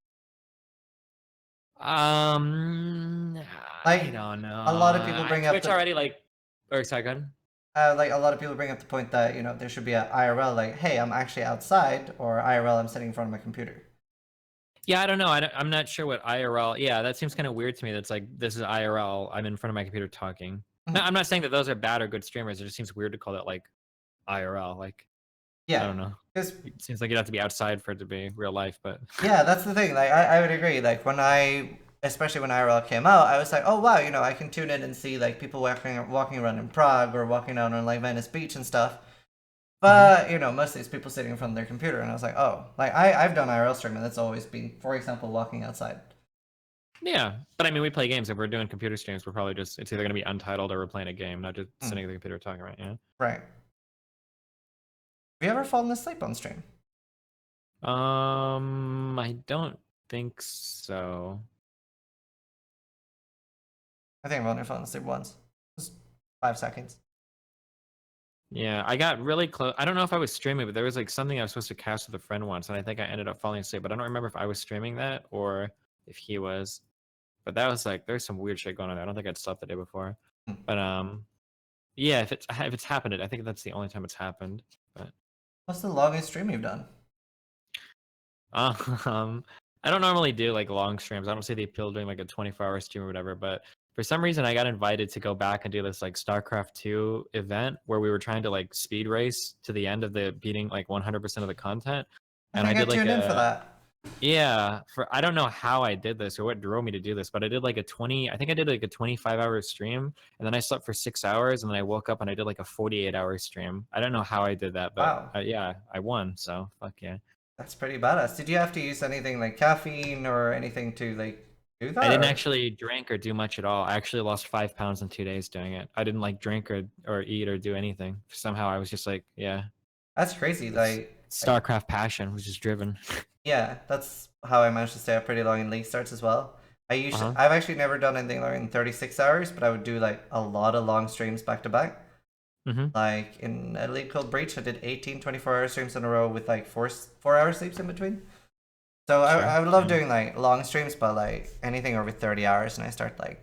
I Like don't know. a lot of people bring up Twitch the already like. Or sorry, go ahead. like a lot of people bring up the point that there should be a IRL, like, hey, I'm actually outside, or IRL, I'm sitting in front of my computer. Yeah, I don't know. I'm not sure what IRL. Yeah, that seems kind of weird to me. That's like this is IRL. I'm in front of my computer talking. No, Mhm. I'm not saying that those are bad or good streamers. It just seems weird to call that like IRL. Like I Yeah, don't know. because It seems like you'd have to be outside for it to be real life. But yeah, that's the thing. Like I would agree. Like especially when IRL came out, I was like, oh wow, I can tune in and see like people walking around in Prague or walking out on like Venice Beach and stuff. Mhm. But mostly it's people sitting in front of their computer, and I was like, oh, like I've done IRL streaming. That's always been, for example, walking outside. yeah, but I mean, we play games. If we're doing computer streams, we're probably just it's either gonna be Untitled or we're playing a game, not just Mm, sitting at the computer talking. Right? Yeah. right. Have you ever fallen asleep on stream? I don't think so. I think I've only fallen asleep once. Just 5 seconds. Yeah, I got really close. I don't know if I was streaming, but there was like something I was supposed to cast with a friend once, and I think I ended up falling asleep. But I don't remember if I was streaming that or if he was. But that was like there's some weird shit going on there. I don't think I'd slept the day before. Mm. But yeah, if it's happened, I think that's the only time it's happened. But What's the longest stream you've done? um, I don't normally do like long streams. I don't see the appeal of doing like a 24-hour stream or whatever. But for some reason, I got invited to go back and do this like StarCraft 2 event where we were trying to like speed race to the end of the beating like 100% of the content. I And I think I did like tuned in for that. yeah, for I don't know how I did this or what drove me to do this, but I did like I think I did like a 25-hour stream, and then I slept for 6 hours, and then I woke up and I did like a 48-hour stream. I don't know how I did that, but Wow, yeah, I won. So fuck yeah. that's pretty badass. Did you have to use anything like caffeine or anything to like do I that? didn't Or? actually drink or do much at all. I actually lost 5 pounds in 2 days doing it. I didn't like drink or eat or do anything. Somehow I was just like, yeah, That's crazy. it's Like StarCraft passion was just driven. yeah, that's how I managed to stay up pretty long in league starts as well. Uh-huh. I've actually never done anything longer than 36 hours, but I would do like a lot of long streams back to back. Mm-hmm. Like in a league called Breach, I did 18 24-hour streams in a row with like 4 hour sleeps in between. So I Sure. would love Yeah. doing like long streams, but like anything over 30 hours and I start like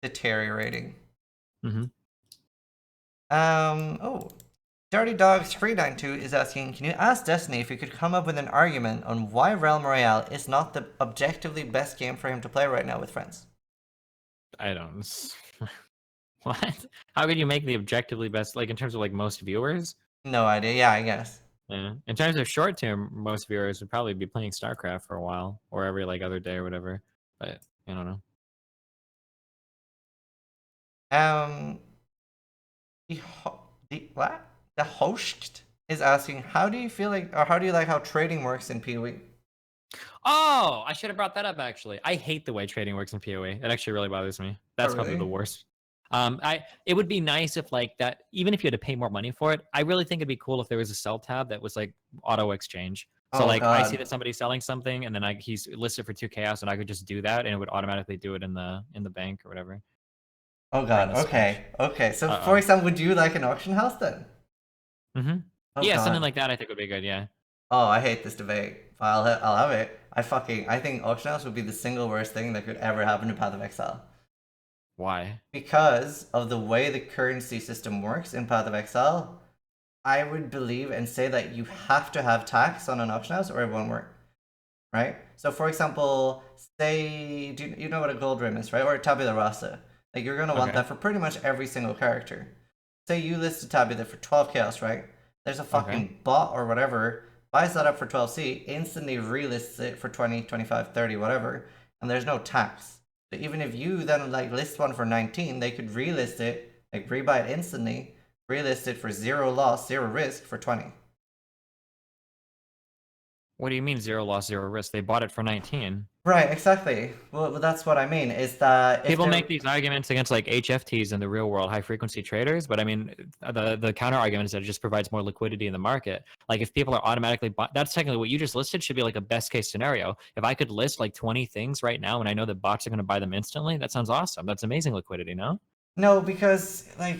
deteriorating. Mm-hmm. Oh, Dirty Dogs 392 is asking, can you ask Destiny if you could come up with an argument on why Realm Royale is not the objectively best game for him to play right now with friends? I don't. What? How could you make the objectively best, like in terms of like most viewers? No idea. Yeah, I guess. Yeah. In terms of short term, most viewers would probably be playing StarCraft for a while or every like other day or whatever. But I don't know. Um, the what? The host is asking, how do you feel like, or how do you like how trading works in PoE? Oh, I should have brought that up actually. I hate the way trading works in PoE. It actually really bothers me. Oh, That's probably the really? worst. It would be nice if like that, even if you had to pay more money for it. I really think it'd be cool if there was a sell tab that was like auto exchange. So Oh like I see God. that somebody's selling something and then he's listed for 2 chaos and I could just do that and it would automatically do it in the bank or whatever Oh or in God. the stash. Okay. Okay. So Uh for example, would you like an auction house then? oh. Mm-hmm. Oh Yeah, something God. like that I think would be good. Yeah. Oh, I hate this debate. I'll have it. I think auction house would be the single worst thing that could ever happen to Path of Exile. Why? Because of the way the currency system works in Path of Exile, I would believe and say that you have to have tax on an auction house or it won't work. Right? So for example, say do you know what a gold rim is, right? Or a tabula rasa. Like you're gonna want Okay. that for pretty much every single character. Say you list a tabula for 12 chaos, right? There's a Okay. fucking bot or whatever, buys that up for 12C, instantly relists it for 20, 25, 30, whatever, and there's no tax. So even if you then like list one for 19, they could relist it, like rebuy it instantly, relist it for 0 loss, 0 risk for 20. What do you mean zero loss, zero risk? They bought it for 19. Right, exactly. Well, that's what I mean. Is that if People they're make these arguments against like HFTs in the real world, high frequency traders, but I mean, the counter argument is that it just provides more liquidity in the market. Like if people are automatically, that's technically what you just listed should be like a best case scenario. If I could list like 20 things right now and I know that bots are going to buy them instantly, that sounds awesome. That's amazing liquidity, no? no, because like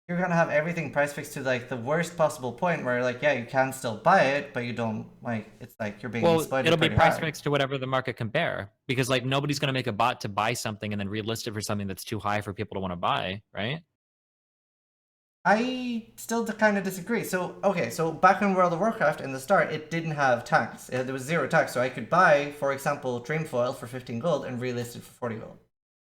you're gonna have everything price fixed to like the worst possible point where like yeah, you can still buy it, but you don't like it's like you're being Well, exploited it'll be pretty price hard. fixed to whatever the market can bear because like nobody's going to make a bot to buy something and then relist it for something that's too high for people to want to buy, right? I still kind of disagree. So, okay, so back in World of Warcraft in the start, it didn't have tax. There was zero tax, so I could buy, for example, Dreamfoil for 15 gold and relist it for 40 gold.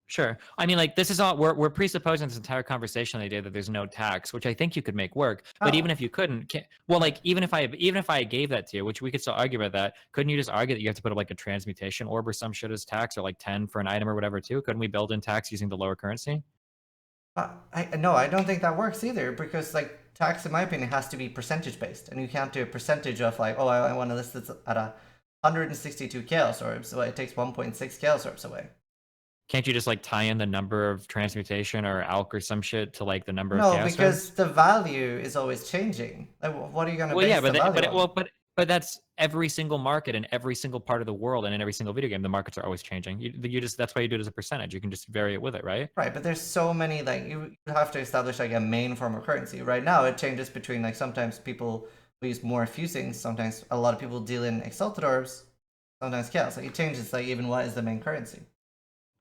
Sure. I mean, like this is all we're presupposing this entire conversation the idea that there's no tax, which I think you could make work. But Oh, even if you couldn't, well, like even if I gave that to you, which we could still argue about that, couldn't you just argue that you have to put up like a transmutation orb or some shit as tax or like 10 for an item or whatever too? Couldn't we build in tax using the lower currency? no, I don't think that works either because like tax, in my opinion, has to be percentage based, and you can't do a percentage of like, oh, I want to list this at 162 chaos orbs, so it takes 1.6 chaos orbs away. Can't you just like tie in the number of transmutation or alk or some shit to like the number of No, chaos because orbs? the value is always changing. Like, what are you gonna Well, yeah, base the but that, value but it, on? well, but that's every single market in every single part of the world and in every single video game. The markets are always changing. You just that's why you do it as a percentage. You can just vary it with it, right? Right, but there's so many like you have to establish like a main form of currency. Right now, it changes between like sometimes people will use more fusing, sometimes a lot of people deal in exalted orbs, sometimes chaos. Like it changes like even what is the main currency.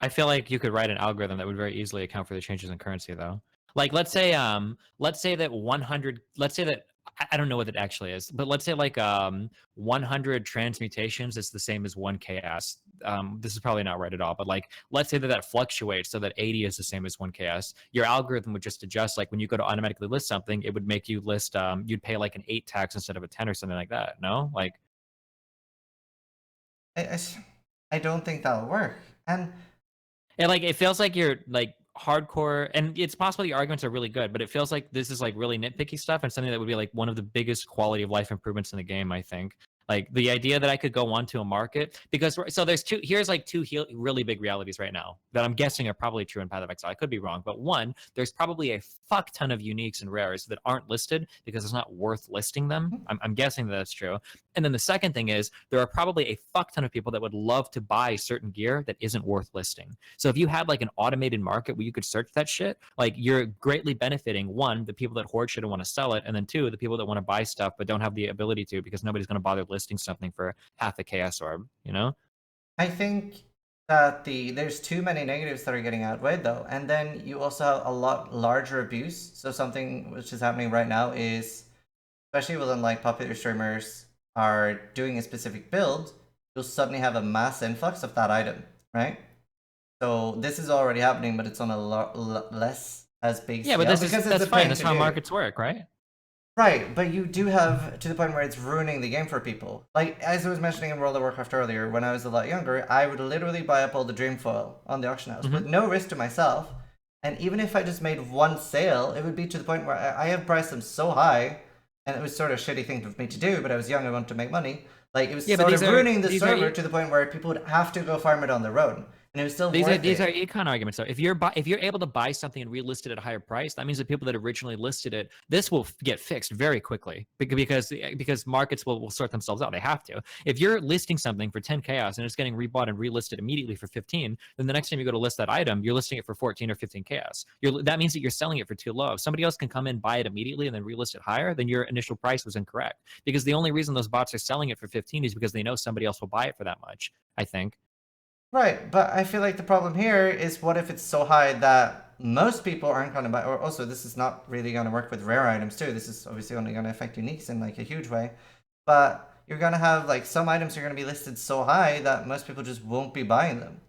I feel like you could write an algorithm that would very easily account for the changes in currency, though. Like, let's say that 100, let's say that I don't know what it actually is, but let's say like 100 transmutations is the same as one chaos. This is probably not right at all, but like, let's say that that fluctuates so that 80 is the same as one chaos. Your algorithm would just adjust. Like when you go to automatically list something, it would make you list. You'd pay like an 8 tax instead of a 10 or something like that. No, like I, I don't think that'll work. And and like it feels like you're like hardcore, and it's possible the arguments are really good, but it feels like this is like really nitpicky stuff and something that would be like one of the biggest quality of life improvements in the game. I think like the idea that I could go onto a market because so there's here's like two really big realities right now that I'm guessing are probably true in Path of Exile. I could be wrong, but one, there's probably a fuck ton of uniques and rares that aren't listed because it's not worth listing them. I'm guessing that that's true. And then the second thing is there are probably a fuck ton of people that would love to buy certain gear that isn't worth listing. So if you had like an automated market where you could search that shit, like you're greatly benefiting one, the people that hoard shit and want to sell it, and then two, the people that want to buy stuff but don't have the ability to because nobody's going to bother listing something for half a chaos orb, you know? I think that there's too many negatives that are getting outweighed though, and then you also have a lot larger abuse. So something which is happening right now is, especially within like popular streamers are doing a specific build, you'll suddenly have a mass influx of that item, right? So this is already happening, but it's on a lot less as big Yeah, but scale because it's that's a fine. pain That's to how do. markets work, right? Right, but you do have to the point where it's ruining the game for people. Like as I was mentioning in World of Warcraft earlier, when I was a lot younger, I would literally buy up all the dream foil on the auction house with Mm-hmm. no risk to myself. And even if I just made one sale, it would be to the point where I have priced them so high, and it was sort of a shitty thing for me to do. But I was young, I wanted to make money. Like it was Yeah, but sort of ruining the these are server to the point where people would have to go farm it on their own, and it was still These are worth these are it. econ arguments though. If you're able to buy something and relist it at a higher price, that means that people that originally listed it, this will get fixed very quickly because markets will sort themselves out. They have to. If you're listing something for 10 chaos and it's getting rebought and relisted immediately for 15, then the next time you go to list that item, you're listing it for 14 or 15 chaos. That means that you're selling it for too low. If somebody else can come in, buy it immediately, and then relist it higher, then your initial price was incorrect. Because the only reason those bots are selling it for 15 is because they know somebody else will buy it for that much. I think. Right, but I feel like the problem here is what if it's so high that most people aren't going to buy, or also this is not really going to work with rare items too. This is obviously only going to affect uniques in like a huge way, but you're going to have like some items are going to be listed so high that most people just won't be buying them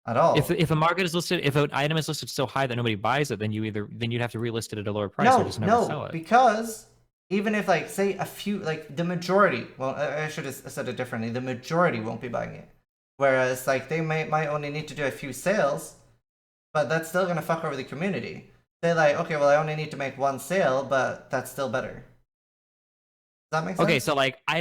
at all. If a market is listed, if an item is listed so high that nobody buys it, then you'd have to relist it at a lower price or No, just never sell no, it. because even if like say a few, like the majority, well, I should have said it differently. The majority won't be buying it, whereas like they might only need to do a few sales, but that's still gonna fuck over the community. They're like, okay, well, I only need to make one sale, but that's still better. Does that make Okay, sense? so like I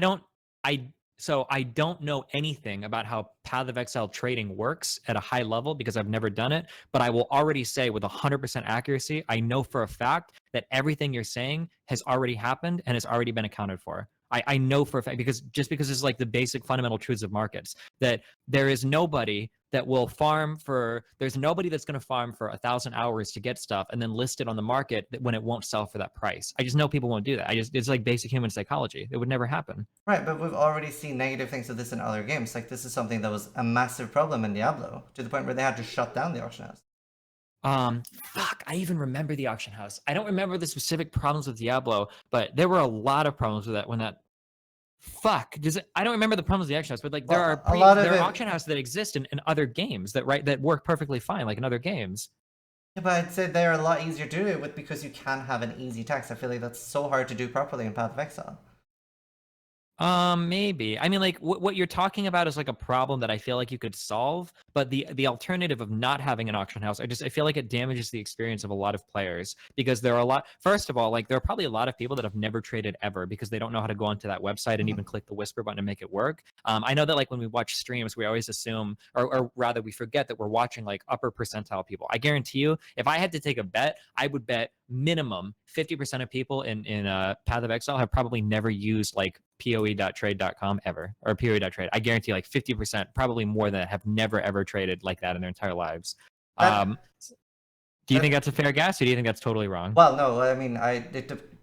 So I don't know anything about how Path of Exile trading works at a high level because I've never done it. But I will already say with 100% accuracy, I know for a fact that everything you're saying has already happened and has already been accounted for. I know for a fact because it's like the basic fundamental truths of markets that there is nobody that will farm for there's nobody that's going to farm for 1,000 hours to get stuff and then list it on the market when it won't sell for that price. I just know people won't do that. It's like basic human psychology. It would never happen. Right, but we've already seen negative things of this in other games. Like this is something that was a massive problem in Diablo, to the point where they had to shut down the auction house. Fuck, I even remember the auction house. I don't remember the specific problems with Diablo, but there were a lot of problems with that when that fuck does it I don't remember the problems with the auction house, but like Well, a lot of there are it. auction houses that exist in other games that work perfectly fine, like in other games. Yeah, but I'd say they're a lot easier to do it with because you can have an easy tax. I feel like that's so hard to do properly in Path of Exile. Maybe. I mean, like what you're talking about is like a problem that I feel like you could solve, but the alternative of not having an auction house, I feel like it damages the experience of a lot of players because there are a lot. First of all, like there are probably a lot of people that have never traded ever because they don't know how to go onto that website and even click the whisper button to make it work. I know that like when we watch streams, we always assume, or rather, we forget that we're watching like upper percentile people. I guarantee you, if I had to take a bet, I would bet minimum 50% of people in Path of Exile have probably never used like poe.trade.com ever or poe.trade. I guarantee like 50%, probably more than that, have never ever traded like that in their entire lives. That, Do you that think that's a fair guess, or do you think that's totally wrong? Well, no, I mean,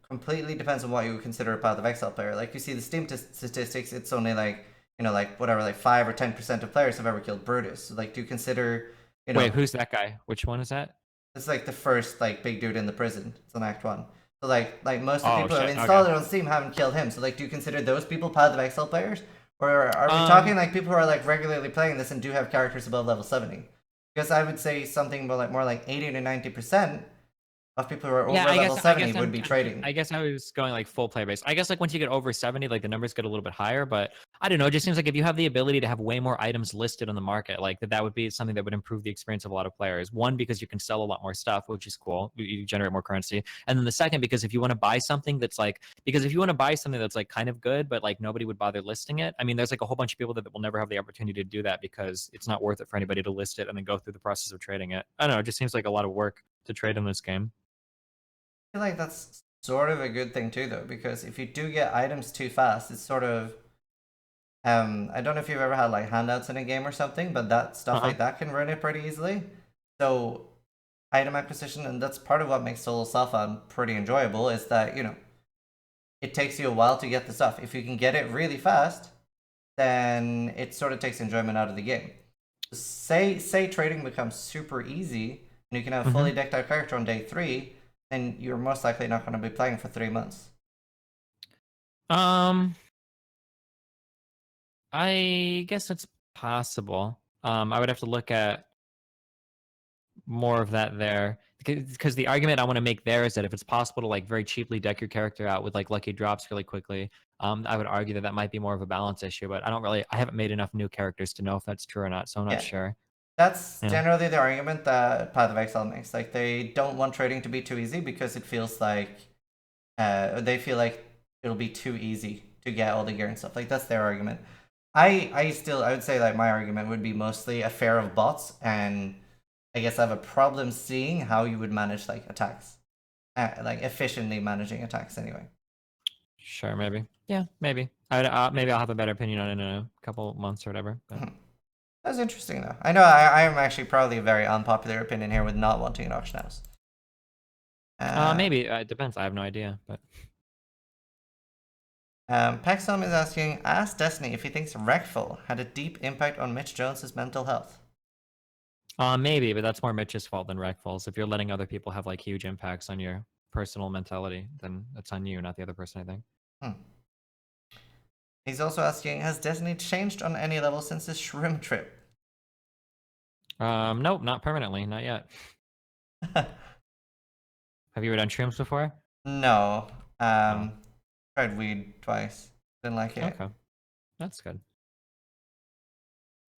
completely depends on what you consider a Path of Exile player. Like you see the Steam statistics, it's only like like whatever, like 5 or 10% of players have ever killed Brutus. So, like, do you consider, Wait, who's that guy? Which one is that? it's like the first like big dude in the prison. It's on Act One. So like most of the Oh people who have shit. installed Okay. it on Steam haven't killed him. So like, do you consider those people Path of Exile players, or are we talking Um, like people who are like regularly playing this and do have characters above level 70? Because I would say something more like 80 to 90% of people who are Yeah, over level 70 would be trading. I guess I was going like full play base. I guess like once you get over 70, like the numbers get a little bit higher, but I don't know. It just seems like if you have the ability to have way more items listed on the market, like that would be something that would improve the experience of a lot of players. One, because you can sell a lot more stuff, which is cool. You generate more currency. And then the second, because if you want to buy something that's like, because if you want to buy something that's like kind of good, but like nobody would bother listing it. I mean, there's like a whole bunch of people that will never have the opportunity to do that because it's not worth it for anybody to list it and then go through the process of trading it. I don't know. It just seems like a lot of work to trade in this game. I feel like that's sort of a good thing too, though, because if you do get items too fast, it's sort of I don't know if you've ever had like handouts in a game or something, but that stuff Uh-huh. like that can ruin it pretty easily. So item acquisition, and that's part of what makes solo self-found pretty enjoyable, is that it takes you a while to get the stuff. If you can get it really fast, then it sort of takes enjoyment out of the game. Say trading becomes super easy and you can have a fully Mhm. decked out character on day 3, then you're most likely not going to be playing for 3 months. Um, I guess it's possible. I would have to look at more of that there because the argument I want to make there is that if it's possible to like very cheaply deck your character out with like lucky drops really quickly, I would argue that that might be more of a balance issue. But I haven't made enough new characters to know if that's true or not, so I'm not Yeah, sure. that's Yeah. generally the argument that Path of Exile makes. Like, they don't want trading to be too easy because it feels like they feel like it'll be too easy to get all the gear and stuff. Like, that's their argument. I would say like my argument would be mostly a fear of bots, and I guess I have a problem seeing how you would manage like attacks, like efficiently managing attacks anyway. Sure, maybe. Yeah, maybe. Maybe I'll have a better opinion on it in a couple months or whatever. But That's interesting though. I know I am actually probably a very unpopular opinion here with not wanting an auction house. Uh, maybe it depends. I have no idea, but Paxom is asking, ask Destiny if he thinks Wreckful had a deep impact on Mitch Jones's mental health. maybe. But that's more Mitch's fault than Reckful's. If you're letting other people have like huge impacts on your personal mentality, then that's on you, not the other person. I think. Hmm. He's also asking, has Destiny changed on any level since his shrimp trip? Nope, not permanently, not yet. Have you ever done shrooms before? No. No. Tried weed twice. Didn't like it. Okay, that's good.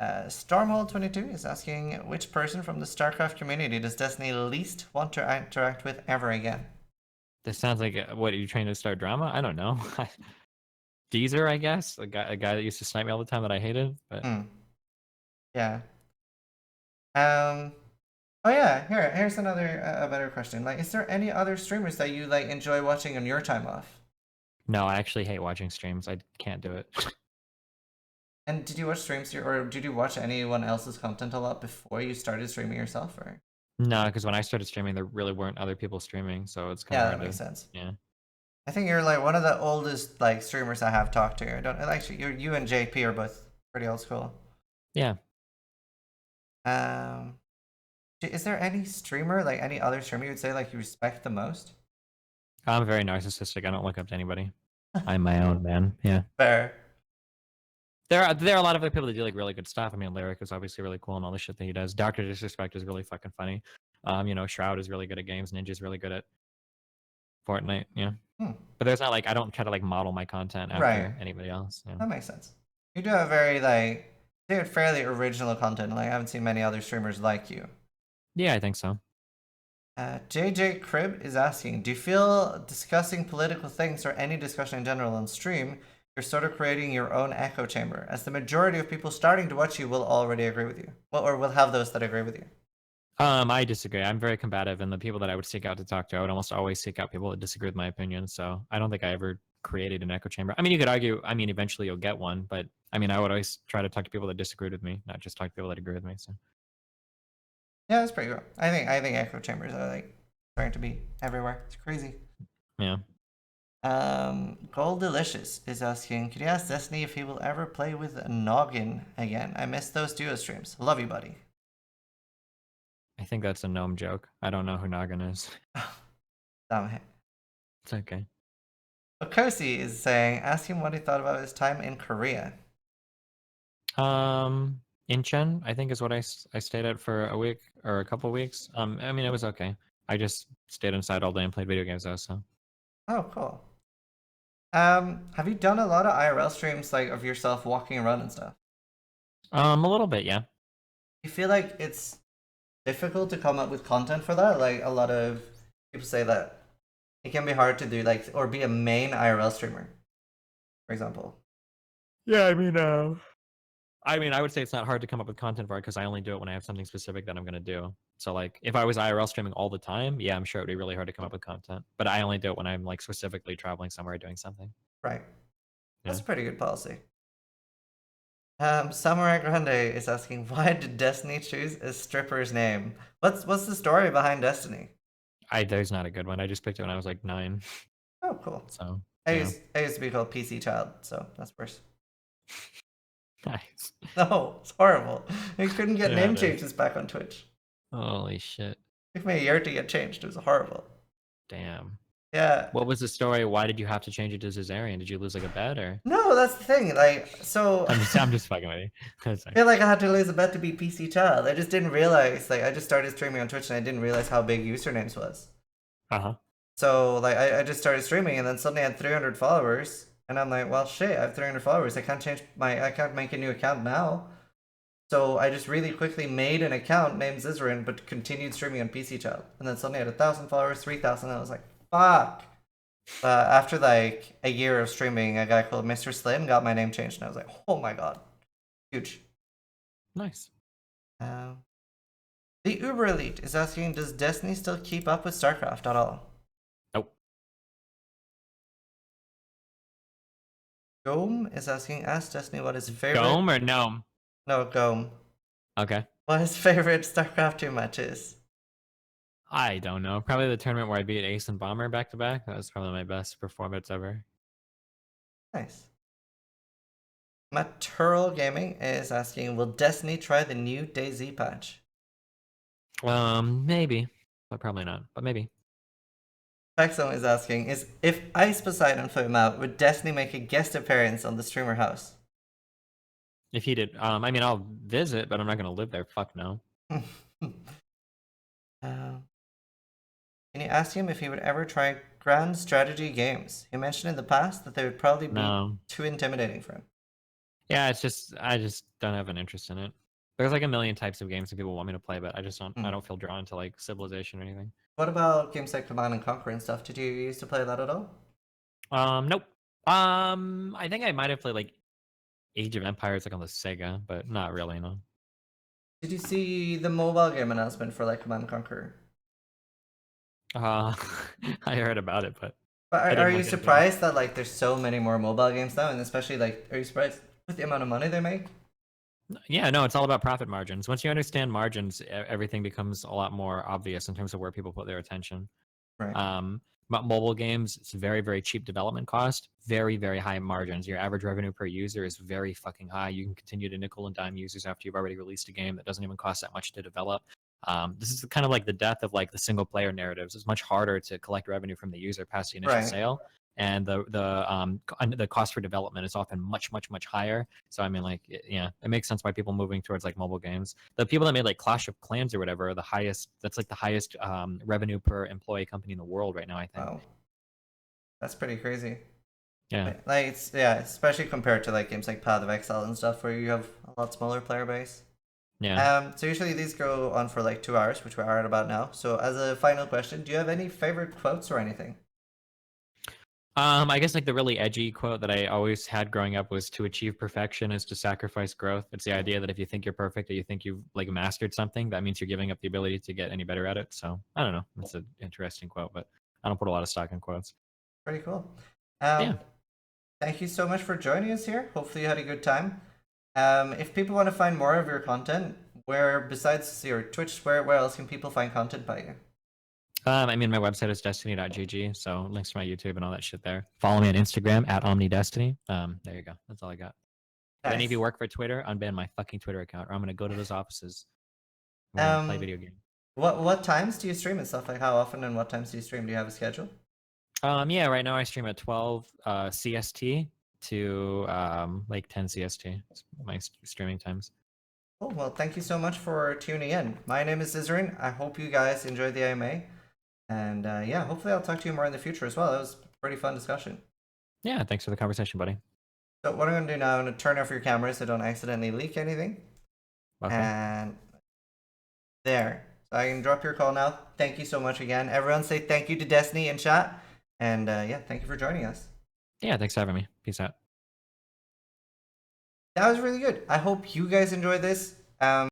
Stormhold22 is asking, which person from the StarCraft community does Destiny least want to interact with ever again? This sounds like what are you trying to start drama? I don't know. Deezer, I guess, a guy that used to snipe me all the time that I hated. But Hmm. Yeah. Um. Oh yeah. Here's another a better question. Like, is there any other streamers that you like enjoy watching on your time off? no, I actually hate watching streams. I can't do it. And did you watch streams or did you watch anyone else's content a lot before you started streaming yourself? Or No, because when I started streaming, there really weren't other people streaming, so it's kind of yeah, that hard makes to. sense. Yeah. I think you're like one of the oldest like streamers I have talked to. I don't actually. You and JP are both pretty old school. Yeah. Um, is there any streamer like any other streamer you would say like you respect the most? I'm very narcissistic. I don't look up to anybody. I'm my own man. Yeah. Fair. There are a lot of other people that do like really good stuff. I mean, Lyric is obviously really cool and all the shit that he does. Doctor Disrespect is really fucking funny. Shroud is really good at games. Ninja's really good at Fortnite. Yeah. Hmm. But there's not like I don't try to like model my content Right. after anybody else. Yeah. That makes sense. You do have very like dude, fairly original content. Like I haven't seen many other streamers like you. Yeah, I think so. JJ Crib is asking, do you feel discussing political things or any discussion in general on stream, you're sort of creating your own echo chamber, as the majority of people starting to watch you will already agree with you, well, or will have those that agree with you? I disagree. I'm very combative, and the people that I would seek out to talk to, I would almost always seek out people that disagree with my opinion. So I don't think I ever created an echo chamber. I mean, you could argue. I mean, eventually you'll get one, but I mean, I would always try to talk to people that disagreed with me, not just talk to people that agree with me. So Yeah, that's pretty cool. I think echo chambers are like starting to be everywhere. It's crazy. yeah. Gold Delicious is asking, could you ask Destiny if he will ever play with a noggin again? I missed those duo streams. Love you, buddy. I think that's a gnome joke. I don't know who Noggin is. Damn it. It's okay. Okosi is saying, ask him what he thought about his time in Korea. Incheon, I think is what I stayed at for a week or a couple weeks. I mean, it was okay. I just stayed inside all day and played video games though. So Oh, cool. Have you done a lot of IRL streams like of yourself walking around and stuff? a little bit, yeah. You feel like it's difficult to come up with content for that? Like a lot of people say that it can be hard to do like or be a main IRL streamer, for example. Yeah, I would say it's not hard to come up with content for it because I only do it when I have something specific that I'm gonna do. So like, if I was IRL streaming all the time, yeah, I'm sure it'd be really hard to come up with content. But I only do it when I'm like specifically traveling somewhere doing something. Right. That's Yeah. a pretty good policy. Samurai Grande is asking, why did Destiny choose a stripper's name? What's the story behind Destiny? There's not a good one. I just picked it when I was like 9. Oh, cool. So I yeah. used to be called PC Child, so that's worse. Nice. No, it's horrible. You couldn't get Yeah, name it is. changes back on Twitch. Holy shit. It took me a year to get changed. It was horrible. Damn. Yeah. What was the story? Why did you have to change it to Zizaran? Did you lose like a bet or? No, that's the thing. Like, so I'm just fucking with you. That's I fine. feel like I had to lose a bet to be PC Child. I just didn't realize. Like, I just started streaming on Twitch and I didn't realize how big usernames was. Uh-huh. So like I just started streaming and then suddenly I had 300 followers and I'm like, well shit, I have 300 followers. I can't make a new account now. So I just really quickly made an account named Zizaran but continued streaming on PC Child. And then suddenly I had 1,000 followers, 3,000, and I was like, fuck. But after like a year of streaming, a guy called Mr. Slim got my name changed and I was like, oh my god. Huge. Nice. The Uber Elite is asking, does Destiny still keep up with StarCraft at all? Nope. Gome is asking, ask Destiny what his favorite... Dome or gnome? No, Gome. Okay. What his favorite StarCraft 2 match is. I don't know. Probably the tournament where I beat Ace and Bomber back to back. That was probably my best performance ever. Nice. Matural Gaming is asking, will Destiny try the new DayZ patch? Maybe, but probably not. But maybe. Paxon is asking, is if Ice Poseidon flew him out, would Destiny make a guest appearance on the streamer house? If he did, I mean, I'll visit, but I'm not gonna live there. Fuck no. Can you ask him if he would ever try grand strategy games? He mentioned in the past that they would probably be too intimidating for him. Yeah, it's just I just don't have an interest in it. There's like a million types of games that people want me to play, but I just don't. I don't feel drawn to like Civilization or anything. What about games like Command and Conquer and stuff? Did you used to play that at all? Nope. I think I might have played like Age of Empires like on the Sega, but not really, no. Did you see the mobile game announcement for like Command and Conquer? Uh, I heard about it, but But I are didn't you look into it. surprised that like there's so many more mobile games now, and especially like, are you surprised with the amount of money they make? Yeah, no, it's all about profit margins. Once you understand margins, everything becomes a lot more obvious in terms of where people put their attention. Right. Um, but mobile games, it's very, very cheap development cost, very, very high margins. Your average revenue per user is very fucking high. You can continue to nickel and dime users after you've already released a game that doesn't even cost that much to develop. This is kind of like the death of like the single player narratives. It's much harder to collect revenue from the user past the initial Right. sale, and the cost for development is often much, much, much higher. So I mean, like, yeah, it makes sense why people moving towards like mobile games. The people that made like Clash of Clans or whatever are the highest. That's like the highest revenue per employee company in the world right now, I think. Wow. That's pretty crazy. Yeah, Like it's yeah, especially compared to like games like Path of Exile and stuff where you have a lot smaller player base. yeah. So usually these go on for like 2 hours, which we are at about now. So as a final question, do you have any favorite quotes or anything? I guess like the really edgy quote that I always had growing up was to achieve perfection is to sacrifice growth. It's the idea that if you think you're perfect or you think you've like mastered something, that means you're giving up the ability to get any better at it. So I don't know. It's an interesting quote, but I don't put a lot of stock in quotes. Pretty cool. Yeah. Thank you so much for joining us here. Hopefully you had a good time. If people want to find more of your content, where besides your Twitch, where else can people find content by you? I mean, my website is destiny.gg, so links to my YouTube and all that shit there. Follow me on Instagram at OmniDestiny. There you go. That's all I got. If any of you Nice. work for Twitter, unban my fucking Twitter account, or I'm gonna go to those offices. We're gonna play Um, video games. what times do you stream and stuff? Like how often and what times do you stream? Do you have a schedule? Yeah, right now I stream at 12 CST to like 10 CST. It's my streaming times. Cool. Well, thank you so much for tuning in. My name is Zizaran. I hope you guys enjoyed the AMA. And yeah, hopefully I'll talk to you more in the future as well. That was a pretty fun discussion. Yeah, thanks for the conversation, buddy. So what I'm going to do now, I'm going to turn off your camera so don't accidentally leak anything. Okay. And there. So I can drop your call now. Thank you so much again. Everyone say thank you to Destiny in chat. And yeah, thank you for joining us. Yeah, thanks for having me. Peace out. That was really good. I hope you guys enjoyed this.